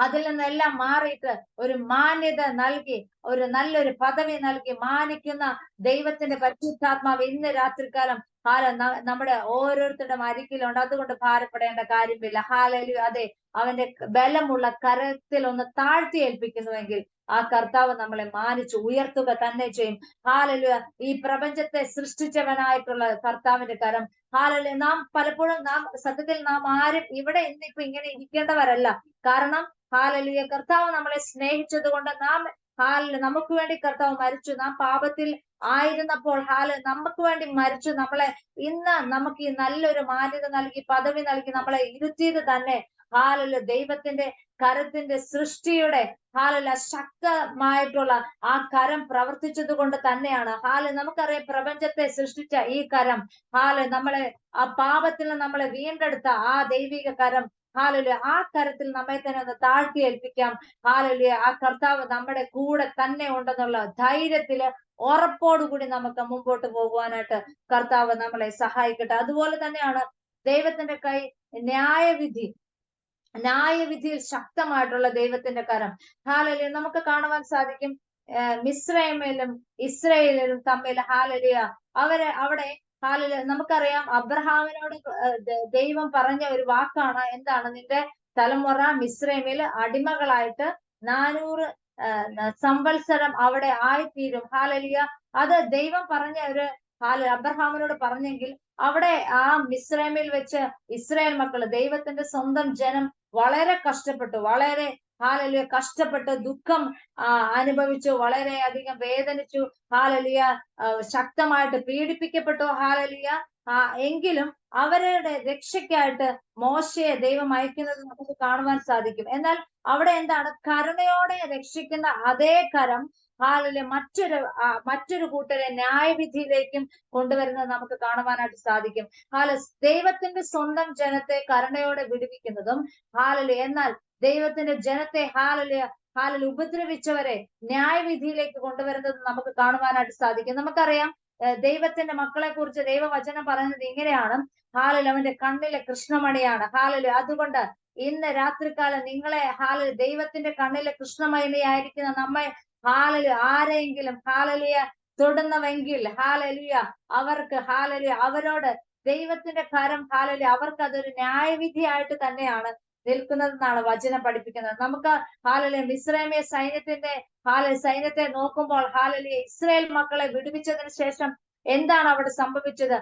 അതിൽ നിന്നെല്ലാം മാറിയിട്ട് ഒരു മാന്യത നൽകി, ഒരു നല്ലൊരു പദവി നൽകി മാനിക്കുന്ന ദൈവത്തിന്റെ പരിശുദ്ധാത്മാവ് ഇന്ന് രാത്രികാലം നമ്മുടെ ഓരോരുത്തരുടെ അരികിലുണ്ട്. അതുകൊണ്ട് ഭാരപ്പെടേണ്ട കാര്യമില്ല. ഹാലലു. അതെ, അവന്റെ ബലമുള്ള കരത്തിൽ ഒന്ന് താഴ്ത്തി ഏൽപ്പിക്കുന്നുവെങ്കിൽ ആ കർത്താവ് നമ്മളെ മാനിച്ചു ഉയർത്തുക തന്നെ ചെയ്യും. ഹാലലു. ഈ പ്രപഞ്ചത്തെ സൃഷ്ടിച്ചവനായിട്ടുള്ള കർത്താവിന്റെ കരം. ഹാലലു. നാം പലപ്പോഴും സത്യത്തിൽ നാം ആരും ഇവിടെ ഇന്നിപ്പോ ഇങ്ങനെ ഇരിക്കേണ്ടവരല്ല. കാരണം ഹാലലുയ, കർത്താവ് നമ്മളെ സ്നേഹിച്ചത് കൊണ്ട് നമുക്ക് വേണ്ടി കർത്താവ് മരിച്ചു. നാം പാപത്തിൽ ആയിരുന്നപ്പോൾ നമുക്ക് വേണ്ടി മരിച്ചു. നമ്മളെ ഇന്ന് നമുക്ക് ഈ നല്ലൊരു മാന്യത നൽകി പദവി നൽകി നമ്മളെ ഇരുത്തിയത് തന്നെ ദൈവത്തിന്റെ കരത്തിന്റെ സൃഷ്ടിയുടെ ശക്തമായിട്ടുള്ള ആ കരം പ്രവർത്തിച്ചത് കൊണ്ട് തന്നെയാണ്. നമുക്കറിയാം, പ്രപഞ്ചത്തെ സൃഷ്ടിച്ച ഈ കരം നമ്മളെ ആ പാപത്തിൽ നമ്മളെ വീണ്ടെടുത്ത ആ ദൈവിക കരം ആ കരത്തിൽ നമ്മെ തന്നെ ഒന്ന് താഴ്ത്തി ഏൽപ്പിക്കാം. ആ കർത്താവ് നമ്മുടെ കൂടെ തന്നെ ഉണ്ടെന്നുള്ള ധൈര്യത്തില് ഉറപ്പോടുകൂടി നമുക്ക് മുമ്പോട്ട് പോകുവാനായിട്ട് കർത്താവ് നമ്മളെ സഹായിക്കട്ടെ. അതുപോലെ തന്നെയാണ് ദൈവത്തിന്റെ കൈ ന്യായവിധിയിൽ ശക്തമായിട്ടുള്ള ദൈവത്തിന്റെ കരം. നമുക്ക് കാണുവാൻ സാധിക്കും, മിസ്രൈമിലും ഇസ്രയേലിലും തമ്മിൽ അവിടെ നമുക്കറിയാം, അബ്രഹാമിനോട് ദൈവം പറഞ്ഞ ഒരു വാക്കാണ് എന്താണ്, നിന്റെ തലമുറ മിസ്രൈമിൽ അടിമകളായിട്ട് 400 സംവത്സരം അവിടെ ആയിത്തീരും. അത് ദൈവം പറഞ്ഞ ഒരു അബ്രഹാമിനോട് പറഞ്ഞെങ്കിൽ അവിടെ ആ മിസ്രൈമിൽ വെച്ച് ഇസ്രായേൽ മക്കള്, ദൈവത്തിന്റെ സ്വന്തം ജനം വളരെ കഷ്ടപ്പെട്ടു, വളരെ കഷ്ടപ്പെട്ട് ദുഃഖം അനുഭവിച്ചു, വളരെ അധികം വേദനിച്ചു. ശക്തമായിട്ട് പീഡിപ്പിക്കപ്പെട്ടു. എങ്കിലും അവരുടെ രക്ഷയ്ക്കായിട്ട് മോശയെ ദൈവം അയക്കുന്നത് നമുക്ക് കാണുവാൻ സാധിക്കും. എന്നാൽ അവിടെ എന്താണ്, കരുണയോടെ രക്ഷിക്കുന്ന അതേ കരം മറ്റൊരു കൂട്ടരെ ന്യായവിധിയിലേക്കും കൊണ്ടുവരുന്നത് നമുക്ക് കാണുവാനായിട്ട് സാധിക്കും. ദൈവത്തിന്റെ സ്വന്തം ജനത്തെ കരുണയോടെ വിടുവിക്കുന്നതും എന്നാൽ ദൈവത്തിന്റെ ജനത്തെ ഉപദ്രവിച്ചവരെ ന്യായവിധിയിലേക്ക് കൊണ്ടുവരുന്നത് നമുക്ക് കാണുവാനായിട്ട് സാധിക്കും. നമുക്കറിയാം, ദൈവത്തിന്റെ മക്കളെ കുറിച്ച് ദൈവവചനം പറയുന്നത് ഇങ്ങനെയാണ്, അവന്റെ കണ്ണിലെ കൃഷ്ണമണിയാണ്. അതുകൊണ്ട് ഇന്ന് രാത്രികാലം നിങ്ങളെ ദൈവത്തിന്റെ കണ്ണിലെ കൃഷ്ണമണിയായിരിക്കുന്ന നമ്മെ ആരെങ്കിലും തൊടുന്നവെങ്കിൽ അവർക്ക് അവരോട് ദൈവത്തിന്റെ കരം അവർക്ക് അതൊരു ന്യായവിധിയായിട്ട് തന്നെയാണ് നിൽക്കുന്നതെന്നാണ് വചനം പഠിപ്പിക്കുന്നത്. നമുക്ക് മിസ്രൈമിയ സൈന്യത്തെ നോക്കുമ്പോൾ ഇസ്രായേൽ മക്കളെ വിടുവിച്ചതിന് ശേഷം എന്താണ് അവിടെ സംഭവിച്ചത്?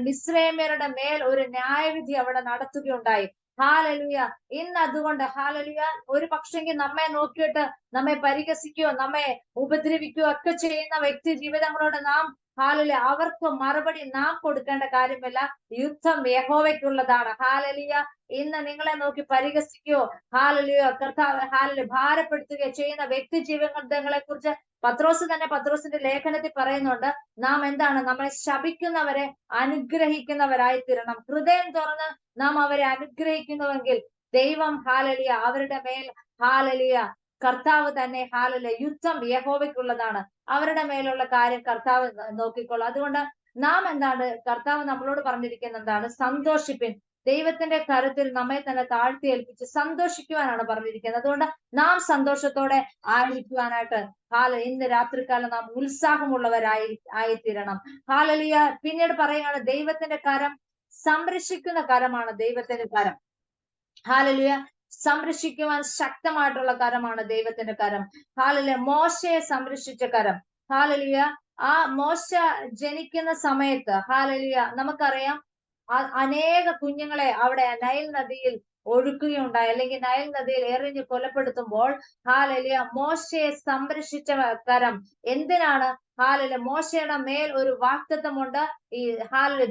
മിസ്രൈമ്യരുടെ മേൽ ഒരു ന്യായവിധി അവിടെ നടത്തുകയുണ്ടായി. ഇന്ന് അതുകൊണ്ട് ഒരു പക്ഷെങ്കിൽ നമ്മെ നോക്കിയിട്ട് നമ്മെ പരിഹസിക്കുകയോ നമ്മെ ഉപദ്രവിക്കുകയോ ഒക്കെ ചെയ്യുന്ന വ്യക്തി ജീവിതങ്ങളോട് നാം അവർക്ക് മറുപടി നാം കൊടുക്കേണ്ട കാര്യമില്ല. യുദ്ധം യഹോവയ്ക്കുള്ളതാണ്. ഇന്ന് നിങ്ങളെ നോക്കി പരിഹസിക്കുകയോ കർത്താവ് ഭാരപ്പെടുത്തുകയോ ചെയ്യുന്ന വ്യക്തി ജീവിതങ്ങളെ കുറിച്ച് പത്രോസിന്റെ ലേഖനത്തിൽ പറയുന്നുണ്ട്, നാം എന്താണ്, നമ്മളെ ശപിക്കുന്നവരെ അനുഗ്രഹിക്കുന്നവരായി തീരണം. ഹൃദയം തുറന്ന് നാം അവരെ അനുഗ്രഹിക്കുന്നുവെങ്കിൽ ദൈവം അവരുടെ മേൽ കർത്താവ് തന്നെ യുദ്ധം യഹോവയ്ക്കുള്ളതാണ്. അവരുടെ മേലുള്ള കാര്യം കർത്താവ് നോക്കിക്കോളും. അതുകൊണ്ട് നാം എന്താണ്, കർത്താവ് നമ്മളോട് പറഞ്ഞിരിക്കുന്ന എന്താണ്, സന്തോഷിപ്പിൻ. ദൈവത്തിന്റെ കരത്തിൽ നമ്മെ തന്നെ താഴ്ത്തി ഏൽപ്പിച്ച് സന്തോഷിക്കുവാനാണ് പറഞ്ഞിരിക്കുന്നത്. അതുകൊണ്ട് നാം സന്തോഷത്തോടെ ആയിരിക്കുവാനായിട്ട് ഇന്ന് രാത്രികാലം നാം ഉത്സാഹമുള്ളവരായിത്തീരണം. പിന്നീട് പറയുകയാണ്, ദൈവത്തിന്റെ കരം സംരക്ഷിക്കുന്ന കരമാണ് ദൈവത്തിന്റെ കരം. സംരക്ഷിക്കുവാൻ ശക്തമായിട്ടുള്ള കരമാണ് ദൈവത്തിന്റെ കരം. മോശയെ സംരക്ഷിച്ച കരം. ആ മോശ ജനിക്കുന്ന സമയത്ത് നമുക്കറിയാം, അനേക കുഞ്ഞുങ്ങളെ അവിടെ നൈൽ നദിയിൽ ഒഴുക്കുകയുണ്ടായി, അല്ലെങ്കിൽ നൈൽ നദിയിൽ എറിഞ്ഞ് കൊലപ്പെടുത്തുമ്പോൾ മോശയെ സംരക്ഷിച്ച കരം എന്തിനാണ്? മോശയുടെ മേൽ ഒരു വാഗ്ദത്തമുണ്ട്. ഈ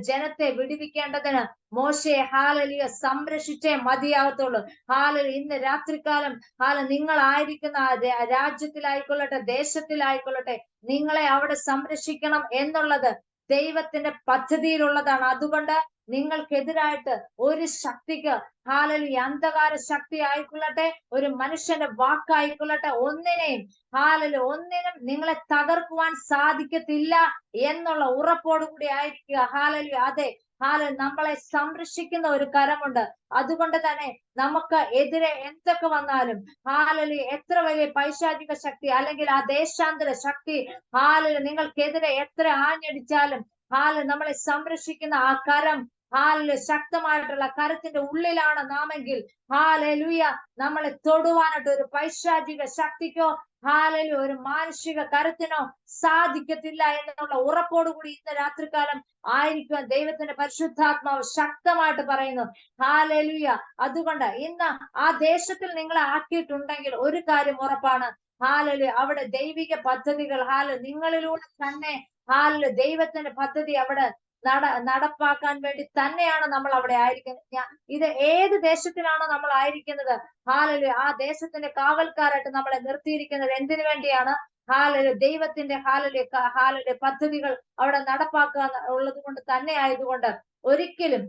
ജനത്തെ വിടുവിക്കേണ്ടതിന് മോശയെ സംരക്ഷിച്ചേ മതിയാകത്തുള്ളൂ. ഇന്ന് രാത്രികാലം നിങ്ങളായിരിക്കുന്ന രാജ്യത്തിലായിക്കൊള്ളട്ടെ, ദേശത്തിലായിക്കൊള്ളട്ടെ, നിങ്ങളെ അവിടെ സംരക്ഷിക്കണം എന്നുള്ളത് ദൈവത്തിന്റെ പദ്ധതിയിലുള്ളതാണ്. അതുകൊണ്ട് നിങ്ങൾക്കെതിരായിട്ട് ഒരു ശക്തിക്ക് അന്ധകാര ശക്തി ആയിക്കൊള്ളട്ടെ, ഒരു മനുഷ്യന്റെ വാക്കായിക്കൊള്ളട്ടെ, ഒന്നിനും നിങ്ങളെ തകർക്കുവാൻ സാധിക്കത്തില്ല എന്നുള്ള ഉറപ്പോടുകൂടി ആയിരിക്കുക. അതെ, നമ്മളെ സംരക്ഷിക്കുന്ന ഒരു കരമുണ്ട്. അതുകൊണ്ട് തന്നെ നമുക്ക് എതിരെ എന്തൊക്കെ വന്നാലും എത്ര വലിയ പൈശാചിക ശക്തി അല്ലെങ്കിൽ ആ ദേശാന്തര ശക്തി നിങ്ങൾക്കെതിരെ എത്ര ആഞ്ഞടിച്ചാലും നമ്മളെ സംരക്ഷിക്കുന്ന ആ കരം ശക്തമായിട്ടുള്ള കരത്തിന്റെ ഉള്ളിലാണ് നാമെങ്കിൽ നമ്മളെ തൊടുവാനായിട്ട് ഒരു പൈശാചിക ശക്തിക്കോ ഒരു മാനുഷിക കരത്തിനോ സാധിക്കത്തില്ല എന്നുള്ള ഉറപ്പോടുകൂടി ഇന്ന് രാത്രികാലം ആയിരിക്കുവാൻ ദൈവത്തിന്റെ പരിശുദ്ധാത്മാവ് ശക്തമായിട്ട് പറയുന്നു. അതുകൊണ്ട് ഇന്ന് ആ ദേശത്തിൽ നിങ്ങളെ ആക്കിയിട്ടുണ്ടെങ്കിൽ ഒരു കാര്യം ഉറപ്പാണ്. അവിടെ ദൈവിക പദ്ധതികൾ നിങ്ങളിലൂടെ തന്നെ ദൈവത്തിന്റെ പദ്ധതി അവിടെ നടപ്പാക്കാൻ വേണ്ടി തന്നെയാണ് നമ്മൾ അവിടെ ആയിരിക്കുന്നത്. ഇത് ഏത് ദേശത്തിലാണോ നമ്മൾ ആയിരിക്കുന്നത് ആ ദേശത്തിന്റെ കാവൽക്കാരായിട്ട് നമ്മളെ നിർത്തിയിരിക്കുന്നത് എന്തിനു വേണ്ടിയാണ്? ദൈവത്തിന്റെ പദ്ധതികൾ അവിടെ നടപ്പാക്കുക ഉള്ളത് കൊണ്ട് തന്നെ ആയതുകൊണ്ട് ഒരിക്കലും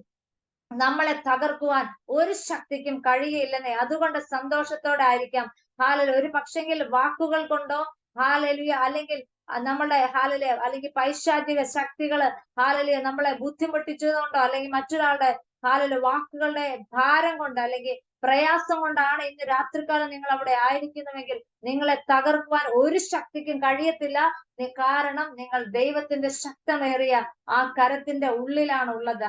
നമ്മളെ തകർക്കുവാൻ ഒരു ശക്തിക്കും കഴിയില്ലെന്നേ. അതുകൊണ്ട് സന്തോഷത്തോടെ ആയിരിക്കാം. ഒരു പക്ഷെങ്കിൽ വാക്കുകൾ കൊണ്ടോ അല്ലെങ്കിൽ നമ്മളെ അല്ലെങ്കിൽ പൈശാചിക ശക്തികള് നമ്മളെ ബുദ്ധിമുട്ടിച്ചതുകൊണ്ടോ അല്ലെങ്കിൽ മറ്റൊരാളുടെ വാക്കുകളുടെ ഭാരം കൊണ്ട് അല്ലെങ്കിൽ പ്രയാസം കൊണ്ടാണ് ഇന്ന് രാത്രികാലം നിങ്ങൾ അവിടെ ആയിരിക്കുന്നുവെങ്കിൽ നിങ്ങളെ തകർക്കുവാൻ ഒരു ശക്തിക്കും കഴിയത്തില്ല. കാരണം നിങ്ങൾ ദൈവത്തിന്റെ ശക്തമേറിയ ആ കരത്തിന്റെ ഉള്ളിലാണ് ഉള്ളത്.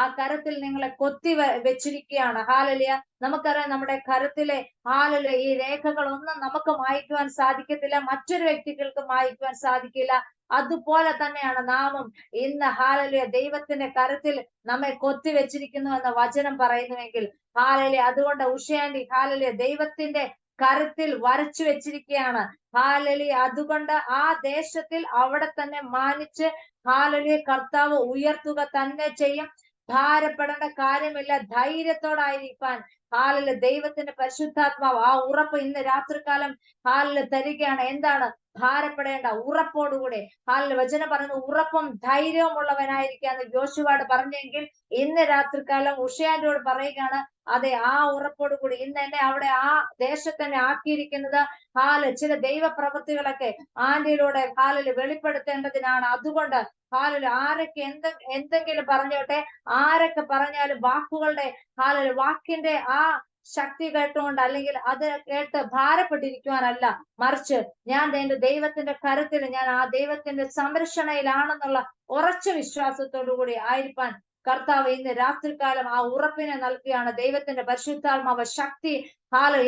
ആ കരത്തിൽ നിങ്ങളെ കൊത്തി വെച്ചിരിക്കുകയാണ്. നമുക്കറിയാം നമ്മുടെ കരത്തിലെ ഈ രേഖകളൊന്നും നമുക്ക് മായ്ക്കുവാൻ സാധിക്കത്തില്ല, മറ്റൊരു വ്യക്തികൾക്ക് മായ്ക്കുവാൻ സാധിക്കില്ല. അതുപോലെ തന്നെയാണ് നാമും ഇന്ന് ദൈവത്തിന്റെ കരത്തിൽ നമ്മെ കൊത്തി വെച്ചിരിക്കുന്നു എന്ന വചനം പറയുന്നുവെങ്കിൽ അതുകൊണ്ട് ഉഷയാന്റി ദൈവത്തിന്റെ കരത്തിൽ വരച്ചു വെച്ചിരിക്കുകയാണ്. അതുകൊണ്ട് ആ ദേശത്തിൽ അവിടെ തന്നെ മാനിച്ച് കർത്താവ് ഉയർത്തുക തന്നെ ചെയ്യും. ഭാരപ്പെടേണ്ട കാര്യമില്ല, ധൈര്യത്തോടായിരിക്കാൻ ദൈവത്തിന്റെ പരിശുദ്ധാത്മാവ് ആ ഉറപ്പ് ഇന്ന് രാത്രികാലം തരികയാണ്. എന്താണ്? ഭാരപ്പെടേണ്ട, ഉറപ്പോടുകൂടെ വചനം പറയുന്ന ഉറപ്പും ധൈര്യവും ഉള്ളവനായിരിക്കാന്ന് യോശുവയോട് പറഞ്ഞെങ്കിൽ ഇന്ന് രാത്രികാലം ഉഷയാന്റോട് പറയുകയാണ്, അതെ, ആ ഉറപ്പോടുകൂടി ഇന്ന് എന്നെ അവിടെ ആ ദേശത്തന്നെ ആക്കിയിരിക്കുന്നത് ചില ദൈവ പ്രവൃത്തികളൊക്കെ ആന്റിയിലൂടെ വെളിപ്പെടുത്തേണ്ടതിനാണ്. അതുകൊണ്ട് ആരൊക്കെ എന്തെങ്കിലും പറഞ്ഞോട്ടെ, ആരൊക്കെ പറഞ്ഞാലും വാക്കുകളുടെ വാക്കിന്റെ ആ ശക്തി കേട്ടുകൊണ്ട് അല്ലെങ്കിൽ അത് കേട്ട് ഭാരപ്പെട്ടിരിക്കുവാനല്ല, മറിച്ച് ഞാൻ എന്റെ ദൈവത്തിന്റെ കരത്തിൽ, ഞാൻ ആ ദൈവത്തിന്റെ സംരക്ഷണയിലാണെന്നുള്ള ഉറച്ച വിശ്വാസത്തോടു കൂടി ആയിരിക്കാൻ കർത്താവ് ഇന്ന് രാത്രികാലം ആ ഉറപ്പിനെ നൽകുകയാണ്. ദൈവത്തിന്റെ പരിശുദ്ധാത്മാവ് ശക്തി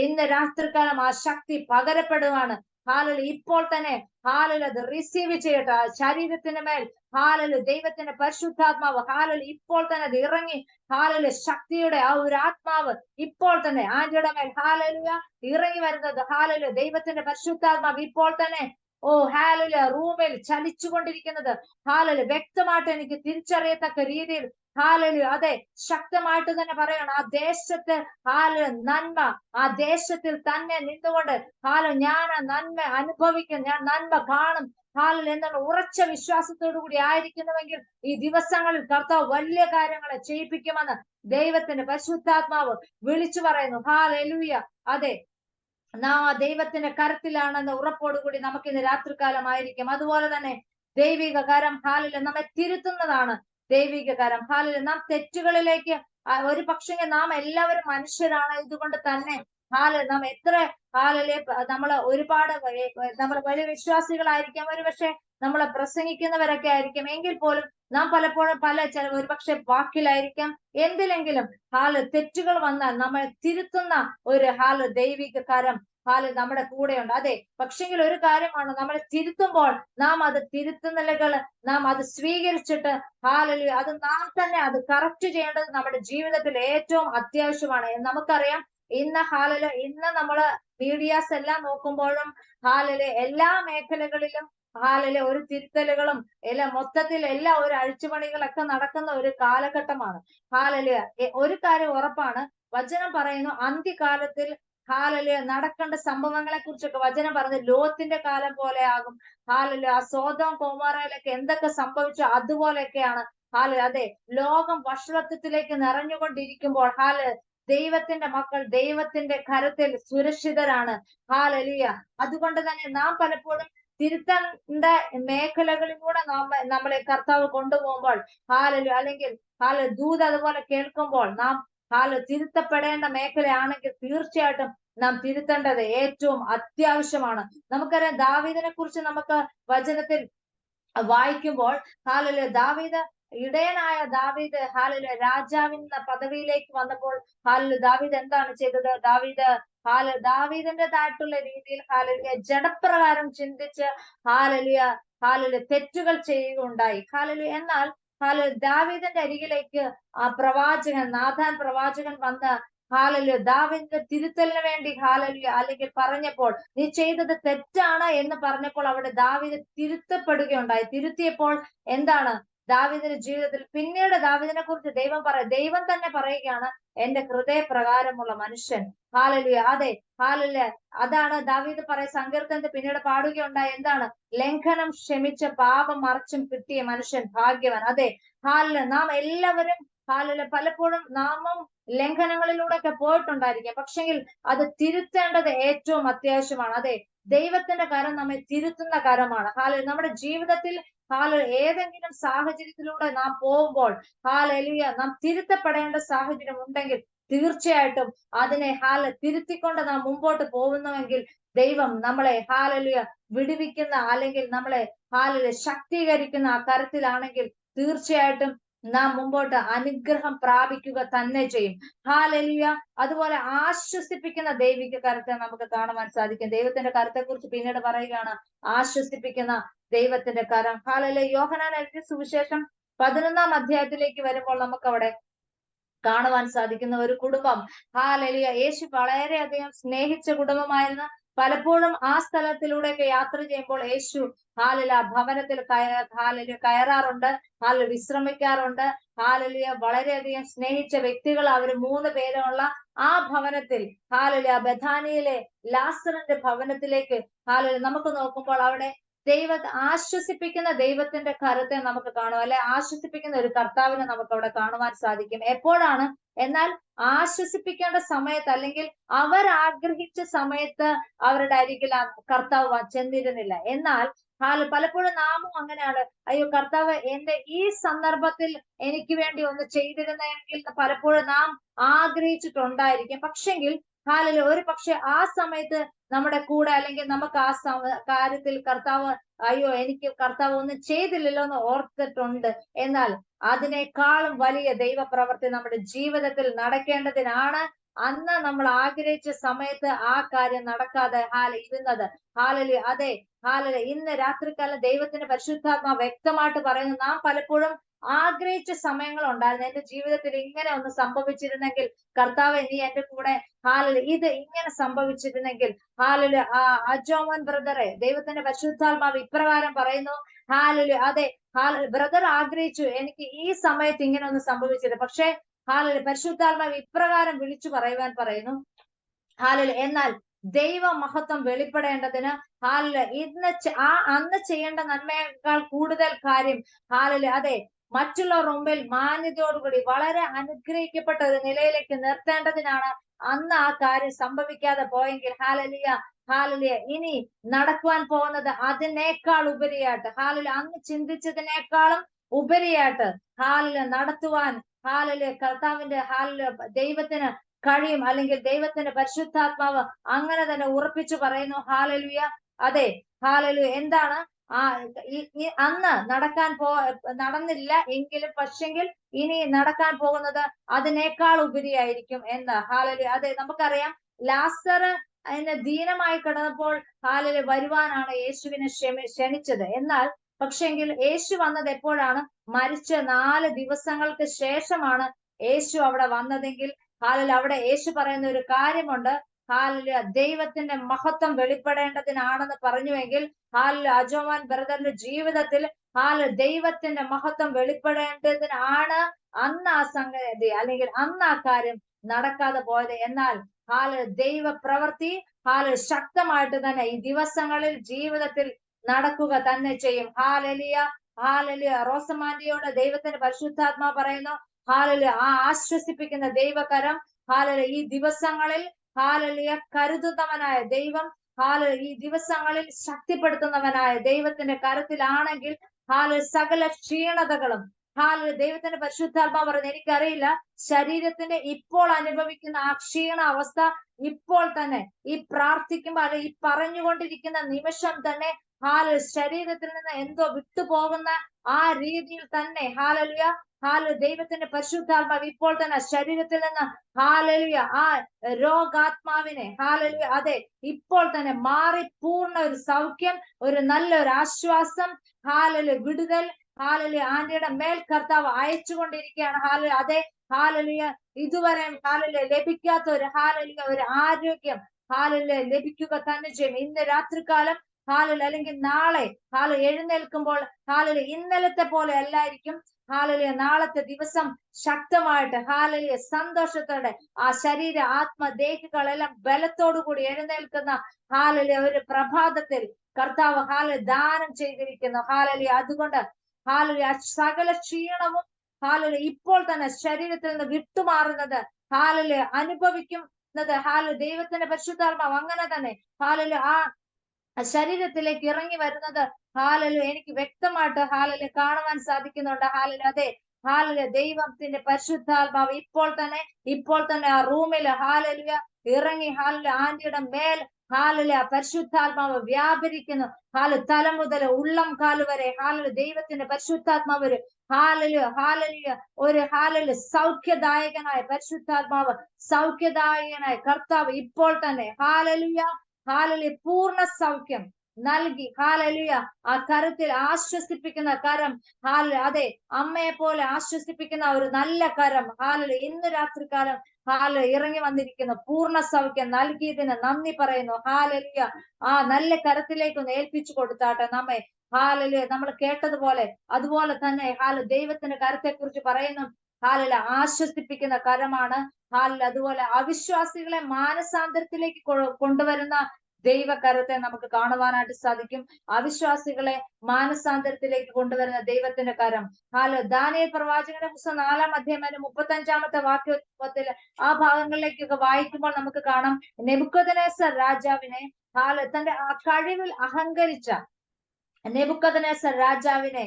ഇന്ന് രാത്രികാലം ആ ശക്തി പകരപ്പെടുവാണ്. ഇപ്പോൾ തന്നെ അത് റിസീവ് ചെയ്യട്ടെ. ശരീരത്തിന് മേൽ ദൈവത്തിന്റെ പരിശുദ്ധാത്മാവ് ഇപ്പോൾ തന്നെ അത് ഇറങ്ങി ശക്തിയുടെ ആ ഒരു ആത്മാവ് ഇപ്പോൾ തന്നെ ആന്റിയുടെ മേൽ ഇറങ്ങി വരുന്നത്. ദൈവത്തിന്റെ പരിശുദ്ധാത്മാവ് ഇപ്പോൾ തന്നെ റൂമിൽ ചലിച്ചുകൊണ്ടിരിക്കുന്നത് വ്യക്തമായിട്ട് എനിക്ക് തിരിച്ചറിയത്തക്ക രീതിയിൽ അതെ, ശക്തമായിട്ട് തന്നെ പറയണം. ആ ദേശത്ത് നന്മ, ആ ദേശത്തിൽ തന്നെ നിന്നുകൊണ്ട് ഞാൻ ആ നന്മ അനുഭവിക്കും, ഞാൻ നന്മ കാണും എന്നുള്ള ഉറച്ച വിശ്വാസത്തോടു കൂടി ആയിരിക്കുന്നുവെങ്കിൽ ഈ ദിവസങ്ങളിൽ കർത്താവ് വലിയ കാര്യങ്ങളെ ചെയ്യിപ്പിക്കുമെന്ന് ദൈവത്തിന്റെ പരിശുദ്ധാത്മാവ് വിളിച്ചു പറയുന്നു. അതെ, ദൈവത്തിന്റെ കരത്തിലാണെന്ന ഉറപ്പോടുകൂടി നമുക്ക് ഇന്ന് രാത്രികാലമായിരിക്കും. അതുപോലെ തന്നെ ദൈവിക കരം നമ്മെ തിരുത്തുന്നതാണ്. ദൈവിക കരം നാം തെറ്റുകളിലേക്ക് ഒരു പക്ഷേ നാം എല്ലാവരും മനുഷ്യരാണ്. ഇതുകൊണ്ട് തന്നെ നാം എത്ര നമ്മള് ഒരുപാട് നമ്മൾ വലിയ വിശ്വാസികളായിരിക്കാം, ഒരുപക്ഷെ നമ്മളെ പ്രസംഗിക്കുന്നവരൊക്കെ ആയിരിക്കും, എങ്കിൽ പോലും നാം പലപ്പോഴും ഒരുപക്ഷെ വാക്കിലായിരിക്കാം, എന്തിലെങ്കിലും തെറ്റുകൾ വന്നാൽ നമ്മളെ തിരുത്തുന്ന ഒരു ദൈവിക കരം നമ്മുടെ കൂടെയുണ്ട്. അതെ, പക്ഷെങ്കിൽ ഒരു കാര്യമാണ്, നമ്മളെ തിരുത്തുമ്പോൾ നാം അത് തിരുത്തുന്നലുകൾ നാം അത് സ്വീകരിച്ചിട്ട് അത് നാം തന്നെ അത് കറക്റ്റ് ചെയ്യേണ്ടത് നമ്മുടെ ജീവിതത്തിൽ ഏറ്റവും അത്യാവശ്യമാണ്. നമുക്കറിയാം ഇന്ന് നമ്മള് മീഡിയാസ് എല്ലാം നോക്കുമ്പോഴും എല്ലാ മേഖലകളിലും ഒരു തിരുത്തലുകളും മൊത്തത്തിൽ എല്ലാ ഒരു അഴിച്ചുപണികളൊക്കെ നടക്കുന്ന ഒരു കാലഘട്ടമാണ്. ഒരു കാര്യം ഉറപ്പാണ്, വചനം പറയുന്നു അന്ത്യകാലത്തിൽ നടക്കേണ്ട സംഭവങ്ങളെ കുറിച്ചൊക്കെ വചനം പറഞ്ഞത് ലോത്തിന്റെ കാലം പോലെ ആകും. ആ സോദോം ഗൊമോറയിലൊക്കെ എന്തൊക്കെ സംഭവിച്ചു അതുപോലെയൊക്കെയാണ്. അതെ, ലോകം വഷളത്വത്തിലേക്ക് നിറഞ്ഞുകൊണ്ടിരിക്കുമ്പോൾ ദൈവത്തിന്റെ മക്കൾ ദൈവത്തിന്റെ കരത്തിൽ സുരക്ഷിതരാണ്. അതുകൊണ്ട് തന്നെ നാം പലപ്പോഴും തിരുത്തേണ്ട മേഖലകളിലൂടെ നമ്മളെ കർത്താവ് കൊണ്ടുപോകുമ്പോൾ അല്ലെങ്കിൽ ദൂത് അതുപോലെ കേൾക്കുമ്പോൾ നാം തിരുത്തപ്പെടേണ്ട മേഖലയാണെങ്കിൽ തീർച്ചയായിട്ടും നാം തിരുത്തേണ്ടത് ഏറ്റവും അത്യാവശ്യമാണ്. നമുക്കറിയാം ദാവീദിനെ കുറിച്ച് നമുക്ക് വചനത്തിൽ വായിക്കുമ്പോൾ ദാവീദ്, ഇടയനായ ദാവീദ് രാജാവിന്റെ പദവിയിലേക്ക് വന്നപ്പോൾ ദാവീദ് എന്താണ് ചെയ്തത്? ദാവീദിന്റേതായിട്ടുള്ള രീതിയിൽ ജഡപ്രകാരം ചിന്തിച്ച് തെറ്റുകൾ ചെയ്യുകയുണ്ടായി. എന്നാൽ ദാവീദിന്റെ അരികിലേക്ക് ആ പ്രവാചകൻ, നാഥാൻ പ്രവാചകൻ വന്ന് ദാവീദിന്റെ തിരുത്തലിന് വേണ്ടി അല്ലെങ്കിൽ പറഞ്ഞപ്പോൾ, നീ ചെയ്തത് തെറ്റാണ് എന്ന് പറഞ്ഞപ്പോൾ അവിടെ ദാവീദ് തിരുത്തപ്പെടുകയുണ്ടായി. തിരുത്തിയപ്പോൾ എന്താണ് ദാവീദിന്റെ ജീവിതത്തിൽ പിന്നീട് ദാവീദിനെ കുറിച്ച് ദൈവം തന്നെ പറയുകയാണ്, എന്റെ ഹൃദയപ്രകാരമുള്ള മനുഷ്യൻ. അതെ, അതാണ് ദാവീദ് സങ്കീർത്തനത്തിൽ പിന്നീട് പാടുകയുണ്ടായി. എന്താണ്? ലംഘനം ക്ഷമിച്ച് പാപം മറച്ചും കിട്ടിയ മനുഷ്യൻ ഭാഗ്യവാൻ. അതെ, നാം എല്ലാവരും പലപ്പോഴും നാമും ലംഘനങ്ങളിലൂടെ ഒക്കെ പോയിട്ടുണ്ടായിരിക്കാം. പക്ഷെങ്കിൽ അത് തിരുത്തേണ്ടത് ഏറ്റവും അത്യാവശ്യമാണ്. അതെ, ദൈവത്തിന്റെ കരം നമ്മെ തിരുത്തുന്ന കരമാണ്. നമ്മുടെ ജീവിതത്തിൽ ഏതെങ്കിലും സാഹചര്യത്തിലൂടെ നാം പോകുമ്പോൾ നാം തിരുത്തപ്പെടേണ്ട സാഹചര്യം ഉണ്ടെങ്കിൽ തീർച്ചയായിട്ടും അതിനെ തിരുത്തിക്കൊണ്ട് നാം മുമ്പോട്ട് പോകുന്നുവെങ്കിൽ ദൈവം നമ്മളെ വിടുവിക്കുന്ന, അല്ലെങ്കിൽ നമ്മളെ ശക്തീകരിക്കുന്ന ആ കരത്തിലാണെങ്കിൽ തീർച്ചയായിട്ടും നാം മുമ്പോട്ട് അനുഗ്രഹം പ്രാപിക്കുക തന്നെ ചെയ്യും. അതുപോലെ ആശ്വസിപ്പിക്കുന്ന ദൈവിക കരത്തെ നമുക്ക് കാണുവാൻ സാധിക്കും. ദൈവത്തിന്റെ കരത്തെ കുറിച്ച് പിന്നീട് പറയുകയാണ്, ആശ്വസിപ്പിക്കുന്ന ദൈവത്തിന്റെ കരം. യോഹന്നാൻ എഴുതിയ സുവിശേഷം 11-ാം അധ്യായത്തിലേക്ക് വരുമ്പോൾ നമുക്ക് അവിടെ കാണുവാൻ സാധിക്കുന്ന ഒരു കുടുംബം, യേശു വളരെയധികം സ്നേഹിച്ച കുടുംബമായിരുന്നു. പലപ്പോഴും ആ സ്ഥലത്തിലൂടെയൊക്കെ യാത്ര ചെയ്യുമ്പോൾ യേശു ഭവനത്തിൽ കയറാറുണ്ട്, വിശ്രമിക്കാറുണ്ട്. വളരെയധികം സ്നേഹിച്ച വ്യക്തികൾ അവര് 3 പേരുള്ള ആ ഭവനത്തിൽ ബഥാനിയിലെ ലാസറിന്റെ ഭവനത്തിലേക്ക് നമുക്ക് നോക്കുമ്പോൾ അവിടെ ആശ്വസിപ്പിക്കുന്ന ദൈവത്തിന്റെ കരത്തെ നമുക്ക് കാണും, അല്ലെ ആശ്വസിപ്പിക്കുന്ന ഒരു കർത്താവിനെ നമുക്ക് അവിടെ കാണുവാൻ സാധിക്കും. എപ്പോഴാണ്? എന്നാൽ ആശ്വസിപ്പിക്കേണ്ട സമയത്ത്, അല്ലെങ്കിൽ അവർ ആഗ്രഹിച്ച സമയത്ത് അവരുടെ അരികിൽ കർത്താവ് ചെന്നിരുന്നില്ല. എന്നാൽ പലപ്പോഴും നാമും അങ്ങനെയാണ്, അയ്യോ കർത്താവ് എന്റെ ഈ സന്ദർഭത്തിൽ എനിക്ക് വേണ്ടി ഒന്ന് ചെയ്തിരുന്നെങ്കിൽ പലപ്പോഴും നാം ആഗ്രഹിച്ചിട്ടുണ്ടായിരിക്കും. പക്ഷെങ്കിൽ ഒരു പക്ഷെ ആ സമയത്ത് നമ്മുടെ കൂടെ, അല്ലെങ്കിൽ നമുക്ക് ആ കാര്യത്തിൽ കർത്താവ് അയ്യോ എനിക്ക് കർത്താവ് ഒന്നും ചെയ്തില്ലല്ലോ എന്ന് ഓർത്തിട്ടുണ്ട്. എന്നാൽ അതിനേക്കാളും വലിയ ദൈവപ്രവൃത്തി നമ്മുടെ ജീവിതത്തിൽ നടക്കേണ്ടതിനാണ് അന്ന് നമ്മൾ ആഗ്രഹിച്ച സമയത്ത് ആ കാര്യം നടക്കാതെ ഇരുന്നത്. അതെ, ഇന്ന് രാത്രികാലം ദൈവത്തിന്റെ പരിശുദ്ധാത്മാ വ്യക്തമായിട്ട് പറയുന്നു, നാം പലപ്പോഴും ആഗ്രഹിച്ച സമയങ്ങൾ ഉണ്ടായിരുന്നു. എന്റെ ജീവിതത്തിൽ ഇങ്ങനെ ഒന്ന് സംഭവിച്ചിരുന്നെങ്കിൽ കർത്താവ് നീ എന്റെ കൂടെ ഇത് ഇങ്ങനെ സംഭവിച്ചിരുന്നെങ്കിൽ. അജോമൻ ബ്രദറെ, ദൈവത്തിന്റെ പരിശുദ്ധാത്മാവ് ഇപ്രകാരം പറയുന്നു, അതെ, ബ്രദർ ആഗ്രഹിച്ചു എനിക്ക് ഈ സമയത്ത് ഇങ്ങനെ ഒന്ന് സംഭവിച്ചില്ല. പക്ഷെ പരിശുദ്ധാത്മാവ് ഇപ്രകാരം വിളിച്ചു പറയുവാൻ പറയുന്നു. എന്നാൽ ദൈവ മഹത്വം വെളിപ്പെടേണ്ടതിന് അന്ന് ചെയ്യേണ്ട നന്മയേക്കാൾ കൂടുതൽ കാര്യം അതെ മറ്റുള്ളവർ മുമ്പിൽ മാന്യതയോടുകൂടി വളരെ അനുഗ്രഹിക്കപ്പെട്ട ഒരു നിലയിലേക്ക് നിർത്തേണ്ടതിനാണ് അന്ന് ആ കാര്യം സംഭവിക്കാതെ പോയെങ്കിൽ ഇനി നടക്കുവാൻ പോകുന്നത് അതിനേക്കാൾ ഉപരിയായിട്ട് അന്ന് ചിന്തിച്ചതിനേക്കാളും ഉപരിയായിട്ട് നടത്തുവാൻ കർത്താവിന്റെ ദൈവത്തിന് കഴിയും, അല്ലെങ്കിൽ ദൈവത്തിന്റെ പരിശുദ്ധാത്മാവ് അങ്ങനെ തന്നെ ഉറപ്പിച്ചു പറയുന്നു. അതെ, എന്താണ് അന്ന് നടന്നില്ല എങ്കിലും പക്ഷെങ്കിൽ ഇനി നടക്കാൻ പോകുന്നത് അതിനേക്കാൾ ഉപരിയായിരിക്കും എന്ന്. അതെ, നമുക്കറിയാം ലാസർ അതിന് ദീനമായി കിടന്നപ്പോൾ വരുവാനാണ് യേശുവിനെ ക്ഷണിച്ചത്. എന്നാൽ പക്ഷെങ്കിൽ യേശു വന്നത് എപ്പോഴാണ്? മരിച്ച് 4 ദിവസങ്ങൾക്ക് ശേഷമാണ് യേശു അവിടെ വന്നതെങ്കിൽ അവിടെ യേശു പറയുന്ന ഒരു കാര്യമുണ്ട്, ദൈവത്തിന്റെ മഹത്വം വെളിപ്പെടേണ്ടതിനാണെന്ന് പറഞ്ഞുവെങ്കിൽ അജോമാൻ ബ്രദറിന്റെ ജീവിതത്തിൽ ദൈവത്തിന്റെ മഹത്വം വെളിപ്പെടേണ്ടതിനാണ് അന്ന് ആ സംഗതി, അല്ലെങ്കിൽ അന്ന് ആ കാര്യം നടക്കാതെ പോയത്. എന്നാൽ ദൈവ പ്രവൃത്തി ശക്തമായിട്ട് തന്നെ ഈ ദിവസങ്ങളിൽ ജീവിതത്തിൽ നടക്കുക തന്നെ ചെയ്യും. റോസമാൻഡിയോട് ദൈവത്തിന്റെ പരിശുദ്ധാത്മാ പറയുന്നു, ആ ആശ്വസിപ്പിക്കുന്ന ദൈവകരം ഈ ദിവസങ്ങളിൽ കരുതുന്നവനായ ദൈവം ഈ ദിവസങ്ങളിൽ ശക്തിപ്പെടുത്തുന്നവനായ ദൈവത്തിന്റെ കരത്തിലാണെങ്കിൽ സകല ക്ഷീണതകളും ദൈവത്തിന്റെ പരിശുദ്ധാത്മാവ് പറയുന്നത്, എനിക്കറിയില്ല ശരീരത്തിന്റെ ഇപ്പോൾ അനുഭവിക്കുന്ന ആ ക്ഷീണ അവസ്ഥ ഇപ്പോൾ തന്നെ ഈ പ്രാർത്ഥിക്കുമ്പോൾ അല്ലെ ഈ പറഞ്ഞുകൊണ്ടിരിക്കുന്ന നിമിഷം തന്നെ ശരീരത്തിൽ നിന്ന് എന്തോ വിട്ടുപോകുന്ന ആ രീതിയിൽ തന്നെ ദൈവത്തിന്റെ പരിശുദ്ധാത്മാവ് ഇപ്പോൾ തന്നെ ശരീരത്തിൽ നിന്ന് ആ രോഗാത്മാവിനെ അതെ ഇപ്പോൾ തന്നെ മാറി പൂർണ്ണ ഒരു സൗഖ്യം, ഒരു നല്ലൊരു ആശ്വാസം, വിടുതൽ ആന്റിയുടെ മേൽ കർത്താവ് അയച്ചുകൊണ്ടിരിക്കുകയാണ്. അതെ ഇതുവരെ ലഭിക്കാത്ത ഒരു ഒരു ആരോഗ്യം ലഭിക്കുക തന്നെ ചെയ്യും. ഇന്ന് രാത്രികാലം അല്ലെങ്കിൽ നാളെ എഴുന്നേൽക്കുമ്പോൾ ഇന്നലത്തെ പോലെ അല്ലായിരിക്കും. നാളത്തെ ദിവസം ശക്തമായിട്ട് സന്തോഷത്തോടെ ആ ശരീര ആത്മദേഹികളെല്ലാം ബലത്തോടുകൂടി എഴുന്നേൽക്കുന്ന ഒരു പ്രഭാതത്തിൽ കർത്താവ് ദാനം ചെയ്തിരിക്കുന്നു. അതുകൊണ്ട് സകല ക്ഷീണവും ഇപ്പോൾ തന്നെ ശരീരത്തിൽ നിന്ന് വിട്ടുമാറുന്നത് അനുഭവിക്കുന്നത് ദൈവത്തിന്റെ പരിശുദ്ധാത്മാവ് അങ്ങനെ തന്നെ ആ ശരീരത്തിലേക്ക് ഇറങ്ങി വരുന്നത് എനിക്ക് വ്യക്തമായിട്ട് കാണുവാൻ സാധിക്കുന്നുണ്ട്. അതെ ദൈവത്തിന്റെ പരിശുദ്ധാത്മാവ് ഇപ്പോൾ തന്നെ ആ റൂമിൽ ഇറങ്ങി ആന്റിയുടെ മേൽ പരിശുദ്ധാത്മാവ് വ്യാപരിക്കുന്നു. തല മുതൽ ഉള്ളം കാല് വരെ ദൈവത്തിന്റെ പരിശുദ്ധാത്മാവ് ഒരു സൗഖ്യദായകനായ പരിശുദ്ധാത്മാവ്, സൗഖ്യദായകനായ കർത്താവ് ഇപ്പോൾ തന്നെ പൂർണ്ണ സൗഖ്യം നൽകി ആ കരത്തിൽ ആശ്വസിപ്പിക്കുന്ന കരം അതെ അമ്മയെ പോലെ ആശ്വസിപ്പിക്കുന്ന ഒരു നല്ല കരം ഇന്ന് രാത്രികാലം ഇറങ്ങി വന്നിരിക്കുന്നു. പൂർണ്ണ സൗഖ്യം നൽകിയതിന് നന്ദി പറയുന്നു. ആ നല്ല കരത്തിലേക്ക് ഒന്ന് ഏൽപ്പിച്ചു കൊടുത്താട്ടെ നമ്മെ. നമ്മൾ കേട്ടതുപോലെ അതുപോലെ തന്നെ ദൈവത്തിന്റെ കരത്തെ കുറിച്ച് പറയുന്നു. ആശ്വസിപ്പിക്കുന്ന കരമാണ്. അതുപോലെ അവിശ്വാസികളെ മാനസാന്തരത്തിലേക്ക് കൊണ്ടുവരുന്ന ദൈവകരത്തെ നമുക്ക് കാണുവാനായിട്ട് സാധിക്കും. അവിശ്വാസികളെ മാനസാന്തരത്തിലേക്ക് കൊണ്ടുവരുന്ന ദൈവത്തിന്റെ കരം. ദാനിയേൽ പ്രവാചകന്റെ പുസ്തകം 4-ാം അധ്യായം 35-ാമത്തെ വാക്യത്തിൽ ആ ഭാഗങ്ങളിലേക്കൊക്കെ വായിക്കുമ്പോൾ നമുക്ക് കാണാം, നെബൂഖദ്നേസർ രാജാവിനെ തന്റെ കഴിവിൽ അഹങ്കരിച്ച നെബൂഖദ്നേസർ രാജാവിനെ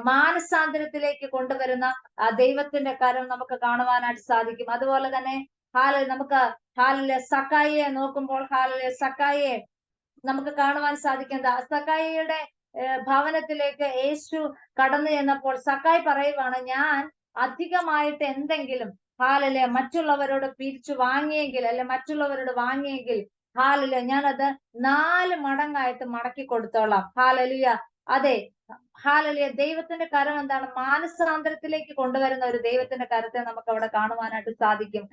മാനസാന്തരത്തിലേക്ക് കൊണ്ടുവരുന്ന ആ ദൈവത്തിന്റെ കരം നമുക്ക് കാണുവാനായിട്ട് സാധിക്കും. അതുപോലെ തന്നെ നമുക്ക് സക്കായിയെ നോക്കുമ്പോൾ സക്കായിയെ നമുക്ക് കാണുവാൻ സാധിക്കുന്നത്, സക്കായിയുടെ ഭവനത്തിലേക്ക് യേശു കടന്നു ചെന്നപ്പോൾ സക്കായി പറയുവാണ്, ഞാൻ അധികമായിട്ട് എന്തെങ്കിലും മറ്റുള്ളവരോട് പിരിച്ചു വാങ്ങിയെങ്കിൽ മറ്റുള്ളവരോട് വാങ്ങിയെങ്കിൽ ഞാനത് 4 മടങ്ങായിട്ട് മടക്കി കൊടുത്തോളാം. അതെ ദൈവത്തിന്റെ കരം എന്താണ്? മാനസാന്തരത്തിലേക്ക് കൊണ്ടുവരുന്ന ഒരു ദൈവത്തിന്റെ കരത്തെ നമുക്ക് അവിടെ കാണുവാനായിട്ട് സാധിക്കും.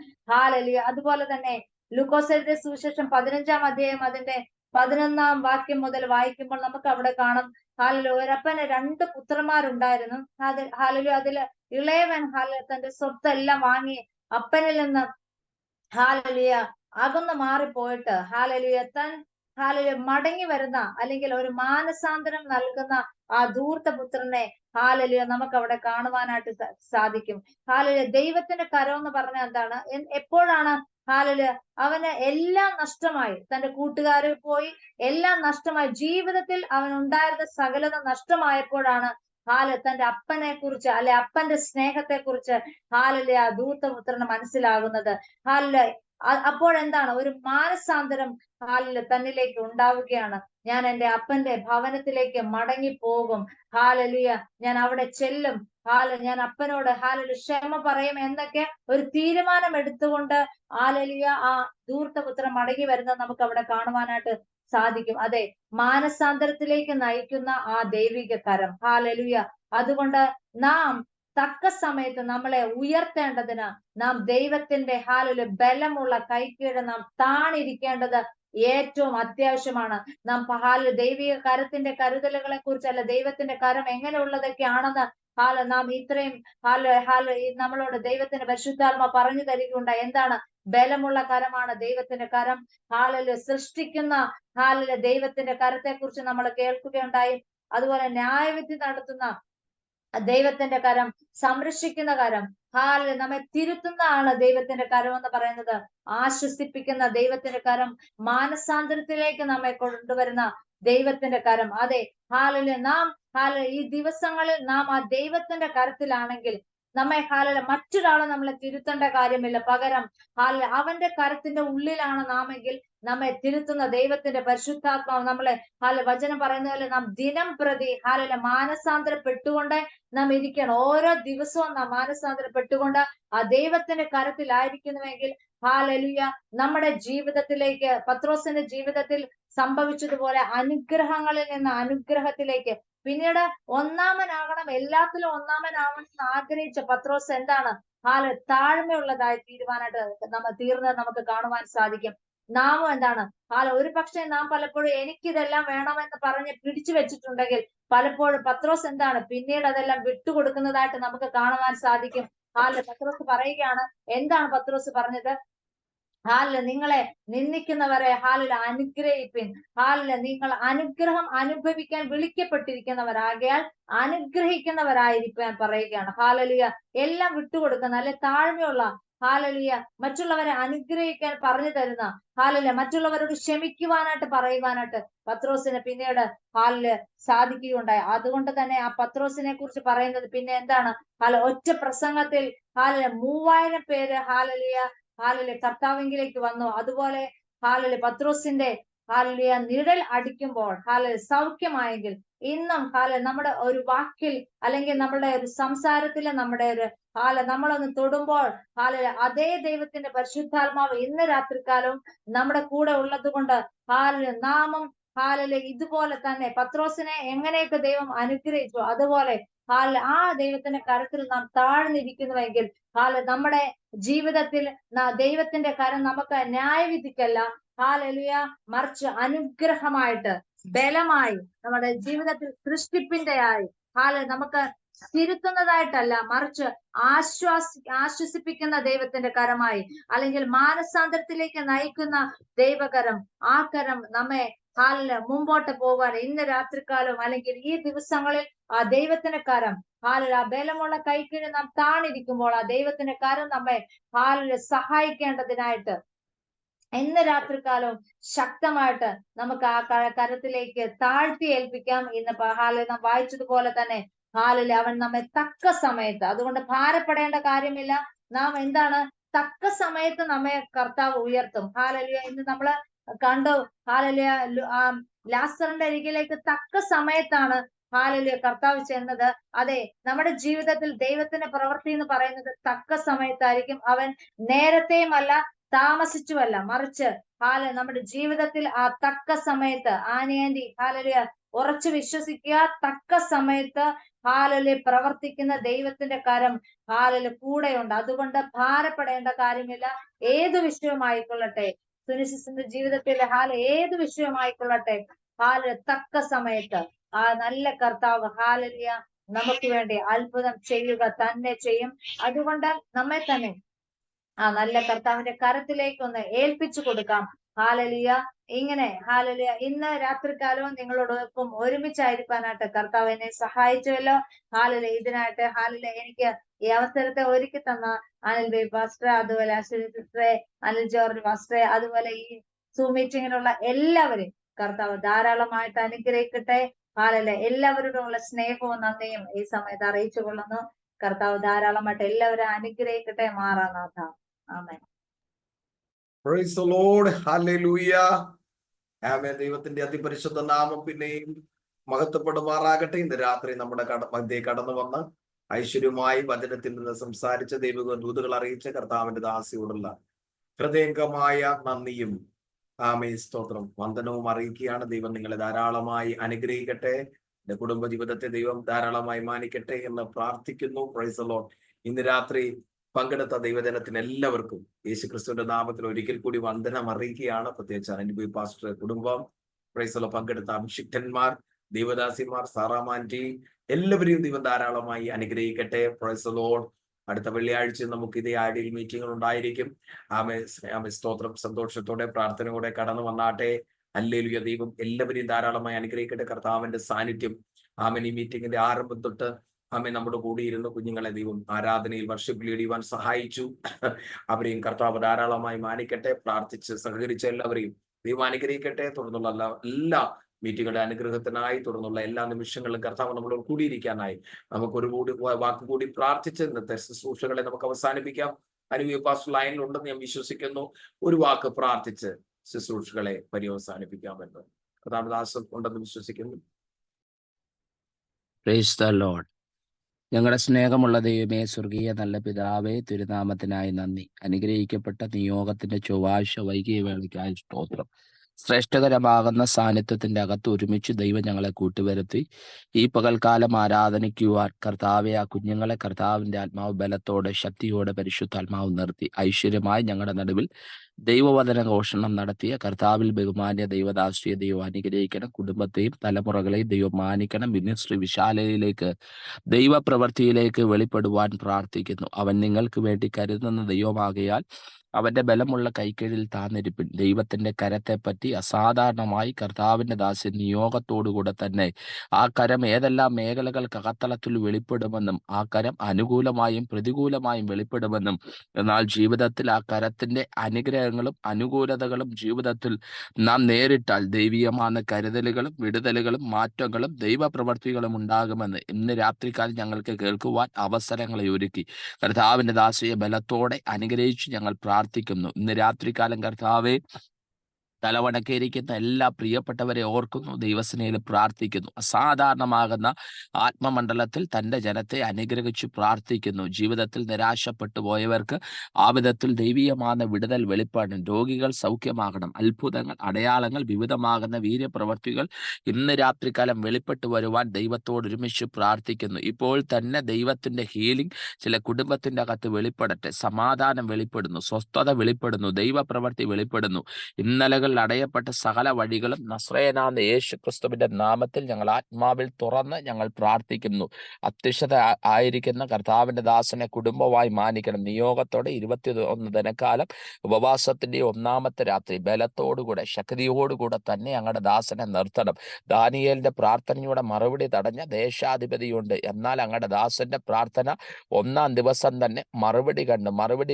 അതുപോലെ തന്നെ ലൂക്കോസ് എഴുതിയ സുവിശേഷം 15-ാം അധ്യായം അതിന്റെ 11-ാം വാക്യം മുതൽ വായിക്കുമ്പോൾ നമുക്ക് അവിടെ കാണും, ഒരപ്പന് 2 പുത്രന്മാരുണ്ടായിരുന്നു. അതില് ഇളയവൻ തന്റെ സ്വത്തെല്ലാം വാങ്ങി അപ്പനിൽ നിന്ന് അകന്ന് മാറിപ്പോയിട്ട് തൻ മടങ്ങി വരുന്ന അല്ലെങ്കിൽ ഒരു മാനസാന്തരം നൽകുന്ന ആ ധൂർത്തപുത്രനെ നമുക്ക് അവിടെ കാണുവാനായിട്ട് സാധിക്കും. ദൈവത്തിന്റെ കരം എന്ന് പറഞ്ഞാൽ എന്താണ്? എപ്പോഴാണ് അവന് എല്ലാം നഷ്ടമായി, തന്റെ കൂട്ടുകാരിൽ പോയി എല്ലാം നഷ്ടമായി, ജീവിതത്തിൽ അവൻ ഉണ്ടായിരുന്ന സകലത നഷ്ടമായപ്പോഴാണ് തന്റെ അപ്പനെ കുറിച്ച് അപ്പന്റെ സ്നേഹത്തെ കുറിച്ച് ആ ധൂർത്തപുത്രന് മനസ്സിലാകുന്നത്. അപ്പോഴെന്താണ്? ഒരു മാനസാന്തരം തന്നിലേക്ക് ഉണ്ടാവുകയാണ്. ഞാൻ എൻ്റെ അപ്പന്റെ ഭവനത്തിലേക്ക് മടങ്ങി പോകും. ഞാൻ അവിടെ ചെല്ലും. ഞാൻ അപ്പനോട് ക്ഷമ പറയും എന്നൊക്കെ ഒരു തീരുമാനം എടുത്തുകൊണ്ട് ആ ധൂർത്തപുത്രൻ മടങ്ങി വരുന്നത് നമുക്ക് അവിടെ കാണുവാനായിട്ട് സാധിക്കും. അതെ, മാനസാന്തരത്തിലേക്ക് നയിക്കുന്ന ആ ദൈവിക കരം. അതുകൊണ്ട് നാം തക്ക സമയത്ത് നമ്മളെ ഉയർത്തേണ്ടതിന് നാം ദൈവത്തിന്റെ ബലമുള്ള കൈക്കീഴ് നാം താണിരിക്കേണ്ടത് ഏറ്റവും അത്യാവശ്യമാണ്. നാം ദൈവിക കരത്തിന്റെ കരുതലുകളെ കുറിച്ചല്ല, ദൈവത്തിന്റെ കരം എങ്ങനെയുള്ളതൊക്കെയാണെന്ന് നാം ഇത്രയും നമ്മളോട് ദൈവത്തിന്റെ പരിശുദ്ധാത്മ പറഞ്ഞു തരികയുണ്ടായി. എന്താണ്? ബലമുള്ള കരമാണ് ദൈവത്തിന്റെ കരം. സൃഷ്ടിക്കുന്ന ദൈവത്തിന്റെ കരത്തെ കുറിച്ച് നമ്മൾ കേൾക്കുകയുണ്ടായി. അതുപോലെ ന്യായവിധി നടത്തുന്ന ദൈവത്തിന്റെ കരം, സംരക്ഷിക്കുന്ന കരം, നമ്മെ തിരുത്തുന്നതാണ് ദൈവത്തിന്റെ കരം എന്ന് പറയുന്നത്. ആശ്വസിപ്പിക്കുന്ന ദൈവത്തിന്റെ കരം, മാനസാന്തരത്തിലേക്ക് നമ്മെ കൊണ്ടുവരുന്ന ദൈവത്തിന്റെ കരം. അതെ, നാം ഈ ദിവസങ്ങളിൽ നാം ആ ദൈവത്തിന്റെ കരത്തിലാണെങ്കിൽ നമ്മെ മറ്റൊരാളെ നമ്മളെ തിരുത്തേണ്ട കാര്യമില്ല. പകരം അവന്റെ കരത്തിന്റെ ഉള്ളിലാണ് നാമെങ്കിൽ നമ്മെ തിരുത്തുന്ന ദൈവത്തിന്റെ പരിശുദ്ധാത്മാവ് നമ്മളെ വചനം പറയുന്ന പോലെ നാം ദിനം പ്രതി മാനസാന്തരപ്പെട്ടുകൊണ്ട് നാം ഇരിക്കണം. ഓരോ ദിവസവും നാം മാനസാന്തരപ്പെട്ടുകൊണ്ട് ആ ദൈവത്തിന്റെ കരത്തിലായിരിക്കുന്നുവെങ്കിൽ ഹല്ലേലൂയ, നമ്മുടെ ജീവിതത്തിലേക്ക് പത്രോസിന്റെ ജീവിതത്തിൽ സംഭവിച്ചതുപോലെ അനുഗ്രഹങ്ങളിൽ നിന്ന് അനുഗ്രഹത്തിലേക്ക്, പിന്നീട് ഒന്നാമനാകണം, എല്ലാത്തിലും ഒന്നാമനാവണം എന്ന് ആഗ്രഹിച്ച പത്രോസ് എന്താണ് താഴ്മയുള്ളതായി തീർന്നത് നമുക്ക് കാണുവാൻ സാധിക്കും. നാമും എന്താണ് ഒരു പക്ഷേ നാം പലപ്പോഴും എനിക്കിതെല്ലാം വേണമെന്ന് പറഞ്ഞ് പിടിച്ചു വെച്ചിട്ടുണ്ടെങ്കിൽ പലപ്പോഴും പത്രോസ് എന്താണ് പിന്നീട് അതെല്ലാം വിട്ടുകൊടുക്കുന്നതായിട്ട് നമുക്ക് കാണുവാൻ സാധിക്കും. പത്രോസ് പറയുകയാണ്, എന്താണ് പത്രോസ് പറഞ്ഞത്? നിങ്ങളെ നിന്ദിക്കുന്നവരെ അനുഗ്രഹിപ്പിൻ. നിങ്ങൾ അനുഗ്രഹം അനുഭവിക്കാൻ വിളിക്കപ്പെട്ടിരിക്കുന്നവരാകയാൽ അനുഗ്രഹിക്കുന്നവരായിരിക്കാൻ പറയുകയാണ്. ഹല്ലേലൂയ. എല്ലാം വിട്ടുകൊടുക്കുന്ന അല്ലെ താഴ്മയുള്ള മറ്റുള്ളവരെ അനുഗ്രഹിക്കാൻ പറഞ്ഞു തരുന്ന മറ്റുള്ളവരോട് ക്ഷമിക്കുവാനായിട്ട് പറയുവാനായിട്ട് പത്രോസിന് പിന്നീട് സാധിക്കുകയുണ്ടായി. അതുകൊണ്ട് തന്നെ ആ പത്രോസിനെ കുറിച്ച് പറയുന്നത് പിന്നെ എന്താണ്? ഒറ്റ പ്രസംഗത്തിൽ 3000 പേര് കർത്താവിലേക്ക് വന്നു. അതുപോലെ പത്രോസിന്റെ നിഴൽ അടിക്കുമ്പോൾ സൗഖ്യമായെങ്കിൽ ഇന്നും നമ്മുടെ ഒരു വാക്കിൽ അല്ലെങ്കിൽ നമ്മുടെ ഒരു സംസാരത്തില് നമ്മുടെ ഒരു നമ്മളൊന്ന് തൊടുമ്പോൾ അതേ ദൈവത്തിന്റെ പരിശുദ്ധാത്മാവ് ഇന്ന് രാത്രികാലവും നമ്മുടെ കൂടെ ഉള്ളത് കൊണ്ട് നാമം ഇതുപോലെ തന്നെ പത്രോസിനെ എങ്ങനെയൊക്കെ ദൈവം അനുഗ്രഹിച്ചു അതുപോലെ ആ ദൈവത്തിന്റെ കരത്തിൽ നാം താഴ്ന്നിരിക്കുന്നുവെങ്കിൽ നമ്മുടെ ജീവിതത്തിൽ ദൈവത്തിന്റെ കരം നമുക്ക് ന്യായവിധിക്കല്ല, മറിച്ച് അനുഗ്രഹമായിട്ട് ബലമായി നമ്മുടെ ജീവിതത്തിൽ സൃഷ്ടിപ്പിന്റെ ആയി നമുക്ക് തിരുത്തുന്നതായിട്ടല്ല, മറിച്ച് ആശ്വസിപ്പിക്കുന്ന ദൈവത്തിന്റെ കരമായി, അല്ലെങ്കിൽ മാനസാന്തരത്തിലേക്ക് നയിക്കുന്ന ദൈവകരം, ആ കരം നമ്മെ മുമ്പോട്ട് പോകാൻ ഇന്ന് രാത്രികാലം അല്ലെങ്കിൽ ഈ ദിവസങ്ങളിൽ ആ ദൈവത്തിന്റെ കരം ആ ബലമുള്ള കൈക്കീഴ് നാം താണിരിക്കുമ്പോൾ ആ ദൈവത്തിന്റെ കരം നമ്മെ സഹായിക്കേണ്ടതിനായിട്ട് ഇന്ന് രാത്രികാലവും ശക്തമായിട്ട് നമുക്ക് ആ കരത്തിലേക്ക് താഴ്ത്തി ഏൽപ്പിക്കാം. ഇന്ന് നാം വായിച്ചതുപോലെ തന്നെ അവൻ നമ്മെ തക്ക സമയത്ത്, അതുകൊണ്ട് ഭാരപ്പെടേണ്ട കാര്യമില്ല. നാം എന്താണ് തക്ക സമയത്ത് നമ്മെ കർത്താവ് ഉയർത്തും. ഇന്ന് നമ്മള് കണ്ടു ലാസറിന്റെ അരികിലേക്ക് തക്ക സമയത്താണ് കർത്താവ് ചെന്നത്. അതെ, നമ്മുടെ ജീവിതത്തിൽ ദൈവത്തിന്റെ പ്രവൃത്തി എന്ന് പറയുന്നത് തക്ക സമയത്തായിരിക്കും. അവൻ നേരത്തെയുമല്ല താമസിച്ചുമല്ല, മറിച്ച് നമ്മുടെ ജീവിതത്തിൽ ആ തക്ക സമയത്ത് ആനയാന്റി ഉറച്ചു വിശ്വസിക്കുക, തക്ക സമയത്ത് പ്രവർത്തിക്കുന്ന ദൈവത്തിന്റെ കരം കൂടെയുണ്ട്. അതുകൊണ്ട് ഭാരപ്പെടേണ്ട കാര്യമില്ല. ഏത് വിഷയമായിക്കൊള്ളട്ടെ, സുനിശിസിന്റെ ജീവിതത്തിൽ ഏത് വിഷയമായിക്കൊള്ളട്ടെ, തക്ക സമയത്ത് ആ നല്ല കർത്താവ് നമുക്ക് വേണ്ടി അത്ഭുതം ചെയ്യുക തന്നെ ചെയ്യും. അതുകൊണ്ട് നമ്മെ തന്നെ ആ നല്ല കർത്താവിന്റെ കരത്തിലേക്ക് ഒന്ന് ഏൽപ്പിച്ചു കൊടുക്കാം. ഇങ്ങനെ ഇന്ന് രാത്രികാലവും നിങ്ങളോടൊപ്പം ഒരുമിച്ചായിരിക്കാനായിട്ട് കർത്താവ് എന്നെ സഹായിച്ചുവല്ലോ. ഇതിനായിട്ട് എനിക്ക് ഈ അവസരത്തെ ഒരുക്കി തന്ന അനിൽ ബി പാസ്റ്റർ, അതുപോലെ അശ്വിനി സിസ്റ്ററെ, അനിൽ ജോർജ് പാസ്റ്ററെ, അതുപോലെ ഈ സൂം മീറ്റിങ്ങിനുള്ള എല്ലാവരെയും കർത്താവ് ധാരാളമായിട്ട് അനുഗ്രഹിക്കട്ടെ. എല്ലാവരോടുമുള്ള സ്നേഹവും നന്ദിയും ഈ സമയത്ത് അറിയിച്ചു കൊള്ളുന്നു. കർത്താവ് ധാരാളമായിട്ട് എല്ലാവരും അനുഗ്രഹിക്കട്ടെ. മാറാനാഥ. ആമേൻ. Praise the Lord. Hallelujah. ആമേൻ. ദൈവത്തിന്റെ അതിപരിശുദ്ധ നാമം പിന്നെയും മഹത്വപ്പെടുമാറാകട്ടെ. ഇന്ന് രാത്രി നമ്മുടെ മധ്യേ കടന്നു വന്ന് ഐശ്വര്യമായി വചനത്തിൽ നിന്ന് സംസാരിച്ച ദൈവിക ദൂതുകൾ അറിയിച്ച കർത്താവിന്റെ ദാസിയോടുള്ള ഹൃദയംഗമായ നന്ദിയും ആമേൻ സ്തോത്രം വന്ദനവും അറിയിക്കുകയാണ്. ദൈവം നിങ്ങളെ ധാരാളമായി അനുഗ്രഹിക്കട്ടെ, എന്റെ കുടുംബ ജീവിതത്തെ ദൈവം ധാരാളമായി മാനിക്കട്ടെ എന്ന് പ്രാർത്ഥിക്കുന്നു. Price the Lord. ഇന്ന് രാത്രി പങ്കെടുത്ത ദൈവജനത്തിന് എല്ലാവർക്കും യേശുക്രിസ്തുവിന്റെ നാമത്തിൽ ഒരിക്കൽ കൂടി വന്ദനം അറിയിക്കുകയാണ്. പ്രത്യേകിച്ച് അനിൽ പാസ്റ്റർ കുടുംബം, പ്രൈസ് ദി ലോർഡ്, പങ്കെടുത്ത അഭിഷിക്തന്മാർ, ദൈവദാസിമാർ, സാറാമാൻറ്റി, എല്ലാവരെയും ദൈവം ധാരാളമായി അനുഗ്രഹിക്കട്ടെ. Price the Lord. അടുത്ത വെള്ളിയാഴ്ച നമുക്ക് ഇതേ ഐഡിയൽ മീറ്റിംഗുകൾ ഉണ്ടായിരിക്കും. ആമേൻ സ്തോത്രം. സന്തോഷത്തോടെ പ്രാർത്ഥനയോടെ കടന്നു വന്നാട്ടെ. ഹല്ലേലൂയ. ദൈവം എല്ലാവരെയും ധാരാളമായി അനുഗ്രഹിക്കട്ടെ. കർത്താവിന്റെ സാന്നിധ്യം ആമേൻ ഈ മീറ്റിംഗിന്റെ ആരംഭം തൊട്ട് ആമേൻ നമ്മുടെ കൂടി ഇരുന്ന് കുഞ്ഞുങ്ങളെ ദൈവം ആരാധനയിൽ വർഷിപ്പ് ലീഡ് ചെയ്യുവാൻ സഹായിച്ചു. അവരെയും കർത്താവ് ധാരാളമായി മാനിക്കട്ടെ. പ്രാർത്ഥിച്ച് സഹകരിച്ച എല്ലാവരെയും ദൈവം അനുഗ്രഹിക്കട്ടെ. തുടർന്നുള്ള എല്ലാ മീറ്റിംഗുകളുടെ അനുഗ്രഹത്തിനായി, തുടർന്നുള്ള എല്ലാ നിമിഷങ്ങളിലും കർത്താവ് നമ്മളോട് കൂടിയിരിക്കാനായി നമുക്കൊരു വാക്ക് കൂടി പ്രാർത്ഥിച്ച് ഇന്നത്തെ ശുശ്രൂഷകളെ നമുക്ക് അവസാനിപ്പിക്കാം. പാസ്റ്റർ ലൈനിൽ ഉണ്ടെന്ന് ഞാൻ വിശ്വസിക്കുന്നു. ഒരു വാക്ക് പ്രാർത്ഥിച്ച് ശുശ്രൂഷകളെ പര്യവസാനിപ്പിക്കാമെന്ന് കർത്താവദാസം ഉണ്ടെന്ന് വിശ്വസിക്കുന്നു. Praise the Lord. ഞങ്ങളുടെ സ്നേഹമുള്ള ദൈവമേ, സ്വർഗീയ നല്ല പിതാവേ, തിരുനാമത്തിനായി നന്ദി. അനുഗ്രഹിക്കപ്പെട്ട നിയോഗത്തിന്റെ ചൊവ്വാഴ്ച വൈകിയ വേളയ്ക്കായി സ്തോത്രം. ശ്രേഷ്ഠകരമാകുന്ന സാന്നിധ്യത്തിന്റെ അകത്ത് ഒരുമിച്ച് ദൈവം ഞങ്ങളെ കൂട്ടുവരുത്തി ഈ പകൽക്കാലം ആരാധനിക്കുവാൻ കർത്താവെ ആ കുഞ്ഞുങ്ങളെ കർത്താവിന്റെ ആത്മാവ് ബലത്തോടെ ശക്തിയോടെ പരിശുദ്ധാത്മാവ് നിർത്തി ഐശ്വര്യമായി ഞങ്ങളുടെ നടുവിൽ ദൈവവചന ഘോഷണം നടത്തിയ കർത്താവിൽ ബഹുമാന്യ ദൈവദാശ്രിയെ ദൈവം അനുഗ്രഹിക്കണം. കുടുംബത്തെയും തലമുറകളെയും ദൈവം മാനിക്കണം. മിനിസ്ട്രി വിശാലയിലേക്ക് ദൈവപ്രവൃത്തിയിലേക്ക് വെളിപ്പെടുവാൻ പ്രാർത്ഥിക്കുന്നു. അവൻ നിങ്ങൾക്ക് വേണ്ടി കരുതുന്ന ദൈവമാകയാൽ അവന്റെ ബലമുള്ള കൈക്കീഴിൽ താന്നിരിപ്പിൻ. ദൈവത്തിന്റെ കരത്തെ പറ്റി അസാധാരണമായി കർത്താവിന്റെ ദാസ്യ നിയോഗത്തോടുകൂടെ തന്നെ ആ കരം ഏതെല്ലാം മേഖലകൾക്ക് അകത്തളത്തിൽ വെളിപ്പെടുമെന്നും ആ കരം അനുകൂലമായും പ്രതികൂലമായും വെളിപ്പെടുമെന്നും, എന്നാൽ ജീവിതത്തിൽ ആ കരത്തിന്റെ അനുഗ്രഹങ്ങളും അനുകൂലതകളും ജീവിതത്തിൽ നാം നേരിട്ടാൽ ദൈവീയமான കരുതലുകളും വിടുതലുകളും മാറ്റങ്ങളും ദൈവപ്രവർത്തികളും ഉണ്ടാകുമെന്ന് ഇന്ന് രാത്രിക്കാലം ഞങ്ങൾക്ക് കേൾക്കുവാൻ അവസരങ്ങളെ ഒരുക്കി കർത്താവിന്റെ ദാസിയെ ബലത്തോടെ അനുഗ്രഹിച്ച് ഞങ്ങൾ പ്രാർത്ഥിക്കുന്നു. ഇന്ന് രാത്രികാലം കർത്താവെ തലവണക്കേരിക്കുന്ന എല്ലാ പ്രിയപ്പെട്ടവരെ ഓർക്കുന്നു, ദൈവസേനയിൽ പ്രാർത്ഥിക്കുന്നു. അസാധാരണമാകുന്ന ആത്മമണ്ഡലത്തിൽ തൻ്റെ ജനത്തെ അനുഗ്രഹിച്ച് പ്രാർത്ഥിക്കുന്നു. ജീവിതത്തിൽ നിരാശപ്പെട്ടു പോയവർക്ക് ആ വിധത്തിൽ ദൈവീയமான വിടുതൽ വെളിപ്പാടും, രോഗികൾ സൗഖ്യമാകണം, അത്ഭുതങ്ങൾ അടയാളങ്ങൾ വിവിധമാകുന്ന വീര്യപ്രവർത്തികൾ ഇന്ന് രാത്രികാലം വെളിപ്പെട്ടു വരുവാൻ ദൈവത്തോട് ഒരുമിച്ച് പ്രാർത്ഥിക്കുന്നു. ഇപ്പോൾ തന്നെ ദൈവത്തിൻ്റെ ഹീലിംഗ് ചില കുടുംബത്തിൻ്റെ അകത്ത് വെളിപ്പെടട്ടെ. സമാധാനം വെളിപ്പെടുന്നു, സ്വസ്ഥത വെളിപ്പെടുന്നു, ദൈവപ്രവൃത്തി വെളിപ്പെടുന്നു. ഇന്നലകൾ അടയപ്പെട്ട സകല വഴികളും നസ്രയനായ യേശു ക്രിസ്തുവിന്റെ നാമത്തിൽ ഞങ്ങൾ ആത്മാവിൽ തുറന്ന് ഞങ്ങൾ പ്രാർത്ഥിക്കുന്നു. അത്യക്ഷത ആയിരിക്കുന്ന കർത്താവിന്റെ ദാസനെ കുടുംബമായി മാനിക്കണം. നിയോഗത്തോടെ 21 ദിനക്കാലം ഉപവാസത്തിന്റെ 1ാമത്തെ രാത്രി ബലത്തോടുകൂടെ ശക്തിയോടുകൂടെ തന്നെ ഞങ്ങളുടെ ദാസനെ നിർത്തണം. ദാനിയേലിന്റെ പ്രാർത്ഥനയുടെ മറുപടി തടഞ്ഞ ദേശാധിപതിയുണ്ട്. എന്നാൽ ഞങ്ങളുടെ ദാസന്റെ പ്രാർത്ഥന 1ാം ദിവസം തന്നെ മറുപടി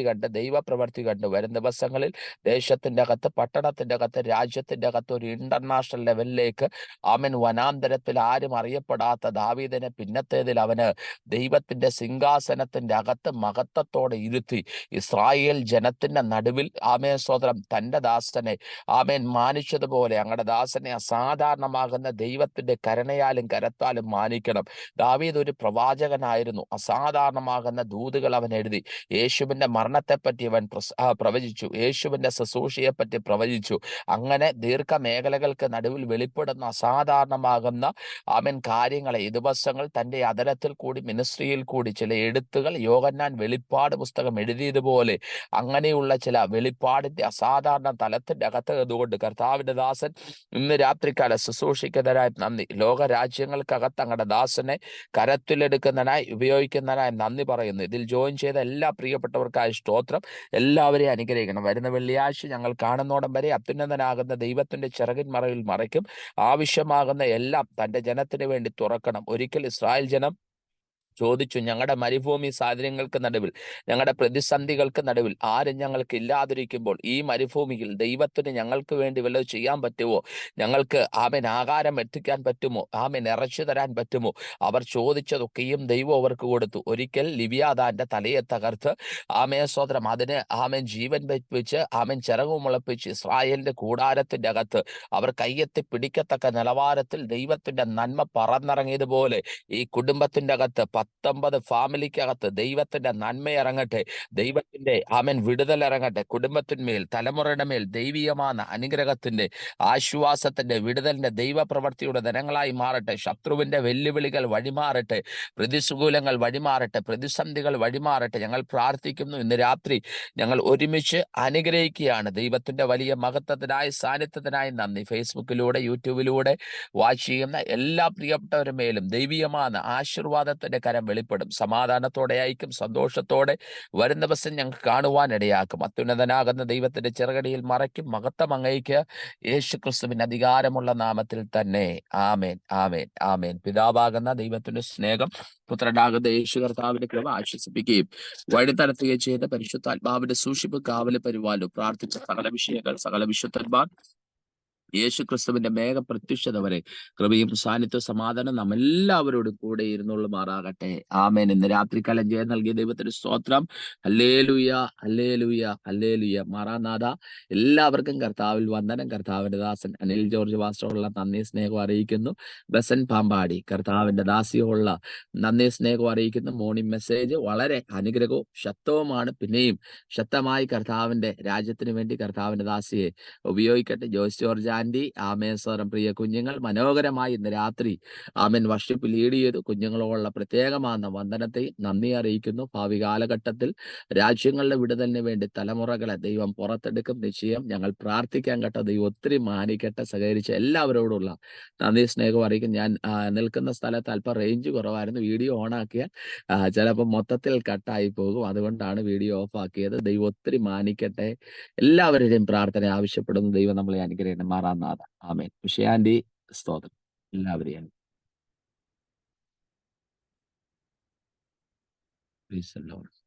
കണ്ട് ദൈവപ്രവൃത്തി കണ്ടു. വരും ദിവസങ്ങളിൽ ദേശത്തിന്റെ അകത്ത്, പട്ടണത്തിന്റെ അകത്ത്, രാജ്യത്തിന്റെ അകത്ത് ഒരു ഇന്റർനാഷണൽ ലെവലിലേക്ക് അവൻ വനാന്തരത്തിൽ ആരും അറിയപ്പെടാത്ത ദാവീദിനെ പിന്നത്തേതിൽ അവന് ദൈവത്തിന്റെ സിംഹാസനത്തിന്റെ അകത്ത് മഹത്വത്തോടെ ഇരുത്തി ഇസ്രായേൽ ജനത്തിന്റെ നടുവിൽ ആമേൻ സ്വതന്ത്രം തന്റെ ദാസനെ ആമേൻ മാനിച്ചതുപോലെ ഞങ്ങളുടെ ദാസനെ അസാധാരണമാകുന്ന ദൈവത്തിന്റെ കരുണയാലും കരത്താലും മാനിക്കണം. ദാവീദ് ഒരു പ്രവാചകനായിരുന്നു. അസാധാരണമാകുന്ന ദൂതുകൾ അവൻ എഴുതി. യേശുവിന്റെ മരണത്തെപ്പറ്റി അവൻ പ്രവചിച്ചു. യേശുവിന്റെ ശുശ്രൂഷയെ പറ്റി പ്രവചിച്ചു. അങ്ങനെ ദീർഘമേഖലകൾക്ക് നടുവിൽ വെളിപ്പെടുന്ന അസാധാരണമാകുന്ന ആമേൻ കാര്യങ്ങളെ ഈ ദിവസങ്ങൾ തൻ്റെ അതരത്തിൽ കൂടി മിനിസ്ട്രിയിൽ കൂടി ചില എഴുത്തുകൾ യോഹന്നാൻ വെളിപ്പാട് പുസ്തകം എഴുതിയതുപോലെ അങ്ങനെയുള്ള ചില വെളിപ്പാടിന്റെ അസാധാരണ തലത്തിന്റെ അകത്ത് അതുകൊണ്ട് കർത്താവിന്റെ ദാസൻ ഇന്ന് രാത്രികാല ശുശ്രൂഷിക്കുന്നതിനായി നന്ദി. ലോകരാജ്യങ്ങൾക്കകത്ത് അങ്ങയുടെ ദാസനെ കരത്തിലെടുക്കുന്നതിനായി ഉപയോഗിക്കുന്നതിനായി നന്ദി പറയുന്നു. ഇതിൽ ജോയിൻ ചെയ്ത എല്ലാ പ്രിയപ്പെട്ടവർക്കായി സ്തോത്രം. എല്ലാവരെയും അനുഗ്രഹിക്കണം. വരുന്ന വെള്ളിയാഴ്ച ഞങ്ങൾ കാണുന്നോടം വരെ അത്യുന്നതനാകുന്ന ദൈവത്തിന്റെ ചിറകിൻ മറയിൽ മറയ്ക്കും. ആവശ്യമാകുന്ന എല്ലാം തൻ്റെ ജനത്തിന് വേണ്ടി തുറക്കണം. ഒരിക്കൽ ഇസ്രായേൽ ജനം ചോദിച്ചു, ഞങ്ങളുടെ മരുഭൂമി സാഹചര്യങ്ങൾക്ക് നടുവിൽ, ഞങ്ങളുടെ പ്രതിസന്ധികൾക്ക് നടുവിൽ ആരും ഞങ്ങൾക്ക് ഇല്ലാതിരിക്കുമ്പോൾ ഈ മരുഭൂമിയിൽ ദൈവത്തിന് ഞങ്ങൾക്ക് വേണ്ടി വല്ലതും ചെയ്യാൻ പറ്റുമോ? ഞങ്ങൾക്ക് ആമേൻ ആഹാരം എത്തിക്കാൻ പറ്റുമോ? ആമേൻ ഇറച്ചി തരാൻ പറ്റുമോ? അവർ ചോദിച്ചതൊക്കെയും ദൈവം അവർക്ക് കൊടുത്തു. ഒരിക്കൽ ലിവ്യാതാന്റെ തലയെ തകർത്ത് ആമേൻ സ്വതന്ത്രം അതിന് ആമേൻ ജീവൻ വെച്ച് ആമേൻ ചിറകു മുളപ്പിച്ച് ഇസ്രായേലിന്റെ കൂടാരത്തിന്റെ അകത്ത് അവർ കയ്യെത്തി പിടിക്കത്തക്ക നിലവാരത്തിൽ ദൈവത്തിന്റെ നന്മ പറന്നിറങ്ങിയതുപോലെ ഈ കുടുംബത്തിന്റെ അകത്ത് 19 ഫാമിലിക്കകത്ത് ദൈവത്തിന്റെ നന്മ ഇറങ്ങട്ടെ. ദൈവത്തിന്റെ ആമേൻ വിടുതൽ ഇറങ്ങട്ടെ. കുടുംബത്തിന്മേൽ, തലമുറയുടെ മേൽ ദൈവീയமான അനുഗ്രഹത്തിന്റെ, ആശ്വാസത്തിന്റെ, വിടുതലിന്റെ ദൈവപ്രവൃത്തിയുടെ ദിനങ്ങളായി മാറട്ടെ. ശത്രുവിന്റെ വെല്ലുവിളികൾ വഴിമാറട്ടെ. പ്രതികൂലങ്ങൾ വഴിമാറട്ടെ. പ്രതിസന്ധികൾ വഴിമാറട്ടെ. ഞങ്ങൾ പ്രാർത്ഥിക്കുന്നു. ഇന്ന് രാത്രി ഞങ്ങൾ ഒരുമിച്ച് അനുഗ്രഹിക്കുകയാണ്. ദൈവത്തിന്റെ വലിയ മഹത്വത്തിനായി, സാന്നിധ്യത്തിനായി നന്ദി. ഫേസ്ബുക്കിലൂടെ, യൂട്യൂബിലൂടെ വാച്ച് ചെയ്യുന്ന എല്ലാ പ്രിയപ്പെട്ടവരുടെ മേലും ദൈവീയமான ആശീർവാദത്തിന്റെ കരം വെളിപ്പെടും. സമാധാനത്തോടെ അയക്കും, സന്തോഷത്തോടെ വരും ദിവസം ഞങ്ങൾക്ക് കാണുവാൻ ഇടയാക്കും. അത്യുന്നതനാകുന്ന ദൈവത്തിന്റെ ചിറകടിയിൽ മറയ്ക്കും. മഹത്വം അങ്ങയ്ക്ക് യേശു ക്രിസ്തുവിന്റെ അധികാരമുള്ള നാമത്തിൽ തന്നെ. ആമേൻ, ആമേൻ, ആമേൻ. പിതാവാകുന്ന ദൈവത്തിന്റെ സ്നേഹം, പുത്രനാകുന്ന യേശു കർത്താവിന്റെ കൃപ ആശ്വസിപ്പിക്കുകയും വഴി നടത്തുകയും ചെയ്ത പരിശുദ്ധാത്മാവിന്റെ സൂക്ഷിപ്പ്, കാവല്, പരിപാലനം പ്രാർത്ഥിച്ച സകല വിഷയങ്ങൾ സകല വിശുദ്ധന്മാർ യേശു ക്രിസ്തുവിന്റെ മേഘ പ്രത്യക്ഷത വരെ കൃപയും സാന്നിധ്യവും സമാധാനം നമ്മെല്ലാവരോടും കൂടെ ഇരുന്നുള്ളുമാറാകട്ടെ. ആമേൻ. ഇന്ന് രാത്രികാലം ജയം നൽകിയ ദൈവത്തിന് സ്തോത്രം. ഹല്ലേലൂയ, ഹല്ലേലൂയ, ഹല്ലേലൂയ. മാറാനാഥ. എല്ലാവർക്കും കർത്താവിൽ വന്ദനം. കർത്താവിന്റെ ദാസൻ അനിൽ ജോർജ് വാസ്റ്ററുള്ള നന്ദി സ്നേഹം അറിയിക്കുന്നു. ബസൻ പാമ്പാടി കർത്താവിന്റെ ദാസിയുള്ള നന്ദി സ്നേഹം അറിയിക്കുന്നു. മോർണിംഗ് മെസ്സേജ് വളരെ അനുഗ്രഹവും ശക്തവുമാണ്. പിന്നെയും ശക്തമായി കർത്താവിന്റെ രാജ്യത്തിന് വേണ്ടി കർത്താവിന്റെ ദാസിയെ ഉപയോഗിക്കട്ടെ. ജോയ്സ് ജോർജ് ആന്റി, ആമേൻ സ്വരം. പ്രിയ കുഞ്ഞുങ്ങൾ, മനോഹരമായി ഇന്ന് രാത്രി ആമേൻ വർഷിപ്പ് ലീഡ് ചെയ്തു. കുഞ്ഞുങ്ങളോടുള്ള പ്രത്യേകമായ വന്ദനത്തെയും നന്ദി അറിയിക്കുന്നു. ഭാവി കാലഘട്ടത്തിൽ രാജ്യങ്ങളുടെ വിടുതലിന് വേണ്ടി തലമുറകളെ ദൈവം പുറത്തെടുക്കും. നിശ്ചയം ഞങ്ങൾ പ്രാർത്ഥിക്കാൻ കേട്ട ദൈവം ഒത്തിരി മാനിക്കട്ടെ. സഹകരിച്ച എല്ലാവരോടുള്ള നന്ദി സ്നേഹം അറിയിക്കും. ഞാൻ നിൽക്കുന്ന സ്ഥലത്ത് അല്പം റേഞ്ച് കുറവായിരുന്നു. വീഡിയോ ഓണാക്കിയാൽ ചിലപ്പോൾ മൊത്തത്തിൽ കട്ടായി പോകും. അതുകൊണ്ടാണ് വീഡിയോ ഓഫ് ആക്കിയത്. ദൈവം ഒത്തിരി മാനിക്കട്ടെ. എല്ലാവരുടെയും പ്രാർത്ഥന ആവശ്യപ്പെടുന്നു. ദൈവം നമ്മളെ അനുഗ്രഹിക്കണം. മാറാനാഥ. ആമേൻ. ഉഷയാന്റി സ്തോത്രം. എല്ലാവരെയും Praise the Lord.